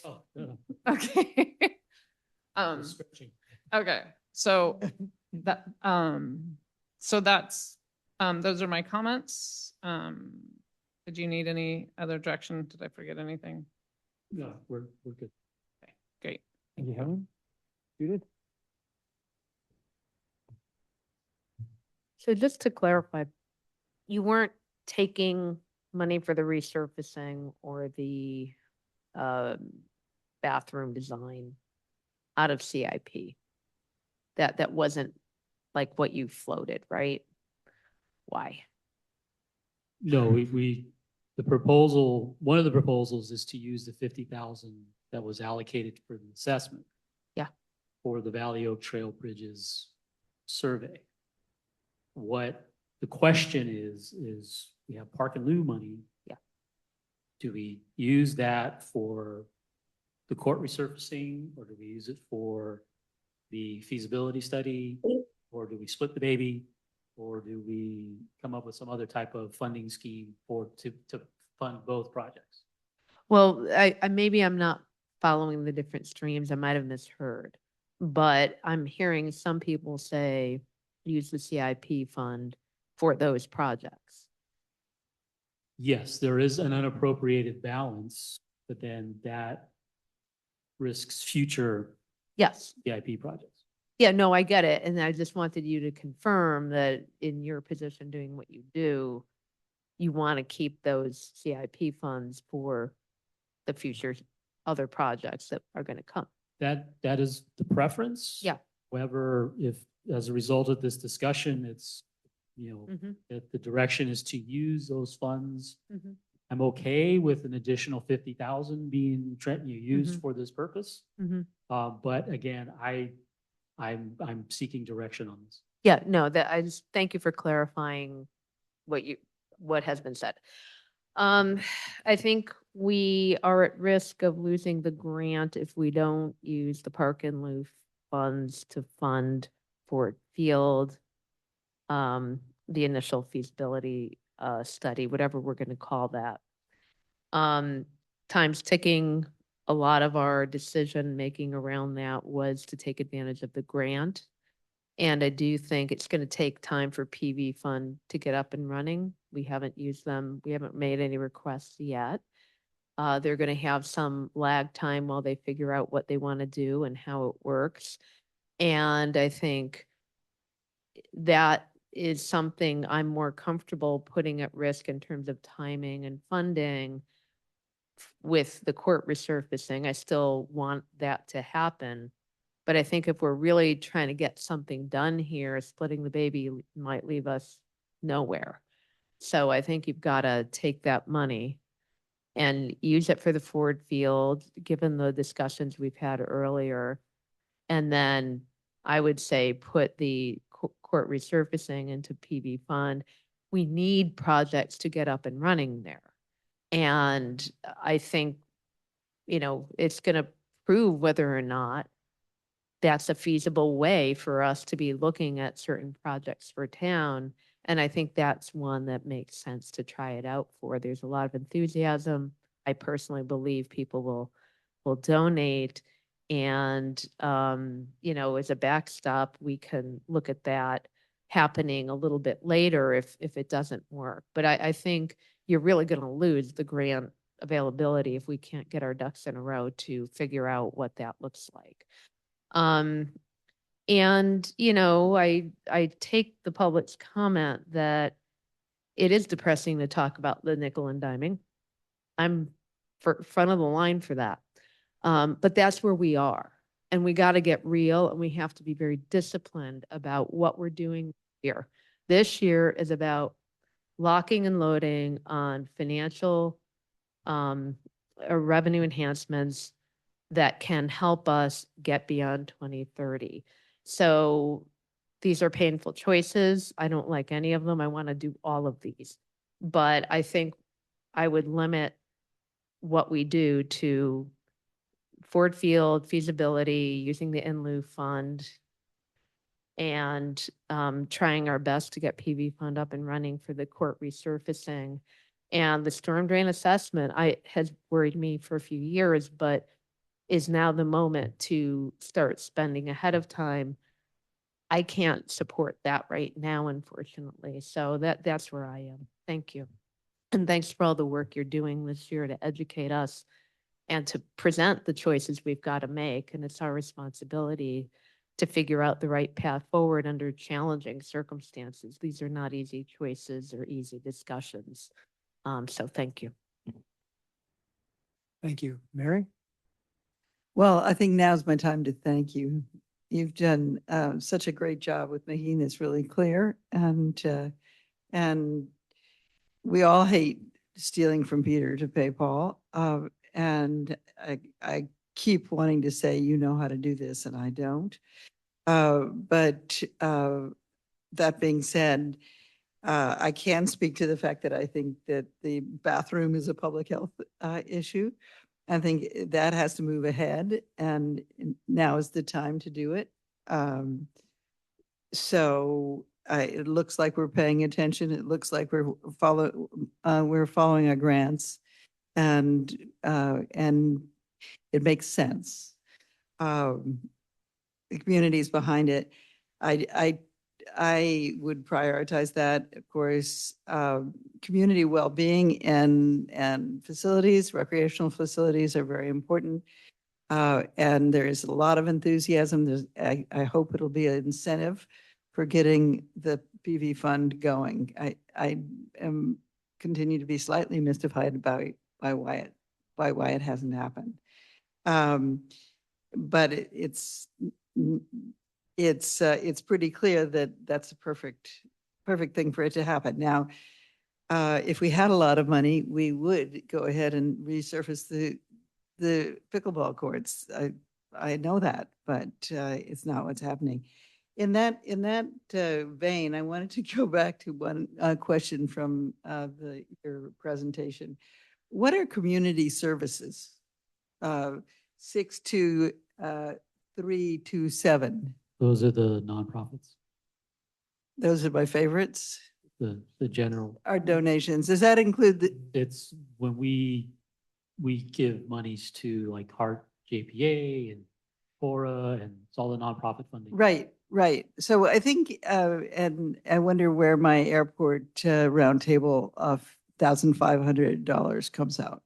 Oh, no. Okay. Stretching. Okay, so that, so that's, those are my comments. Did you need any other direction? Did I forget anything? No, we're good. Okay, great. Thank you, Helen. Judith? So just to clarify, you weren't taking money for the resurfacing or the bathroom design out of CIP? That wasn't like what you floated, right? Why? No, the proposal, one of the proposals is to use the 50,000 that was allocated for the assessment. Yeah. For the Valley Oak Trail Bridges survey. What the question is we have park and lieu money. Yeah. Do we use that for the court resurfacing, or do we use it for the feasibility study, or do we split the baby? Or do we come up with some other type of funding scheme to fund both projects? Well, maybe I'm not following the different streams. I might have misheard, but I'm hearing some people say use the CIP fund for those projects. Yes, there is an unappropriated balance, but then that risks future Yes. CIP projects. Yeah, no, I get it. And I just wanted you to confirm that in your position doing what you do, you want to keep those CIP funds for the future other projects that are going to come. That is the preference. Yeah. However, if as a result of this discussion, it's, Mhm. that the direction is to use those funds, Mhm. I'm okay with an additional 50,000 being used Mhm. for this purpose. Mhm. But again, I'm seeking direction on this. Yeah, no, that I just thank you for clarifying what has been said. I think we are at risk of losing the grant if we don't use the Park and Lieu funds to fund Ford Field, the initial feasibility study, whatever we're going to call that. Time's ticking. A lot of our decision making around that was to take advantage of the grant. And I do think it's going to take time for PV fund to get up and running. We haven't used them. We haven't made any requests yet. They're going to have some lag time while they figure out what they want to do and how it works. And I think that is something I'm more comfortable putting at risk in terms of timing and funding with the court resurfacing. I still want that to happen. But I think if we're really trying to get something done here, splitting the baby might leave us nowhere. So I think you've got to take that money and use it for the Ford Field, given the discussions we've had earlier. And then I would say put the court resurfacing into PV fund. We need projects to get up and running there. And I think, it's going to prove whether or not that's a feasible way for us to be looking at certain projects for town. And I think that's one that makes sense to try it out for. There's a lot of enthusiasm. I personally believe people will donate. And, as a backstop, we can look at that happening a little bit later if it doesn't work. But I think you're really going to lose the grant availability if we can't get our ducks in a row to figure out what that looks like. I take the public's comment that it is depressing to talk about the nickel and diming. I'm front of the line for that. But that's where we are. And we got to get real and we have to be very disciplined about what we're doing here. This year is about locking and loading on financial or revenue enhancements that can help us get beyond 2030. So these are painful choices. I don't like any of them. I want to do all of these. But I think I would limit what we do to Ford Field feasibility, using the in lieu fund, and trying our best to get PV fund up and running for the court resurfacing. And the storm drain assessment has worried me for a few years, but is now the moment to start spending ahead of time. I can't support that right now, unfortunately. So that's where I am. Thank you. And thanks for all the work you're doing this year to educate us and to present the choices we've got to make. And it's our responsibility to figure out the right path forward under challenging circumstances. These are not easy choices or easy discussions. So thank you. Thank you. Mary? Well, I think now's my time to thank you. You've done such a great job with making this really clear, and we all hate stealing from Peter to pay Paul. And I keep wanting to say, you know how to do this, and I don't. But that being said, I can speak to the fact that I think that the bathroom is a public health issue. I think that has to move ahead, and now is the time to do it. So it looks like we're paying attention. It looks like we're following our grants, and it makes sense. The community's behind it. I would prioritize that, of course. Community well-being and facilities, recreational facilities are very important. And there is a lot of enthusiasm. I hope it'll be an incentive for getting the PV fund going. I am continue to be slightly mystified by why it hasn't happened. But it's pretty clear that that's a perfect thing for it to happen. Now, if we had a lot of money, we would go ahead and resurface the pickleball courts. I know that, but it's not what's happening. In that vein, I wanted to go back to one question from your presentation. What are community services? 62327. Those are the nonprofits, Those are my favorites. the general. Our donations. Does that include the? It's when we give monies to like Heart JPA and Fora, and it's all the nonprofit funding. Right. So I think, and I wonder where my airport roundtable of $1,500 comes out.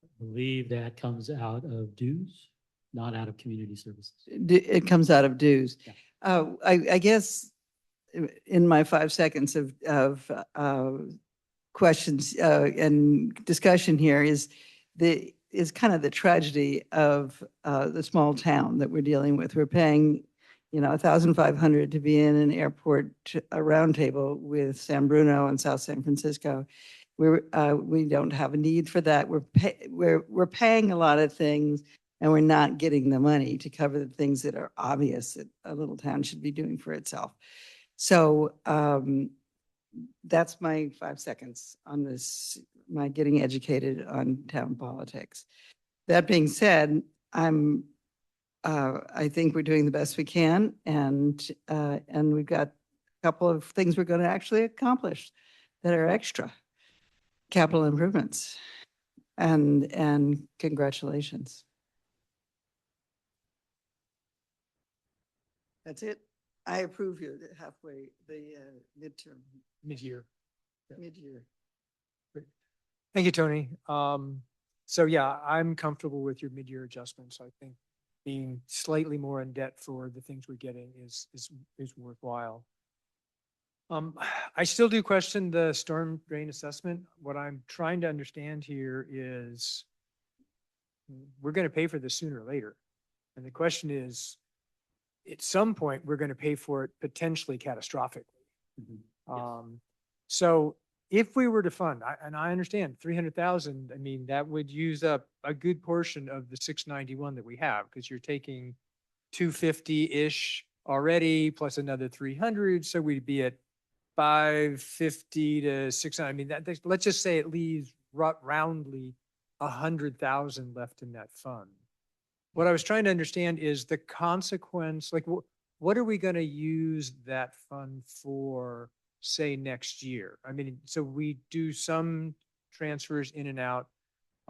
I believe that comes out of dues, not out of community services. It comes out of dues. Yeah. I guess in my 5 seconds of questions and discussion here is kind of the tragedy of the small town that we're dealing with. We're paying, $1,500 to be in an airport roundtable with San Bruno and South San Francisco. We don't have a need for that. We're paying a lot of things, and we're not getting the money to cover the things that are obvious that a little town should be doing for itself. So that's my 5 seconds on this, my getting educated on town politics. That being said, I think we're doing the best we can, and we've got a couple of things we're going to actually accomplish that are extra capital improvements, and congratulations. That's it. I approve you halfway the midterm. Mid-year. Mid-year. Thank you, Tony. So yeah, I'm comfortable with your mid-year adjustments. I think being slightly more in debt for the things we're getting is worthwhile. I still do question the storm drain assessment. What I'm trying to understand here is we're going to pay for this sooner or later. And the question is, at some point, we're going to pay for it potentially catastrophically. Mm-hmm. So if we were to fund, and I understand 300,000, I mean, that would use up a good portion of the 691 that we have, because you're taking 250-ish already, plus another 300. So we'd be at 550 to 600. I mean, let's just say it leaves roundly 100,000 left in that fund. What I was trying to understand is the consequence, like what are we going to use that fund for, say, next year? I mean, so we do some transfers in and out.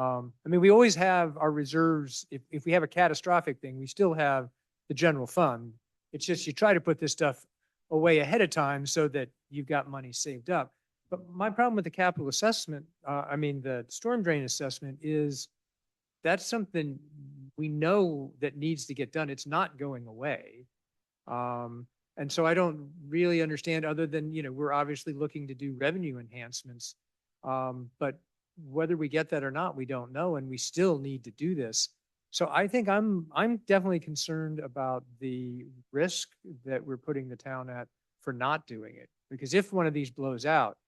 I mean, we always have our reserves. If we have a catastrophic thing, we still have the general fund. It's just you try to put this stuff away ahead of time so that you've got money saved up. But my problem with the capital assessment, the storm drain assessment, is that's something we know that needs to get done. It's not going away. And so I don't really understand, other than, we're obviously looking to do revenue enhancements. But whether we get that or not, we don't know, and we still need to do this. So I think I'm definitely concerned about the risk that we're putting the town at for not doing it. Because if one of these blows out,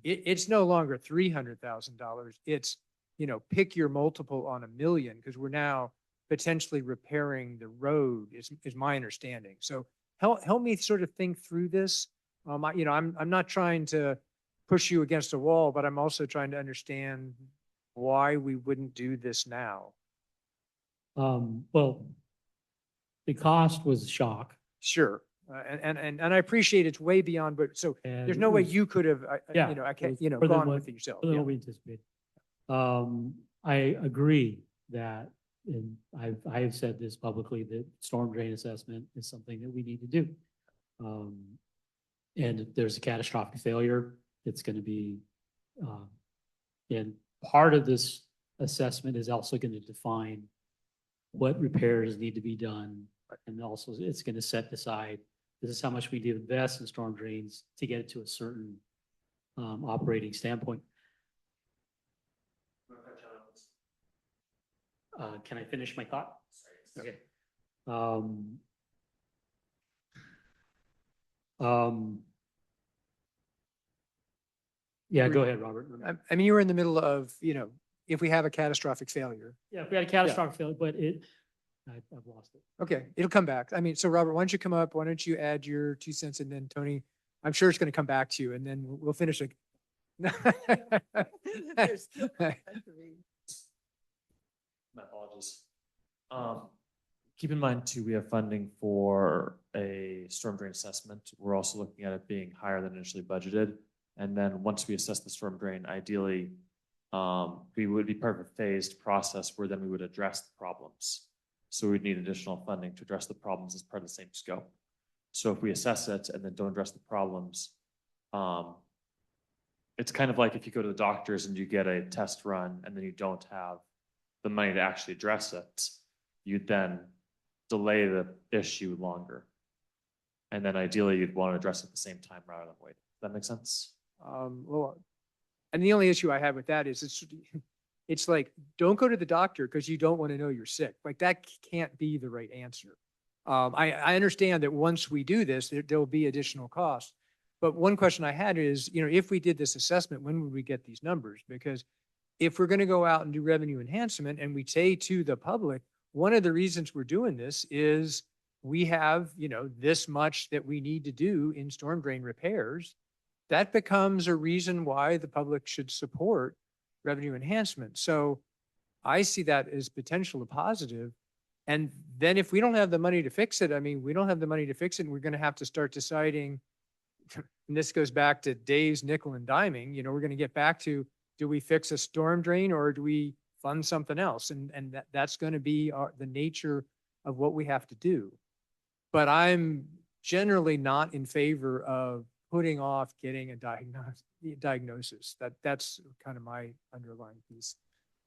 it's no longer $300,000. It's, pick your multiple on $1 million, because we're now potentially repairing the road is my understanding. So help me sort of think through this. I'm not trying to push you against a wall, but I'm also trying to understand why we wouldn't do this now. Well, the cost was a shock. Sure. And I appreciate it's way beyond, but so there's no way you could have, gone with it yourself. More than we anticipated. I agree that, and I have said this publicly, that storm drain assessment is something that we need to do. And if there's a catastrophic failure, it's going to be, and part of this assessment is also going to define what repairs need to be done. And also it's going to set aside, this is how much we need to invest in storm drains to get it to a certain operating standpoint. Can I finish my thought? Okay. Yeah, go ahead, Robert. I mean, you were in the middle of, if we have a catastrophic failure. Yeah, if we had a catastrophic failure, but I've lost it. Okay, it'll come back. I mean, so Robert, why don't you come up? Why don't you add your 2 cents, and then Tony, I'm sure it's going to come back to you, and then we'll finish it. My apologies. Keep in mind too, we have funding for a storm drain assessment. We're also looking at it being higher than initially budgeted. And then once we assess the storm drain, ideally, we would be part of a phased process where then we would address the problems. So we'd need additional funding to address the problems as part of the same scope. So if we assess it and then don't address the problems, it's kind of like if you go to the doctors and you get a test run and then you don't have the money to actually address it, you'd then delay the issue longer. And then ideally you'd want to address it at the same time rather than wait. Does that make sense? Well, and the only issue I have with that is it's like, don't go to the doctor because you don't want to know you're sick. Like that can't be the right answer. I understand that once we do this, there'll be additional costs. But one question I had is, if we did this assessment, when would we get these numbers? Because if we're going to go out and do revenue enhancement and we say to the public, one of the reasons we're doing this is we have, this much that we need to do in storm drain repairs, that becomes a reason why the public should support revenue enhancement. So I see that as potential positive. And then if we don't have the money to fix it, we don't have the money to fix it, and we're going to have to start deciding, and this goes back to Dave's nickel and diming, we're going to get back to, do we fix a storm drain or do we fund something else? And that's going to be the nature of what we have to do. But I'm generally not in favor of putting off getting a diagnosis. That's kind of my underlying piece.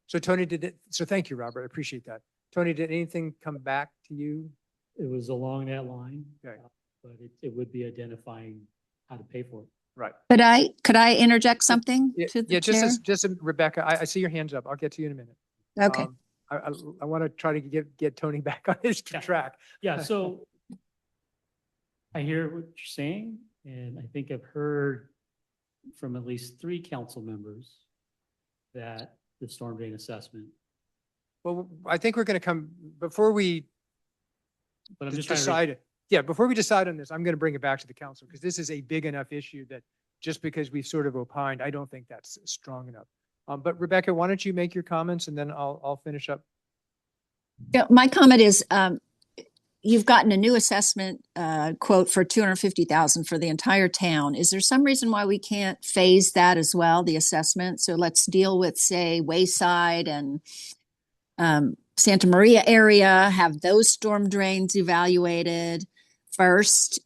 So Tony, so thank you, Robert. I appreciate that. Tony, did anything come back to you? It was along that line, Okay. but it would be identifying how to pay for it. Right. Could I interject something to the Yeah, chair? just Rebecca, I see your hands up. I'll get to you in a minute. Okay. I want to try to get Tony back on his track. Yeah, so I hear what you're saying, and I think I've heard from at least 3 council members that the storm drain assessment. Well, I think we're going to come, before we But I'm just trying to. decide, yeah, before we decide on this, I'm going to bring it back to the council because this is a big enough issue that just because we've sort of opined, I don't think that's strong enough. But Rebecca, why don't you make your comments and then I'll finish up. Yeah, my comment is, you've gotten a new assessment quote for $250,000 for the entire town. Is there some reason why we can't phase that as well, the assessment? So let's deal with, say, Wayside and Santa Maria area, have those storm drains evaluated first,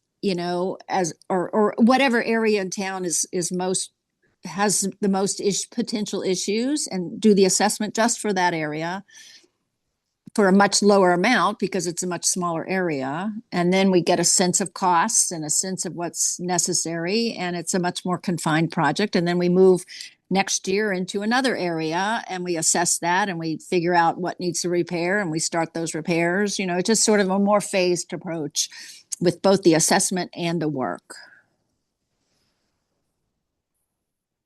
or whatever area in town has the most potential issues, and do the assessment just for that area for a much lower amount because it's a much smaller area. And then we get a sense of costs and a sense of what's necessary. And it's a much more confined project. And then we move next year into another area and we assess that and we figure out what needs to repair and we start those repairs. It's just sort of a more phased approach with both the assessment and the work.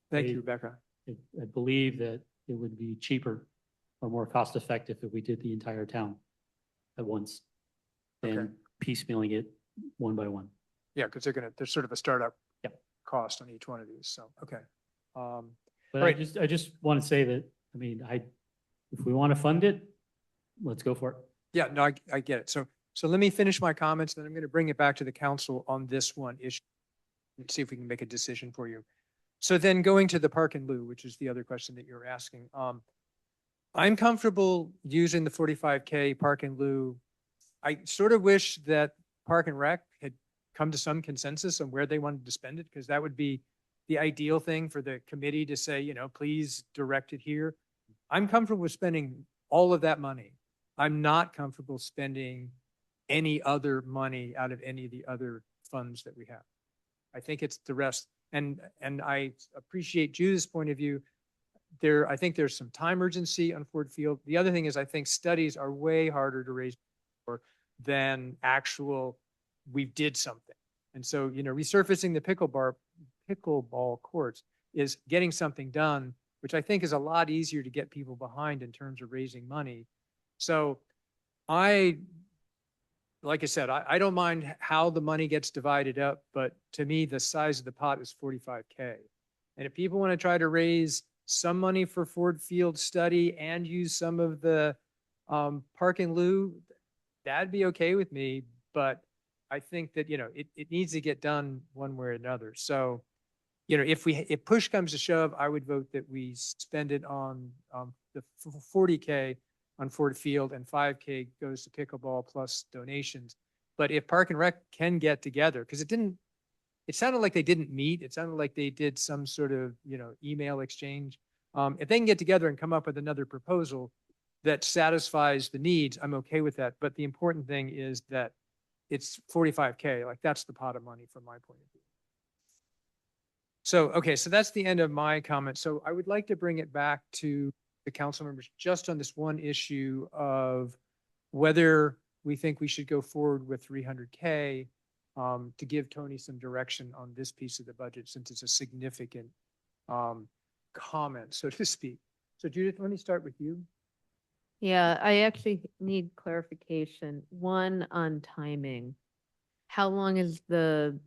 Thank you, Rebecca. I believe that it would be cheaper or more cost effective if we did the entire town at once than piecemealing it one by one. Yeah, because there's sort of a startup cost on each one of these. So, okay. But right. I just want to say that, if we want to fund it, let's go for it. Yeah, no, I get it. So let me finish my comments, then I'm going to bring it back to the council on this one issue and see if we can make a decision for you. So then going to the park and loo, which is the other question that you're asking. I'm comfortable using the 45K park and loo. I sort of wish that Park and Rec had come to some consensus on where they wanted to spend it, because that would be the ideal thing for the committee to say, please direct it here. I'm comfortable with spending all of that money. I'm not comfortable spending any other money out of any of the other funds that we have. I think it's the rest. And I appreciate Judith's point of view. I think there's some time urgency on Ford Field. The other thing is I think studies are way harder to raise for than actual, we did something. And so, resurfacing the pickleball courts is getting something done, which I think is a lot easier to get people behind in terms of raising money. So like I said, I don't mind how the money gets divided up, but to me, the size of the pot is 45K. And if people want to try to raise some money for Ford Field study and use some of the park and lieu, that'd be okay with me. But I think that, it needs to get done one way or another. So, if push comes to shove, I would vote that we spend it on the 40K on Ford Field and 5K goes to pickleball plus donations. But if Park and Rec can get together, because it sounded like they didn't meet. It sounded like they did some sort of, email exchange. If they can get together and come up with another proposal that satisfies the needs, I'm okay with that. But the important thing is that it's 45K, like that's the pot of money from my point of view. So, okay, so that's the end of my comment. So I would like to bring it back to the council members just on this one issue of whether we think we should go forward with 300K to give Tony some direction on this piece of the budget, since it's a significant comment, so to speak. So Judith, let me start with you. Yeah, I actually need clarification. One on timing. How long is the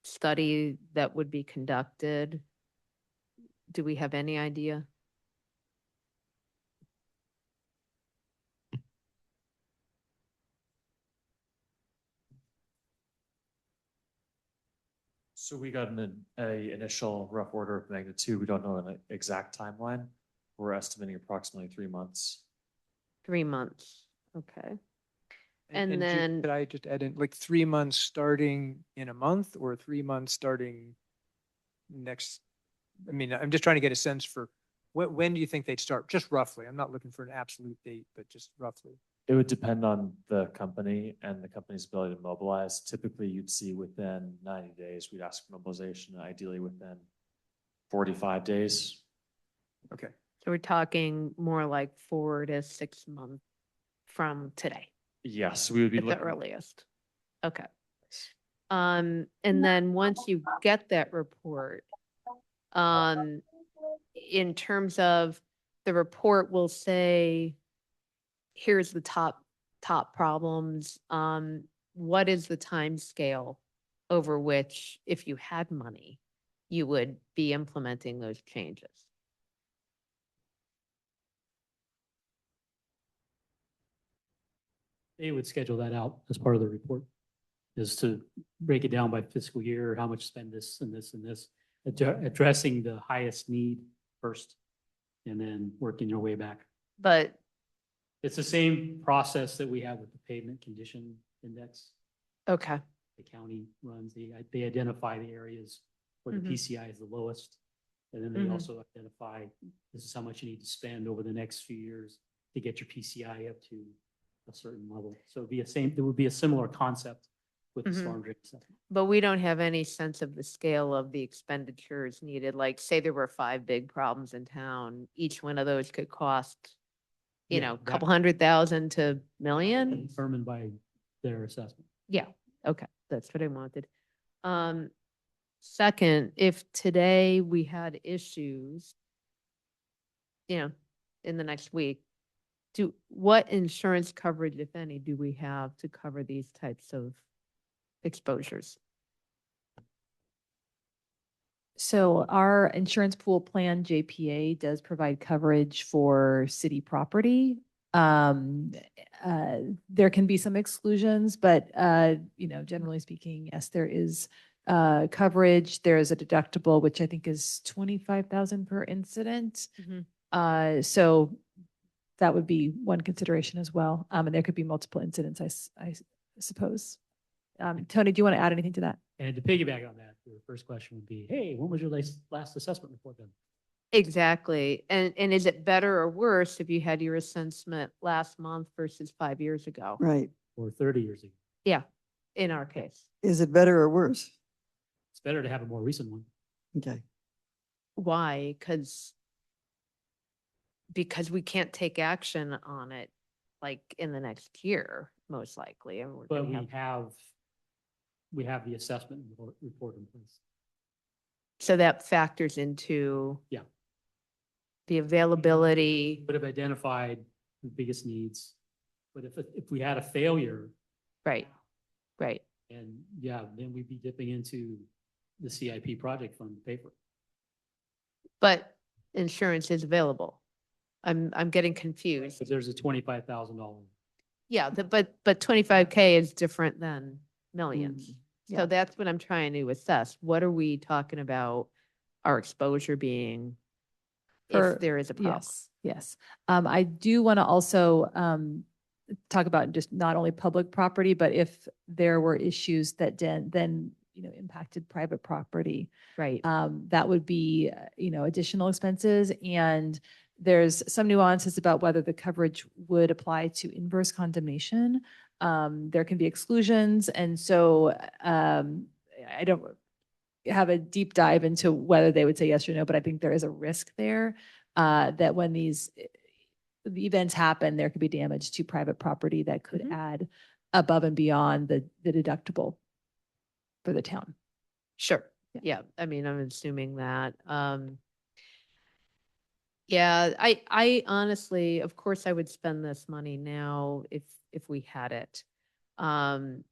study that would be conducted? Do we have any idea? So we got an initial rough order of magnitude. We don't know an exact timeline. We're estimating approximately 3 months. 3 months, okay. And Judith, then, could I just add in, like 3 months starting in a month or 3 months starting next? I mean, I'm just trying to get a sense for when do you think they'd start? Just roughly. I'm not looking for an absolute date, but just roughly. It would depend on the company and the company's ability to mobilize. Typically, you'd see within 90 days, we'd ask for mobilization, ideally within 45 days. Okay. so we're talking more like 4 to 6 months from today, Yes, we would be at the looking. earliest. Okay. And then once you get that report, in terms of the report will say, here's the top problems. What is the time scale over which, if you had money, you would be implementing those changes? They would schedule that out as part of the report, is to break it down by fiscal year, how much spend this and this and this, addressing the highest need first, and then working your way back. But It's the same process that we have with the pavement condition index. okay, The county runs, they identify the areas where the Mhm. PCI is the lowest. And then they Mhm. also identify, this is how much you need to spend over the next few years to get your PCI up to a certain level. So there would be a similar concept with the Mhm. storm drain assessment. but we don't have any sense of the scale of the expenditures needed. Like, say there were 5 big problems in town, each one of those could cost, Yeah, a couple $100,000 to million? Determined by their assessment. Yeah, okay, that's what I wanted. Second, if today we had issues, in the next week, what insurance coverage, if any, do we have to cover these types of exposures? So our insurance pool plan, JPA, does provide coverage for city property. There can be some exclusions, but, generally speaking, yes, there is coverage. There is a deductible, which I think is 25,000 per incident. So that would be one consideration as well. And there could be multiple incidents, I suppose. Tony, do you want to add anything to that? And to piggyback on that, your first question would be, hey, when was your last assessment report done? Exactly. And is it better or worse if you had your assessment last month versus 5 years ago? Right. Or 30 years ago? Yeah, in our case. Is it better or worse? It's better to have a more recent one. Okay. Why? Because we can't take action on it like in the next year, most likely. And we're But gonna we have the assessment report in place. So that factors into Yeah. the availability. Would have identified the biggest needs. But if we had a failure. Right, right. And yeah, then we'd be dipping into the CIP project fund to pay for it. But insurance is available. I'm getting confused. But there's a $25,000. Yeah, but 25K is different than millions. yeah. So that's what I'm trying to assess. What are we talking about our exposure being if there is a problem? Yes, yes. I do want to also talk about just not only public property, but if there were issues that then impacted private property. Right. That would be, additional expenses. And there's some nuances about whether the coverage would apply to inverse condemnation. There can be exclusions. And so I don't have a deep dive into whether they would say yes or no, but I think there is a risk there that when the events happen, there could be damage to private property that could add above and beyond the deductible for the town. Sure. Yeah. I mean, I'm assuming that. Yeah, I honestly, of course, I would spend this money now if we had it. I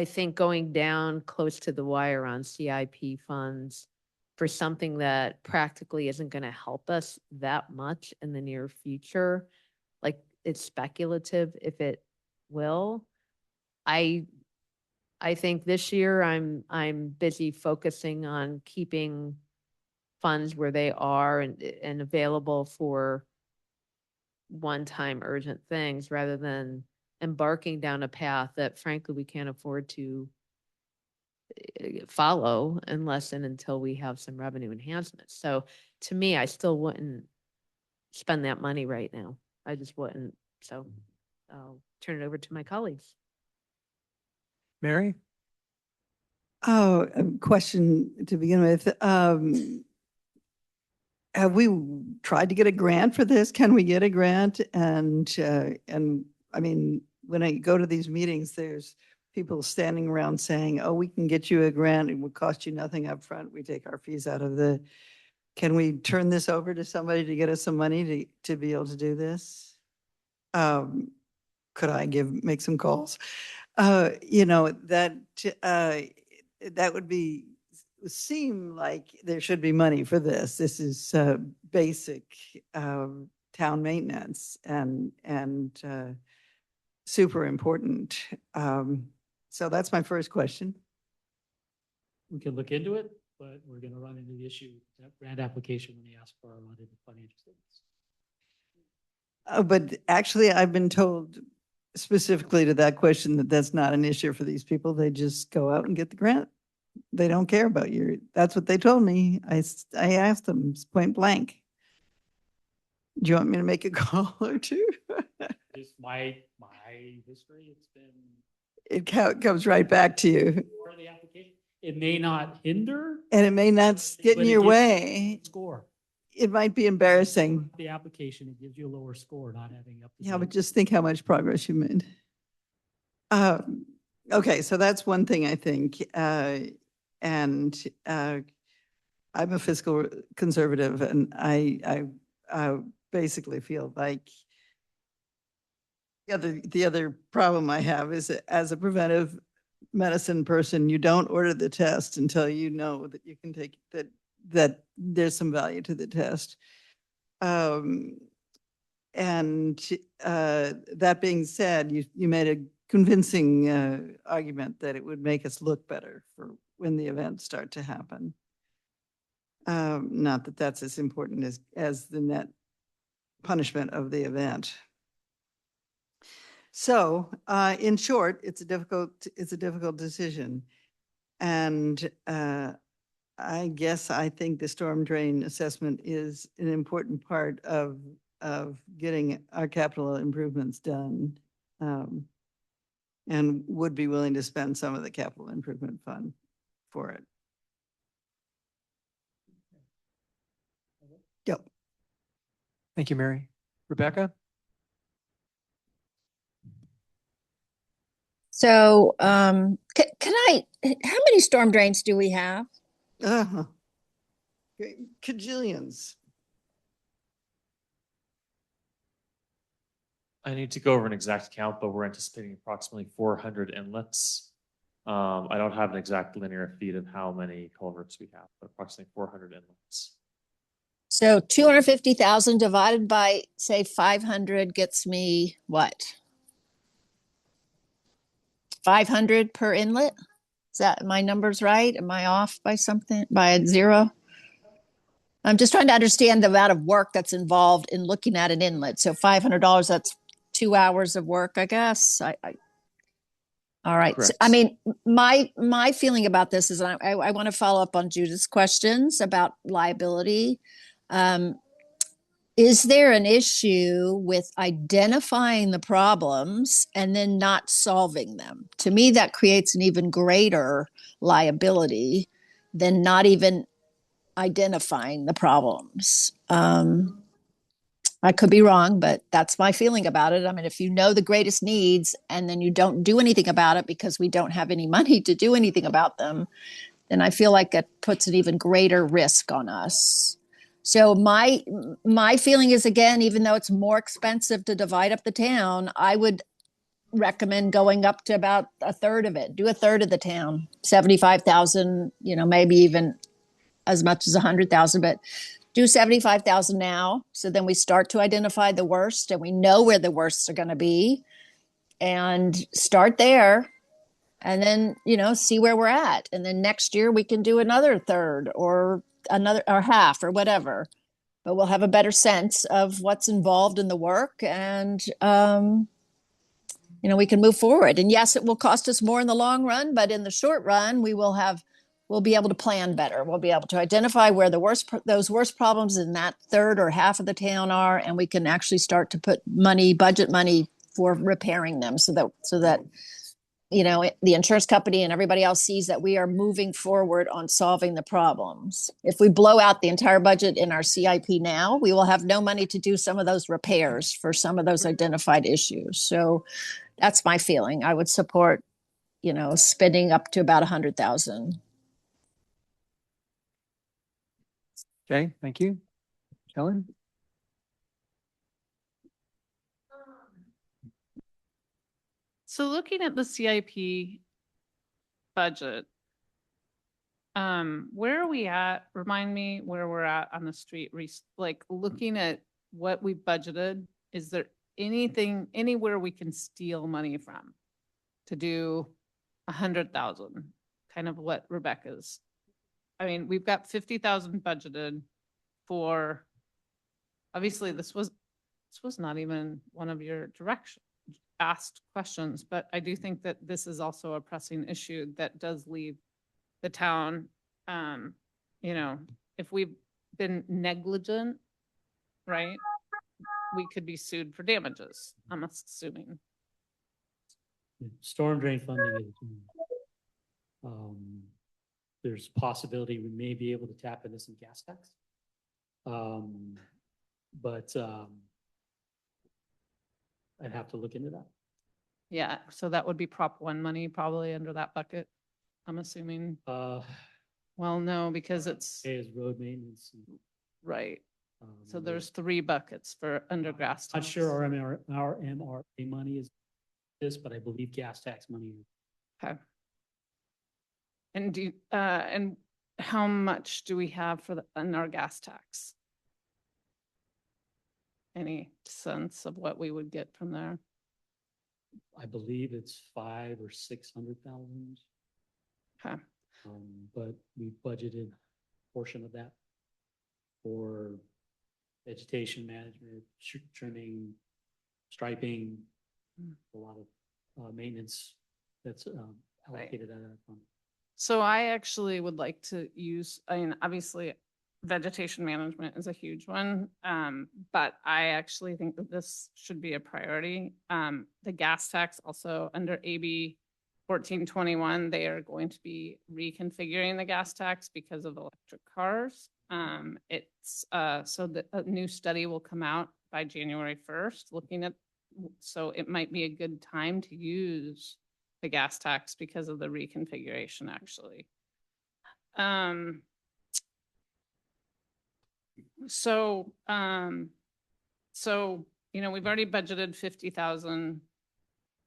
think going down close to the wire on CIP funds for something that practically isn't going to help us that much in the near future, like it's speculative if it will. I think this year I'm busy focusing on keeping funds where they are and available for one-time urgent things rather than embarking down a path that frankly we can't afford to follow unless and until we have some revenue enhancements. So to me, I still wouldn't spend that money right now. I just wouldn't. So I'll turn it over to my colleagues. Mary? Oh, a question to begin with. Have we tried to get a grant for this? Can we get a grant? And I mean, when I go to these meetings, there's people standing around saying, oh, we can get you a grant. It would cost you nothing up front. We take our fees out of the, can we turn this over to somebody to get us some money to be able to do this? Could I make some calls? That would seem like there should be money for this. This is basic town maintenance and super important. So that's my first question. We can look into it, but we're going to run into the issue, that grant application when they ask for our audited financial statements. But actually, I've been told specifically to that question that that's not an issue for these people. They just go out and get the grant. They don't care about that's what they told me. I asked them point blank. Do you want me to make a call or two? Just my history, it's been. It comes right back to you. Part of the application. It may not hinder. And it may not get in but it your gives you way. a score. It might be embarrassing. The application, it gives you a lower score, not having up. To Yeah, but just think how much progress you made. Okay, so that's one thing I think. I'm a fiscal conservative, and I basically feel like the other problem I have is that as a preventive medicine person, you don't order the test until you know that you can take that there's some value to the test. And that being said, you made a convincing argument that it would make us look better for when the events start to happen. Not that that's as important as the net punishment of the event. So, in short, it's a difficult decision. And I guess I think the storm drain assessment is an important part of getting our capital improvements done. And would be willing to spend some of the capital improvement fund for it. Yep. Thank you, Mary. Rebecca? So, can I, how many storm drains do we have? Cajillions. I need to go over an exact count, but we're anticipating approximately 400 inlets. I don't have an exact linear feet of how many culverts we have, but approximately 400 inlets. So 250,000 divided by, say, 500 gets me what? 500 per inlet? Is that my numbers right? Am I off by something, by a zero? I'm just trying to understand the amount of work that's involved in looking at an inlet. So $500, that's 2 hours of work, I guess. All right. So, I mean, my feeling about this is I want to follow up on Judith's questions about liability. Is there an issue with identifying the problems and then not solving them? To me, that creates an even greater liability than not even identifying the problems. I could be wrong, but that's my feeling about it. I mean, if you know the greatest needs and then you don't do anything about it because we don't have any money to do anything about them, then I feel like it puts an even greater risk on us. So my feeling is, again, even though it's more expensive to divide up the town, I would recommend going up to about a third of it. Do a third of the town, 75,000, maybe even as much as 100,000, but do 75,000 now. So then we start to identify the worst and we know where the worsts are going to be and start there. And then, see where we're at. And then next year we can do another third or another or half or whatever, but we'll have a better sense of what's involved in the work and, we can move forward. And yes, it will cost us more in the long run, but in the short run, we'll be able to plan better. We'll be able to identify where those worst problems in that third or half of the town are, and we can actually start to put budget money for repairing them so that the insurance company and everybody else sees that we are moving forward on solving the problems. If we blow out the entire budget in our CIP now, we will have no money to do some of those repairs for some of those identified issues. So that's my feeling. I would support, spending up to about 100,000. Okay, thank you. Helen? So looking at the CIP budget, where are we at? Remind me where we're at on the street, like looking at what we budgeted. Is there anywhere we can steal money from to do 100,000? Kind of what Rebecca's. I mean, we've got 50,000 budgeted for, obviously this was not even one of your asked questions, but I do think that this is also a pressing issue that does leave the town, if we've been negligent, right, we could be sued for damages, I'm assuming. Storm drain funding is, there's possibility we may be able to tap into some gas tax. But I'd have to look into that. Yeah, so that would be Prop 1 money probably under that bucket, I'm assuming. Well, no, because it's is road maintenance. right. So there's 3 buckets for undergrass. Not sure our MRA money is this, but I believe gas tax money. Okay. And and how much do we have in our gas tax? Any sense of what we would get from there? I believe it's 500,000 or 600,000. Okay. But we budgeted a portion of that for vegetation management, trimming, striping, a lot of maintenance that's allocated out of that fund. So I actually would like to use, I mean, obviously vegetation management is a huge one. But I actually think that this should be a priority. The gas tax also under AB 1421, they are going to be reconfiguring the gas tax because of electric cars. So a new study will come out by January 1st, looking at, so it might be a good time to use the gas tax because of the reconfiguration, actually. So, you know, we've already budgeted 50,000,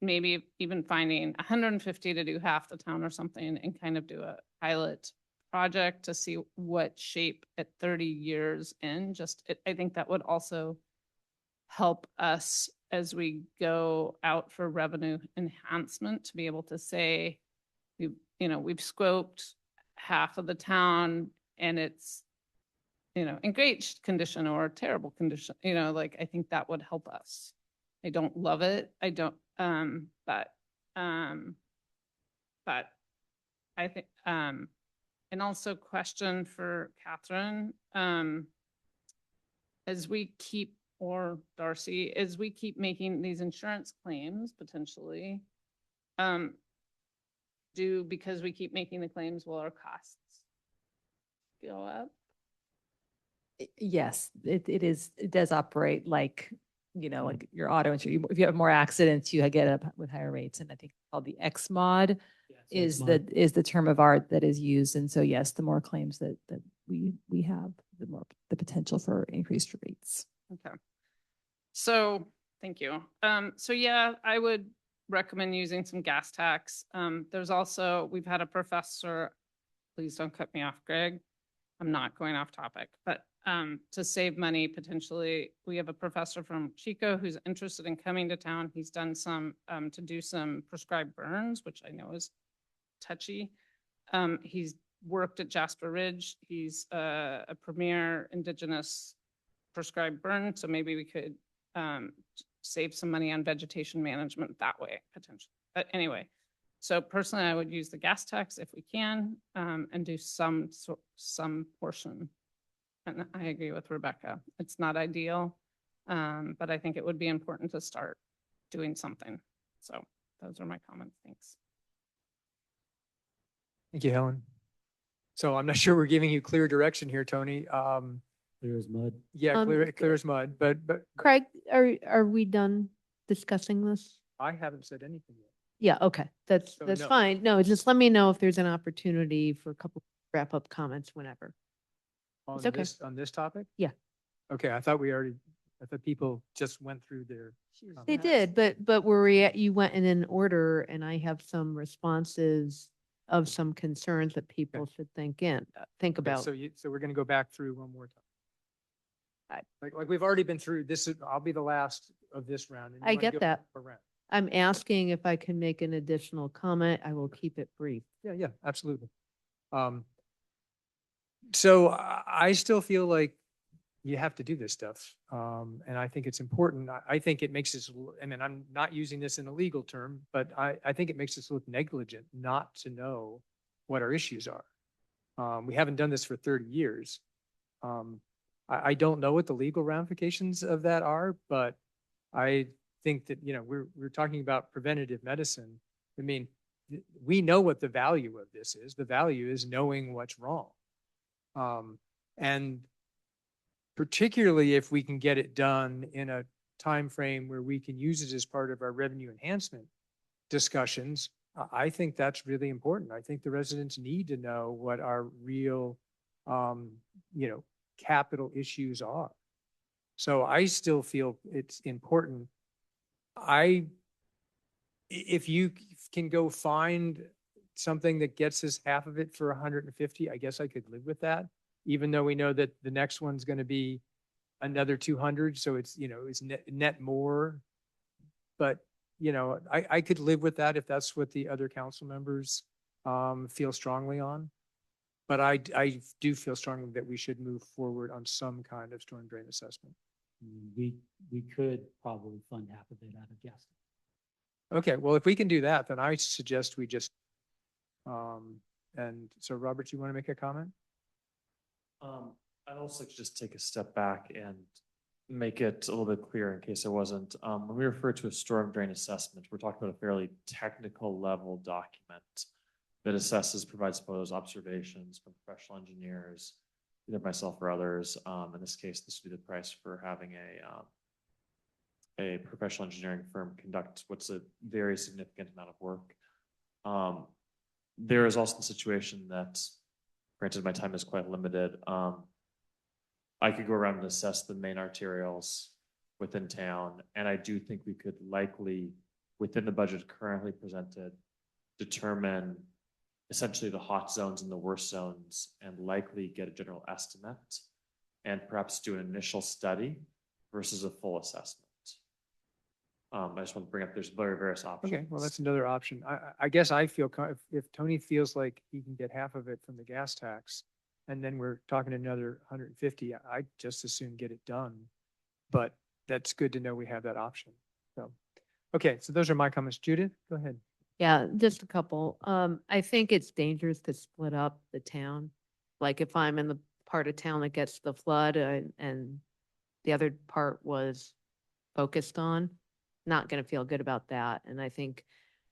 maybe even finding 150 to do half the town or something and kind of do a pilot project to see what shape at 30 years in. I think that would also help us as we go out for revenue enhancement to be able to say, we've scoped half of the town and it's, in great condition or terrible condition, I think that would help us. I don't love it. I don't, but I think, and also question for Catherine, as we keep, or Darcy, as we keep making these insurance claims potentially, because we keep making the claims, will our costs go up? Yes, it does operate like, like your auto insurance. If you have more accidents, you get up with higher rates. And I think called the X mod is the term of art that is used. And so, yes, the more claims that we have, the more the potential for increased rates. Okay. So thank you. So yeah, I would recommend using some gas tax. There's also, we've had a professor, please don't cut me off, Greg. I'm not going off topic, but to save money, potentially, we have a professor from Chico who's interested in coming to town. He's done some, to do some prescribed burns, which I know is touchy. He's worked at Jasper Ridge. He's a premier indigenous prescribed burn. So maybe we could save some money on vegetation management that way, potentially. But anyway, so personally, I would use the gas tax if we can, and do some portion. And I agree with Rebecca. It's not ideal, but I think it would be important to start doing something. So those are my comments. Thanks. Thank you, Helen. So I'm not sure we're giving you clear direction here, Tony. Clear as mud. Yeah, clear as mud, but Craig, are we done discussing this? I haven't said anything yet. Yeah, okay, that's So no. fine. No, just let me know if there's an opportunity for a couple wrap-up comments whenever. On It's okay. on this topic? Yeah. Okay, I thought people just went through their. They did, but you went in an order and I have some responses of some concerns that people should think about. So we're gonna go back through one more time. Like we've already been through this, I'll be the last of this round. and you I wanna get go that. for a round. I'm asking if I can make an additional comment. I will keep it brief. Yeah, absolutely. So I still feel like you have to do this stuff. And I think it's important. I think it makes us, and then I'm not using this in a legal term, but I think it makes us look negligent not to know what our issues are. We haven't done this for 30 years. I don't know what the legal ramifications of that are, but I think that, we're talking about preventative medicine. I mean, we know what the value of this is. The value is knowing what's wrong. And particularly if we can get it done in a time frame where we can use it as part of our revenue enhancement discussions, I think that's really important. I think the residents need to know what our real, capital issues are. So I still feel it's important. If you can go find something that gets us half of it for 150, I guess I could live with that, even though we know that the next one's going to be another 200. So it's, it's net more. But, I could live with that if that's what the other council members feel strongly on. But I do feel strongly that we should move forward on some kind of storm drain assessment. We could probably fund half of it out of gas. Okay, well, if we can do that, then I suggest we just, and so Robert, you want to make a comment? I'd also like to just take a step back and make it a little bit clearer in case it wasn't. When we refer to a storm drain assessment, we're talking about a fairly technical level document that assesses, provides those observations from professional engineers, either myself or others. In this case, this would be the price for having a professional engineering firm conduct what's a very significant amount of work. There is also the situation that, granted, my time is quite limited. I could go around and assess the main arterials within town, and I do think we could likely, within the budget currently presented, determine essentially the hot zones and the worst zones, and likely get a general estimate, and perhaps do an initial study versus a full assessment. I just want to bring up, there's various options. Okay, well, that's another option. I guess I feel, if Tony feels like he can get half of it from the gas tax, and then we're talking another 150, I'd just as soon get it done. But that's good to know we have that option. So, okay, so those are my comments. Judith, go ahead. Yeah, just a couple. I think it's dangerous to split up the town. Like if I'm in the part of town that gets the flood and the other part was focused on, not going to feel good about that. And I think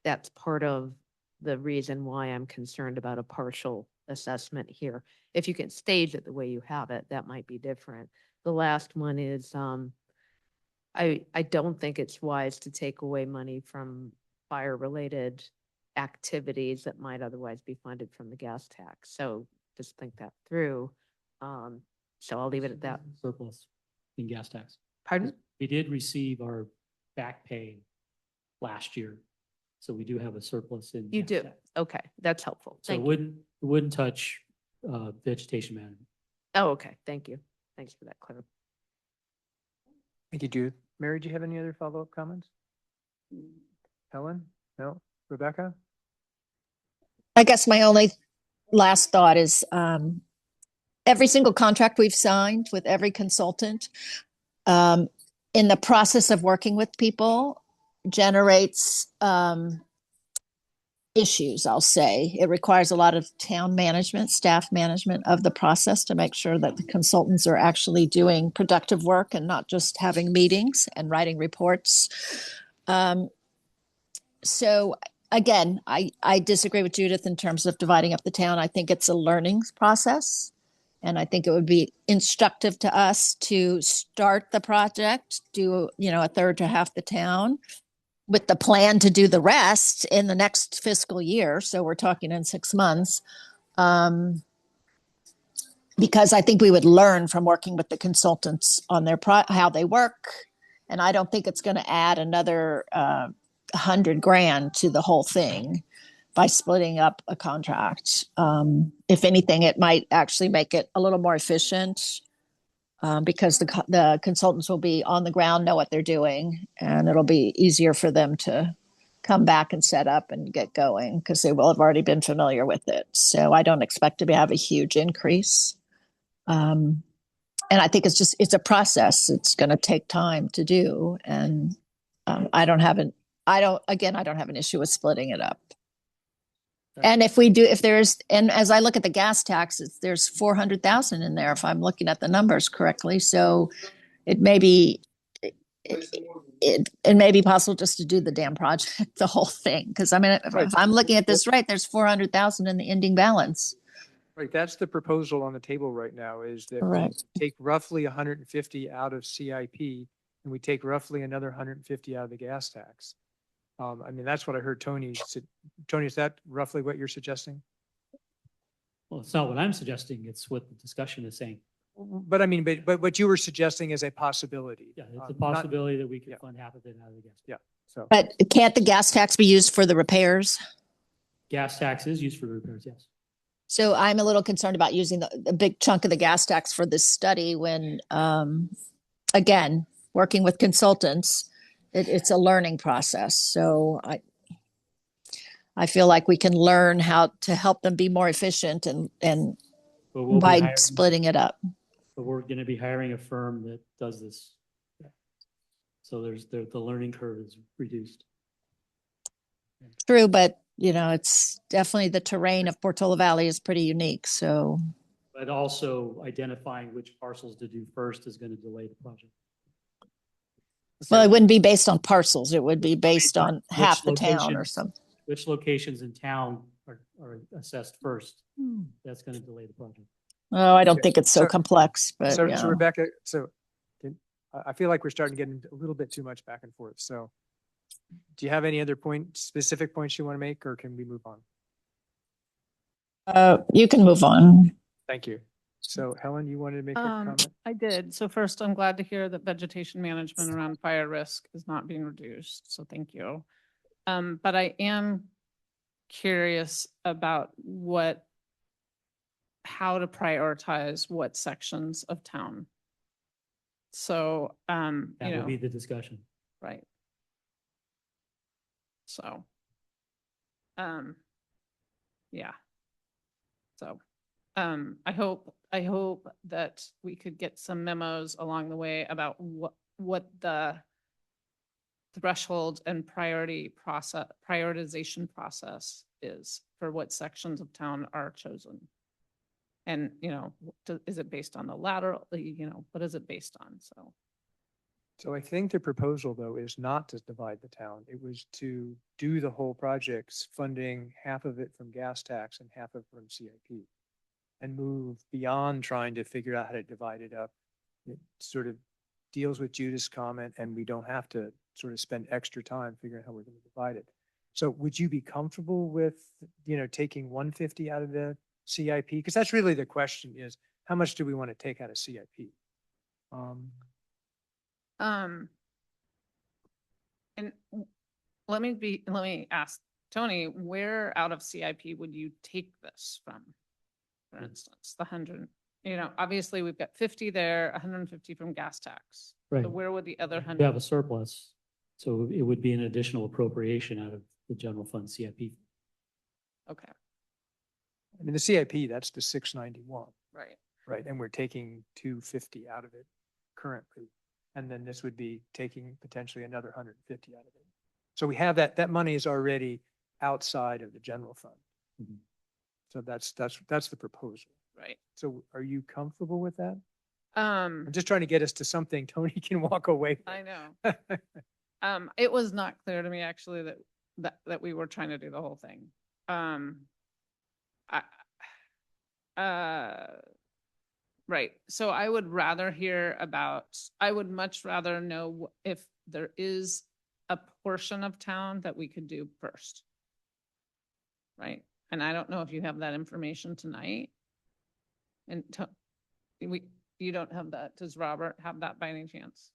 that's part of the reason why I'm concerned about a partial assessment here. If you can stage it the way you have it, that might be different. The last one is, I don't think it's wise to take away money from fire-related activities that might otherwise be funded from the gas tax. So just think that through. So I'll leave it at that. Surplus in gas tax. Pardon? We did receive our back pay last year. So we do have a surplus in. You gas do? tax. Okay, that's helpful. So it Thank you. wouldn't touch vegetation management. Oh, okay, thank you. Thanks for that, Claire. Thank you, Judith. Mary, do you have any other follow-up comments? Helen? No? Rebecca? I guess my only last thought is every single contract we've signed with every consultant in the process of working with people generates issues, I'll say. It requires a lot of town management, staff management of the process to make sure that the consultants are actually doing productive work and not just having meetings and writing reports. So again, I disagree with Judith in terms of dividing up the town. I think it's a learning process. And I think it would be instructive to us to start the project, do, a third to half the town with the plan to do the rest in the next fiscal year. So we're talking in 6 months. Because I think we would learn from working with the consultants on their how they work. And I don't think it's going to add another $100,000 to the whole thing by splitting up a contract. If anything, it might actually make it a little more efficient because the consultants will be on the ground, know what they're doing, and it'll be easier for them to come back and set up and get going because they will have already been familiar with it. So I don't expect to have a huge increase. And I think it's a process. It's going to take time to do. And I don't have an issue with splitting it up. And if as I look at the gas taxes, there's 400,000 in there, if I'm looking at the numbers correctly. So it may be possible just to do the damn project, the whole thing. Because if I'm looking at this right, there's 400,000 in the ending balance. Right, that's the proposal on the table right now is that we take roughly 150 out of CIP and we take roughly another 150 out of the gas tax. That's what I heard Tony said. Tony, is that roughly what you're suggesting? Well, it's not what I'm suggesting. It's what the discussion is saying. But but what you were suggesting is a possibility. Yeah, it's a possibility that we could fund half of it out of the gas. Yeah. So. But can't the gas tax be used for the repairs? Gas tax is used for repairs, yes. So I'm a little concerned about using the big chunk of the gas tax for this study when, again, working with consultants, it's a learning process. So I feel like we can learn how to help them be more efficient and by splitting it up. But we're going to be hiring a firm that does this. So the learning curve is reduced. True, but you know, it's definitely the terrain of Portola Valley is pretty unique. So, But also identifying which parcels to do first is going to delay the project. well, it wouldn't be based on parcels. It would be based on Which half the town or locations- something. Which locations in town are assessed first? That's going to delay the project. Oh, I don't Okay, think it's so so- complex, but So, yeah. so Rebecca, I feel like we're starting to get into a little bit too much back and forth. So do you have any other specific points you want to make, or can we move on? You can move on. Thank you. So Helen, you wanted to make a comment? I did. So first, I'm glad to hear that vegetation management around fire risk is not being reduced. So thank you. But I am curious about how to prioritize what sections of town. So, That you will know, be the discussion. right. So, yeah. So, I hope that we could get some memos along the way about what the threshold and prioritization process is for what sections of town are chosen. And, you know, is it based on the lateral, you know, what is it based on? So I think the proposal, though, is not to divide the town. It was to do the whole projects, funding half of it from gas tax and half of it from CIP, and move beyond trying to figure out how to divide it up. It sort of deals with Judith's comment, and we don't have to sort of spend extra time figuring out how we're going to divide it. So would you be comfortable with, you know, taking 150 out of the CIP? Because that's really the question, is how much do we want to take out of CIP? And let me ask Tony, where out of CIP would you take this from? For instance, the 100, you know, obviously we've got 50 there, 150 from gas tax. So Right. where would the other We 100? have a surplus, so it would be an additional appropriation out of the general fund CIP. Okay, I mean, the CIP, that's the 691, right. right? And we're taking 250 out of it currently. And then this would be taking potentially another 150 out of it. So we have that money is already outside of the general fund. Mhm. So that's the proposal. Right. So are you comfortable with that? Um, I'm just trying to get us to something Tony can walk away with. I know. It was not clear to me actually that we were trying to do the whole thing. Right. So I would much rather know if there is a portion of town that we could do first. Right. And I don't know if you have that information tonight. And you don't have that. Does Robert have that by any chance?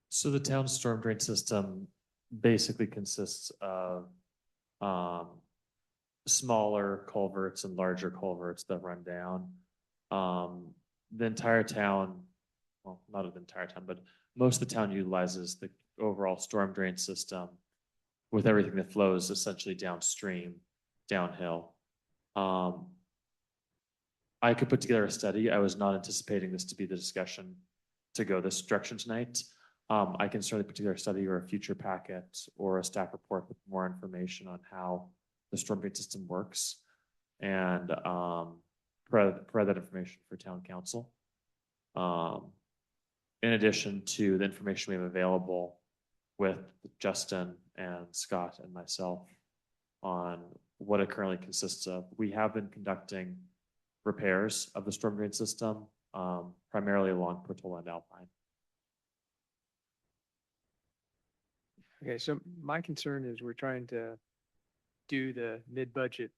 So the town storm drain system basically consists of smaller culverts and larger culverts that run down. The entire town, well, not the entire town, but most of the town utilizes the overall storm drain system with everything that flows essentially downstream, downhill. I could put together a study. I was not anticipating this to be the discussion to go this direction tonight. I can certainly put together a study or a future packet or a staff report with more information on how the storm drain system works and provide that information for town council. In addition to the information we have available with Justin and Scott and myself on what it currently consists of. We have been conducting repairs of the storm drain system, primarily along Portola and Alpine. Okay, so my concern is we're trying to do the mid-budget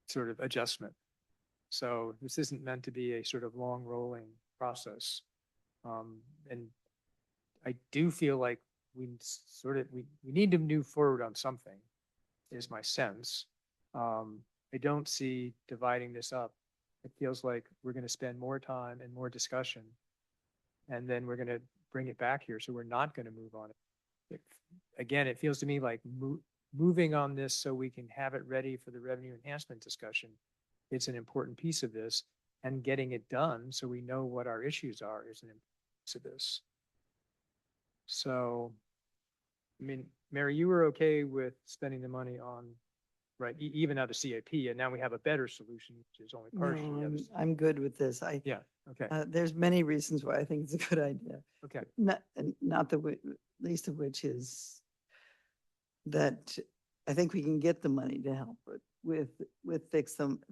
sort of adjustment. So this isn't meant to be a sort of long rolling process. And I do feel like we need to move forward on something, is my sense. I don't see dividing this up. It feels like we're going to spend more time and more discussion, and then we're going to bring it back here. So we're not going to move on it. Again, it feels to me like moving on this so we can have it ready for the revenue enhancement discussion. It's an important piece of this, and getting it done so we know what our issues are is an important piece of this. So, I mean, Mary, you were okay with spending the money on, right, even out of CIP, and now we have a better solution, which is only No, partially. I'm good with this. Yeah, okay, There's many reasons why I think it's a good idea. okay. Not the least of which is that I think we can get the money to help with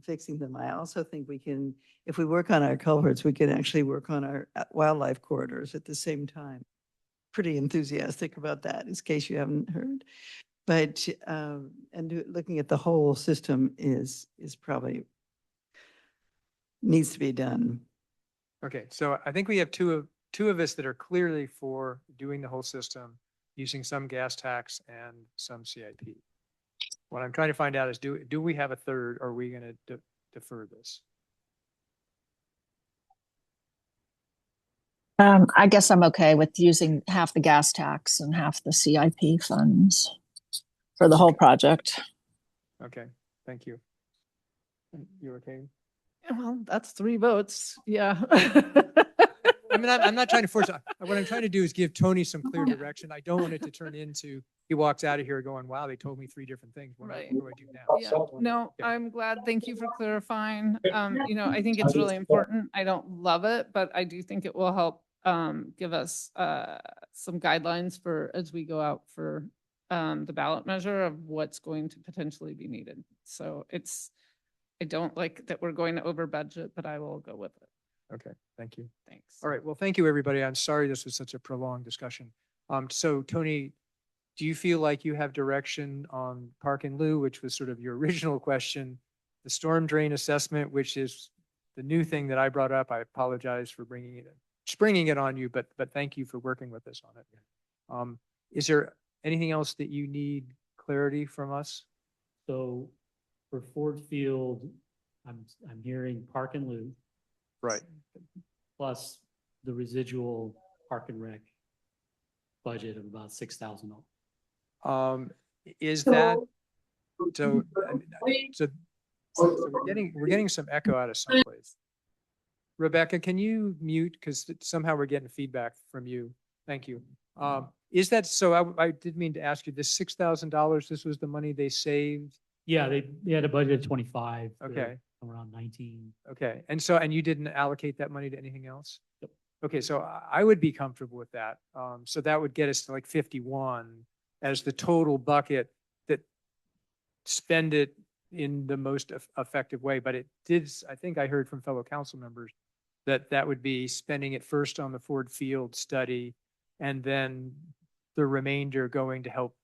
fixing them. I also think we can, if we work on our culverts, we can actually work on our wildlife corridors at the same time. Pretty enthusiastic about that, in case you haven't heard. But, looking at the whole system is probably needs to be done. Okay, so I think we have two of us that are clearly for doing the whole system, using some gas tax and some CIP. What I'm trying to find out is, do we have a third, or are we going to defer this? I guess I'm okay with using half the gas tax and half the CIP funds for the whole project. Okay, thank you. You okay? Well, that's 3 votes. Yeah. I mean, I'm not trying to force it. What I'm trying to do is give Tony some clear direction. I don't want it to turn into, he walks out of here going, wow, they told me 3 different things. What Right. do I do now? Yeah, no, I'm glad. Thank you for clarifying. I think it's really important. I don't love it, but I do think it will help give us some guidelines for as we go out for the ballot measure of what's going to potentially be needed. So I don't like that we're going over budget, but I will go with it. Okay, thank you. Thanks. All right, well, thank you, everybody. I'm sorry this was such a prolonged discussion. So Tony, do you feel like you have direction on Park and Lou, which was sort of your original question, the storm drain assessment, which is the new thing that I brought up? I apologize for springing it on you, but thank you for working with us on it. Is there anything else that you need clarity from us? So for Ford Field, I'm hearing Park and Lou. Right. Plus the residual Park and Rec budget of about $6,000. Is that, so we're getting some echo out of someplace. Rebecca, can you mute? Because somehow we're getting feedback from you. Thank you. Is that, so I did mean to ask you, this $6,000, this was the money they saved? Yeah, they had a budget of 25. Okay. Around 19. Okay, and you didn't allocate that money to anything else? Yep. Okay, so I would be comfortable with that. So that would get us to like 51 as the total bucket that spend it in the most effective way. But it did, I think I heard from fellow council members that would be spending it first on the Ford Field study and then the remainder going to help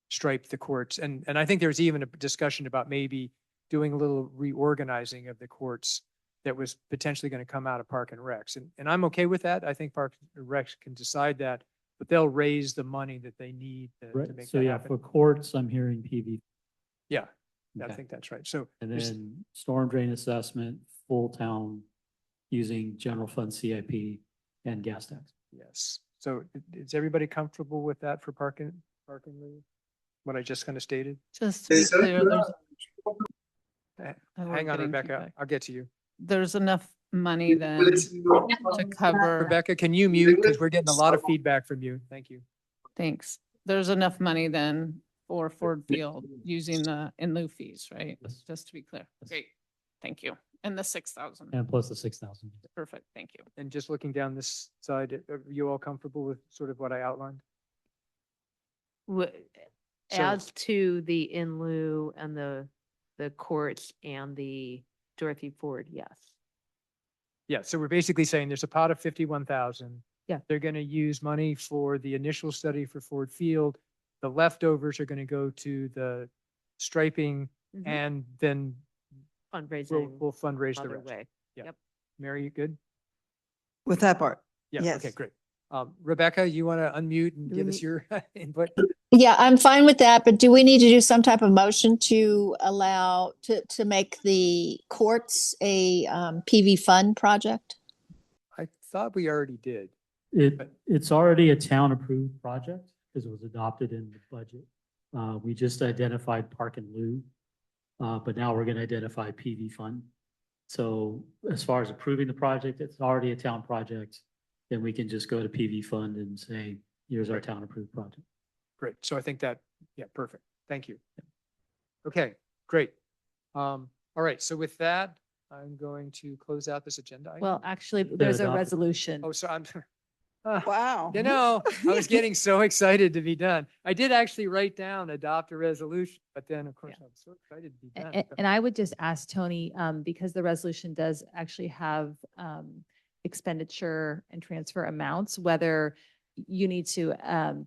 stripe the courts. And I think there's even a discussion about maybe doing a little reorganizing of the courts that was potentially going to come out of Park and Recs. And I'm okay with that. I think Park and Recs can decide that, but they'll raise the money that they need to make So that yeah, happen. for courts, I'm hearing PV. Yeah, I Okay. think that's right. So And there's- then storm drain assessment, full town using general fund CIP and gas tax. yes. So is everybody comfortable with that for Park and Lou? What I just kind of stated? Just to be clear, Hang on, getting Rebecca. feedback. I'll get to you. There's enough money then to cover. Rebecca, can you mute? Because we're getting a lot of feedback from you. Thank you. Thanks. There's enough money then for Ford Field using the in lieu fees, right? Just to be clear. Great. Thank you. And the 6,000. And plus the 6,000. Perfect. Thank you. And just looking down this side, are you all comfortable with sort of what I outlined? So- As to the in lieu and the courts and the Dorothy Ford, yes. Yeah, so we're basically saying there's a pot of 51,000. Yeah. They're going to use money for the initial study for Ford Field. The leftovers are going to go to the striping Mhm. and then Fundraising. we'll fundraise the other rest. way. Yeah. Yep. Mary, you good? With that part. Yeah, Yes. okay, great. Rebecca, you want to unmute and Do we give us need- your input? Yeah, I'm fine with that, but do we need to do some type of motion to allow, to make the courts a PV fund project? I thought we already did. It's already a town approved project because it was adopted in the budget. We just identified Park and Lou, but now we're going to identify PV fund. So as far as approving the project, it's already a town project. Then we can just go to PV fund and say, here's our town approved project. great. So I think that, yeah, perfect. Thank you. Okay, great. All right, so with that, I'm going to close out this agenda. item. Well, actually, there's a adopt it. resolution. Oh, so I'm, Wow. you know, I was getting so excited to be done. I did actually write down, adopt a resolution, but then of course I'm so excited to be done. so- And I would just ask Tony, because the resolution does actually have expenditure and transfer amounts, whether you need to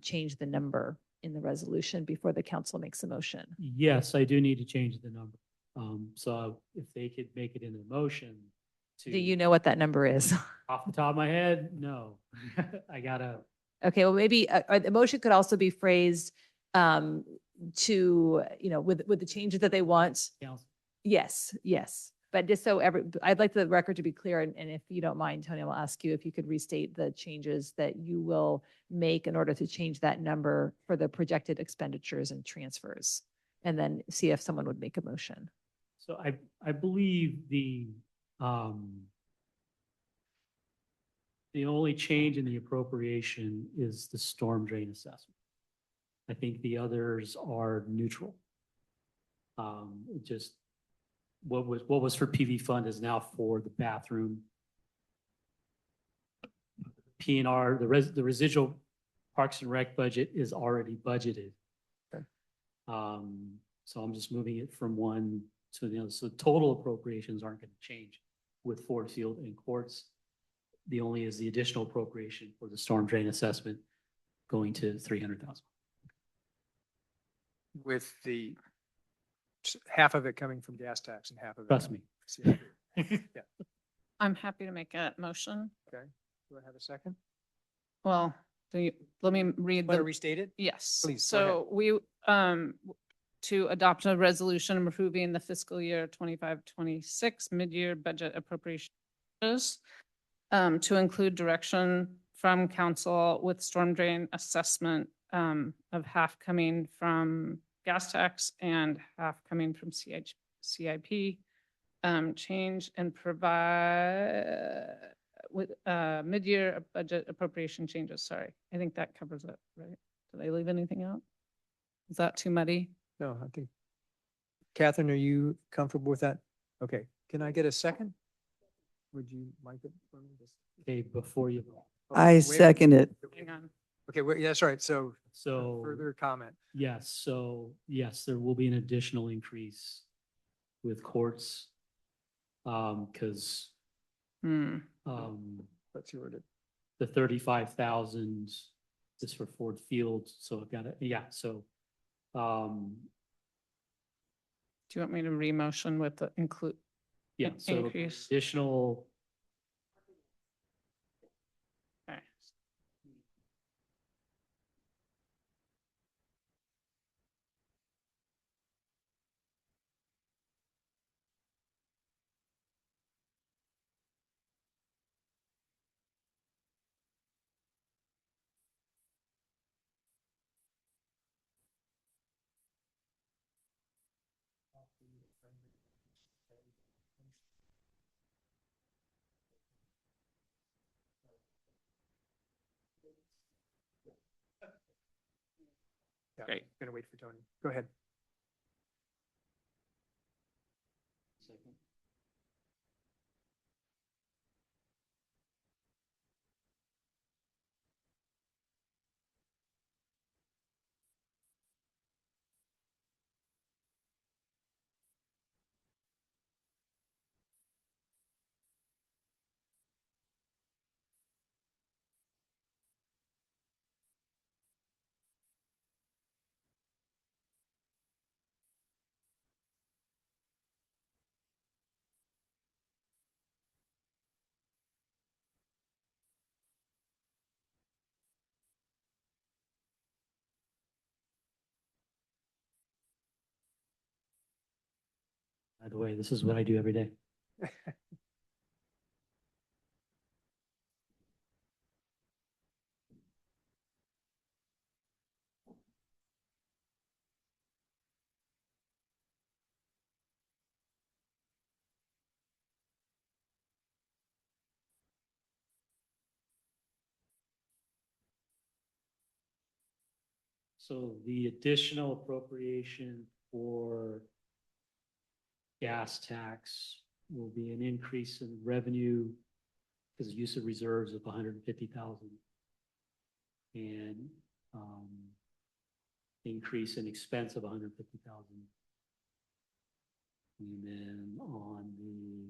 change the number in the resolution before the council makes a motion. Yes, I do need to change the number. So if they could make it into motion to. Do you know what that number is? Off the top of my head, no. I gotta, Okay, well, maybe the motion could also be phrased to, with the changes that they want. council. Yes, yes. But just so I'd like the record to be clear, and if you don't mind, Tony, I'll ask you if you could restate the changes that you will make in order to change that number for the projected expenditures and transfers, and then see if someone would make a motion. So I believe the only change in the appropriation is the storm drain assessment. I think the others are neutral. Just what was for PV fund is now for the bathroom. PNR, the residual Parks and Rec budget is already budgeted. Okay. So I'm just moving it from one to the other. So total appropriations aren't going to change with Ford Field and courts. The only is the additional appropriation for the storm drain assessment going to 300,000. With the half of it coming from gas tax and half of it. Trust me. coming from CIP. Yeah, I'm happy to make a motion. okay. Do I have a second? Well, let me read Want to the, restate it? yes. Please, go ahead. So we, to adopt a resolution approving the fiscal year 25-26 mid-year budget appropriations to include direction from council with storm drain assessment of half coming from gas tax and half coming from CIP. Change and provide with mid-year budget appropriation changes. Sorry, I think that covers it, right? Did I leave anything out? Is that too muddy? No, I think. Catherine, are you comfortable with that? Okay, can I get a second? Would you like it? for me to- Okay, before you. I wait. second it. Hang on. Okay, well, yeah, that's right. So So. further comment. Yes, so yes, there will be an additional increase with courts. Because Let's see where it. the 35,000 is for Ford Field, so I've got it, yeah, so. Do you want me to re-motion with the include? Yeah, in- so increase. additional, Okay. Yeah, Great. Gonna wait for Tony. Go ahead. by the way, this is what I do every day. So the additional appropriation for gas tax will be an increase in revenue because of use of reserves of 150,000. And increase in expense of 150,000. And then on the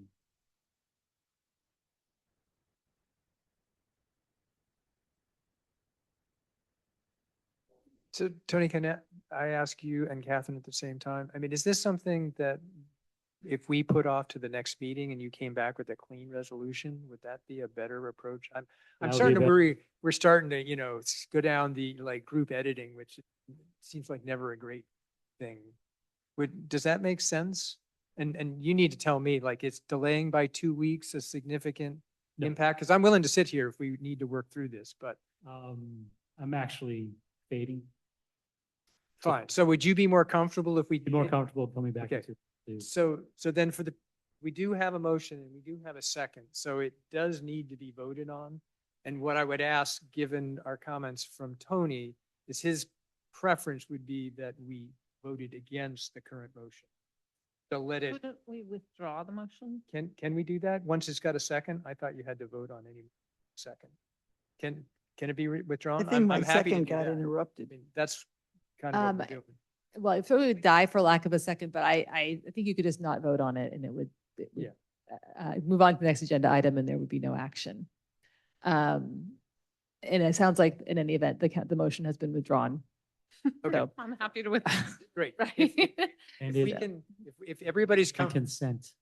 So Tony, can I ask you and Catherine at the same time? I mean, is this something that if we put off to the next meeting and you came back with a clean resolution, would that be a better approach? I'm That would starting be to bet- worry, we're starting to, go down the like group editing, which seems like never a great thing. Does that make sense? And you need to tell me, like, it's delaying by 2 weeks a significant No. impact? Because I'm willing to sit here if we need to work through this, but I'm actually fading. fine. So would you be more comfortable if we? Be more comfortable coming back Okay. to. So then we do have a motion and we do have a second, so it does need to be voted on. And what I would ask, given our comments from Tony, is his preference would be that we voted against the current motion. So let it, Couldn't we withdraw the motion? can we do that? Once it's got a second? I thought you had to vote on any second. Can it be withdrawn? I think I'm my happy to second do got that. interrupted. I mean, that's kind of what we're doing. Well, it would die for lack of a second, but I think you could just not vote on it and it would Yeah. move on to the next agenda item and there would be no action. And it sounds like in any event, the motion has been withdrawn. Okay. So- I'm happy to withdraw. Great. Right. And If we it, can, if everybody's on comfortable, consent.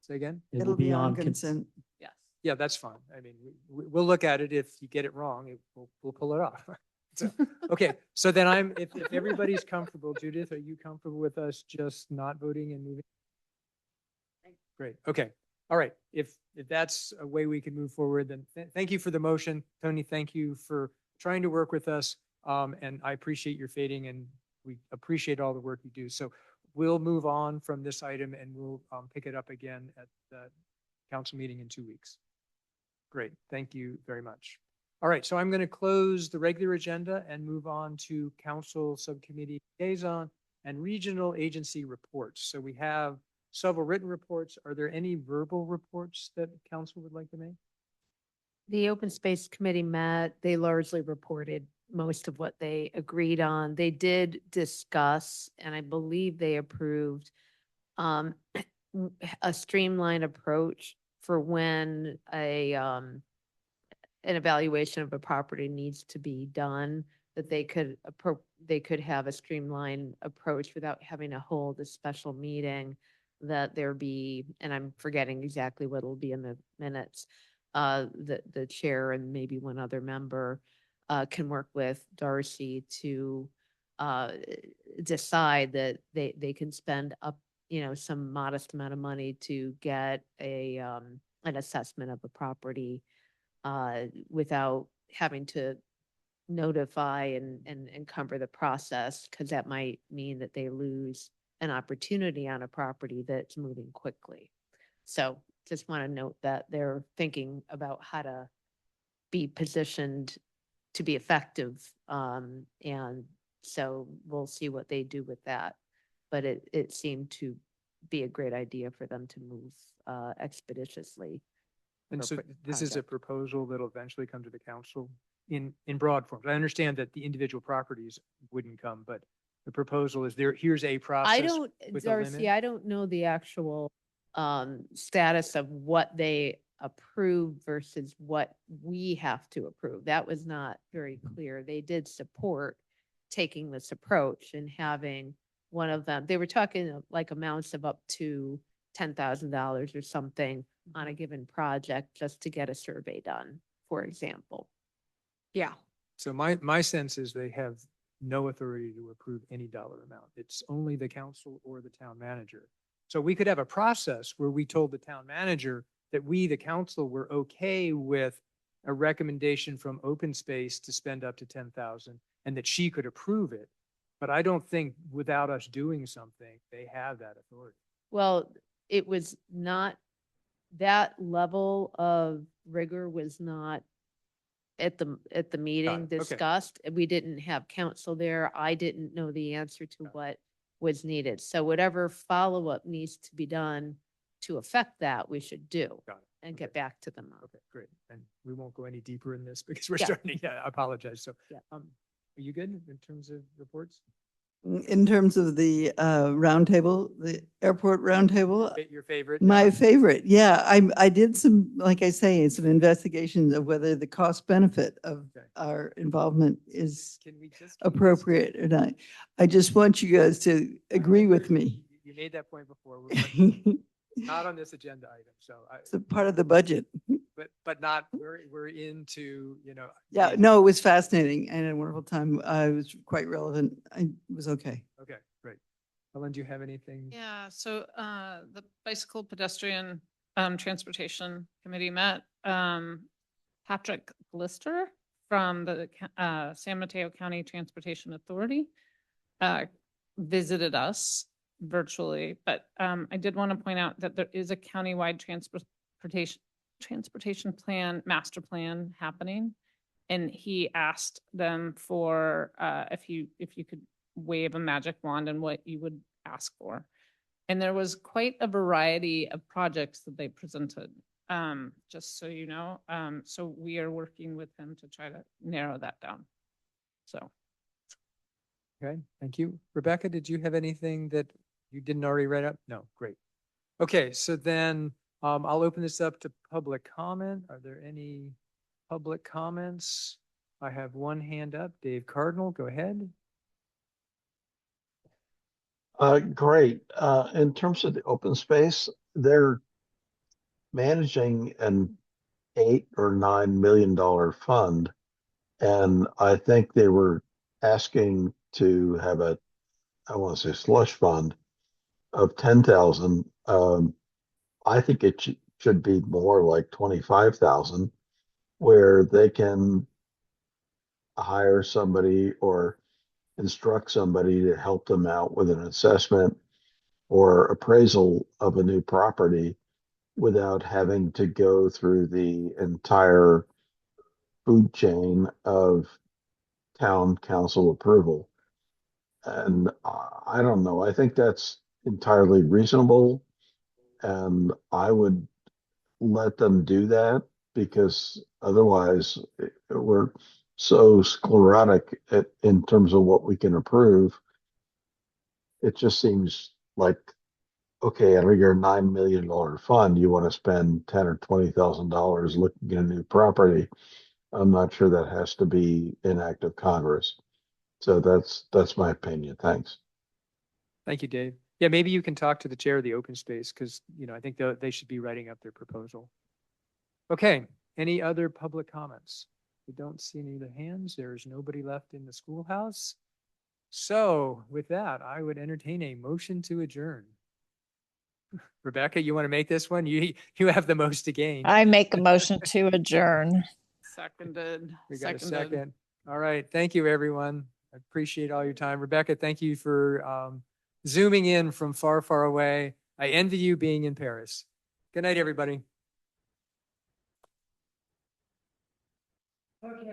say again? It will It'll be on cons- consent. Yes. Yeah, that's fine. I mean, we'll look at it. If you get it wrong, we'll pull it off. So, okay, so then if everybody's comfortable, Judith, are you comfortable with us just not voting and moving? Great, okay. All right, if that's a way we can move forward, then thank you for the motion. Tony, thank you for trying to work with us. And I appreciate your fading and we appreciate all the work you do. So we'll move on from this item and we'll pick it up again at the council meeting in 2 weeks. Great, thank you very much. All right, so I'm going to close the regular agenda and move on to council subcommittee liaison and regional agency reports. So we have several written reports. Are there any verbal reports that council would like to make? The Open Space Committee met, they largely reported most of what they agreed on. They did discuss, and I believe they approved, a streamlined approach for when an evaluation of a property needs to be done, that they could have a streamlined approach without having to hold a special meeting, that there be, and I'm forgetting exactly what will be in the minutes, the chair and maybe one other member can work with Darcy to decide that they can spend up, some modest amount of money to get an assessment of a property without having to notify and encumber the process, because that might mean that they lose an opportunity on a property that's moving quickly. So just want to note that they're thinking about how to be positioned to be effective. And so we'll see what they do with that. But it seemed to be a great idea for them to move expeditiously. And so for this is a project. proposal that'll eventually come to the council in broad forms. I understand that the individual properties wouldn't come, but the proposal is here's a process. I don't, with a limit. Darcy, I don't know the actual status of what they approve versus what we have to approve. That was not very clear. They did support taking this approach and having one of them, they were talking like amounts of up to $10,000 or something on a given project just to get a survey done, for example. Yeah. So my sense is they have no authority to approve any dollar amount. It's only the council or the town manager. So we could have a process where we told the town manager that we, the council, were okay with a recommendation from Open Space to spend up to 10,000 and that she could approve it. But I don't think without us doing something, they have that authority. Well, it was not, that level of rigor was not at the meeting okay. discussed. We didn't have counsel there. I didn't know the answer to what was needed. So whatever follow-up needs to be done to affect that, we should do Got it. and get back to them. Okay, great. And we won't go any deeper in this because we're Yeah. starting, yeah, I apologize. So, Yeah. are you good in terms of reports? In terms of the roundtable, the airport roundtable, Your favorite? my favorite, yeah, I did some, like I say, some investigations of whether the cost benefit of our involvement is Can we just? appropriate or not. I just want you guys to agree with me. You made that point before. We're not on this agenda item, so It's a part of the budget. but not, we're into, Yeah, no, it was fascinating. I had a wonderful time. I was quite relevant. I was okay. Okay, great. Ellen, do you have anything? Yeah, so the Bicycle Pedestrian Transportation Committee met. Patrick Glister from the San Mateo County Transportation Authority visited us virtually, but I did want to point out that there is a countywide transportation plan, master plan happening. And he asked them for if you could wave a magic wand and what you would ask for. And there was quite a variety of projects that they presented, just so you know. So we are working with him to try to narrow that down. So. Okay, thank you. Rebecca, did you have anything that you didn't already write up? No, great. Okay, so then I'll open this up to public comment. Are there any public comments? I have one hand up. Dave Cardinal, go ahead. Great. In terms of the open space, they're managing an $8 or $9 million fund. And I think they were asking to have I want to say slush fund of 10,000. I think it should be more like 25,000, where they can hire somebody or instruct somebody to help them out with an assessment or appraisal of a new property without having to go through the entire food chain of town council approval. And I don't know, I think that's entirely reasonable. And I would let them do that, because otherwise we're so sclerotic in terms of what we can approve. It just seems like, okay, out of your $9 million fund, you want to spend $10,000 or $20,000 looking at a new property. I'm not sure that has to be an act of Congress. So that's my opinion. Thanks. Thank you, Dave. Yeah, maybe you can talk to the chair of the open space, because, I think they should be writing up their proposal. Okay, any other public comments? We don't see any other hands. There's nobody left in the schoolhouse. So with that, I would entertain a motion to adjourn. Rebecca, you want to make this one? You have the most to gain. I make a motion to adjourn. Seconded. We got a second. All right. Thank you, everyone. I appreciate all your time. Rebecca, thank you for zooming in from far, far away. I envy you being in Paris. Good night, everybody. Okay.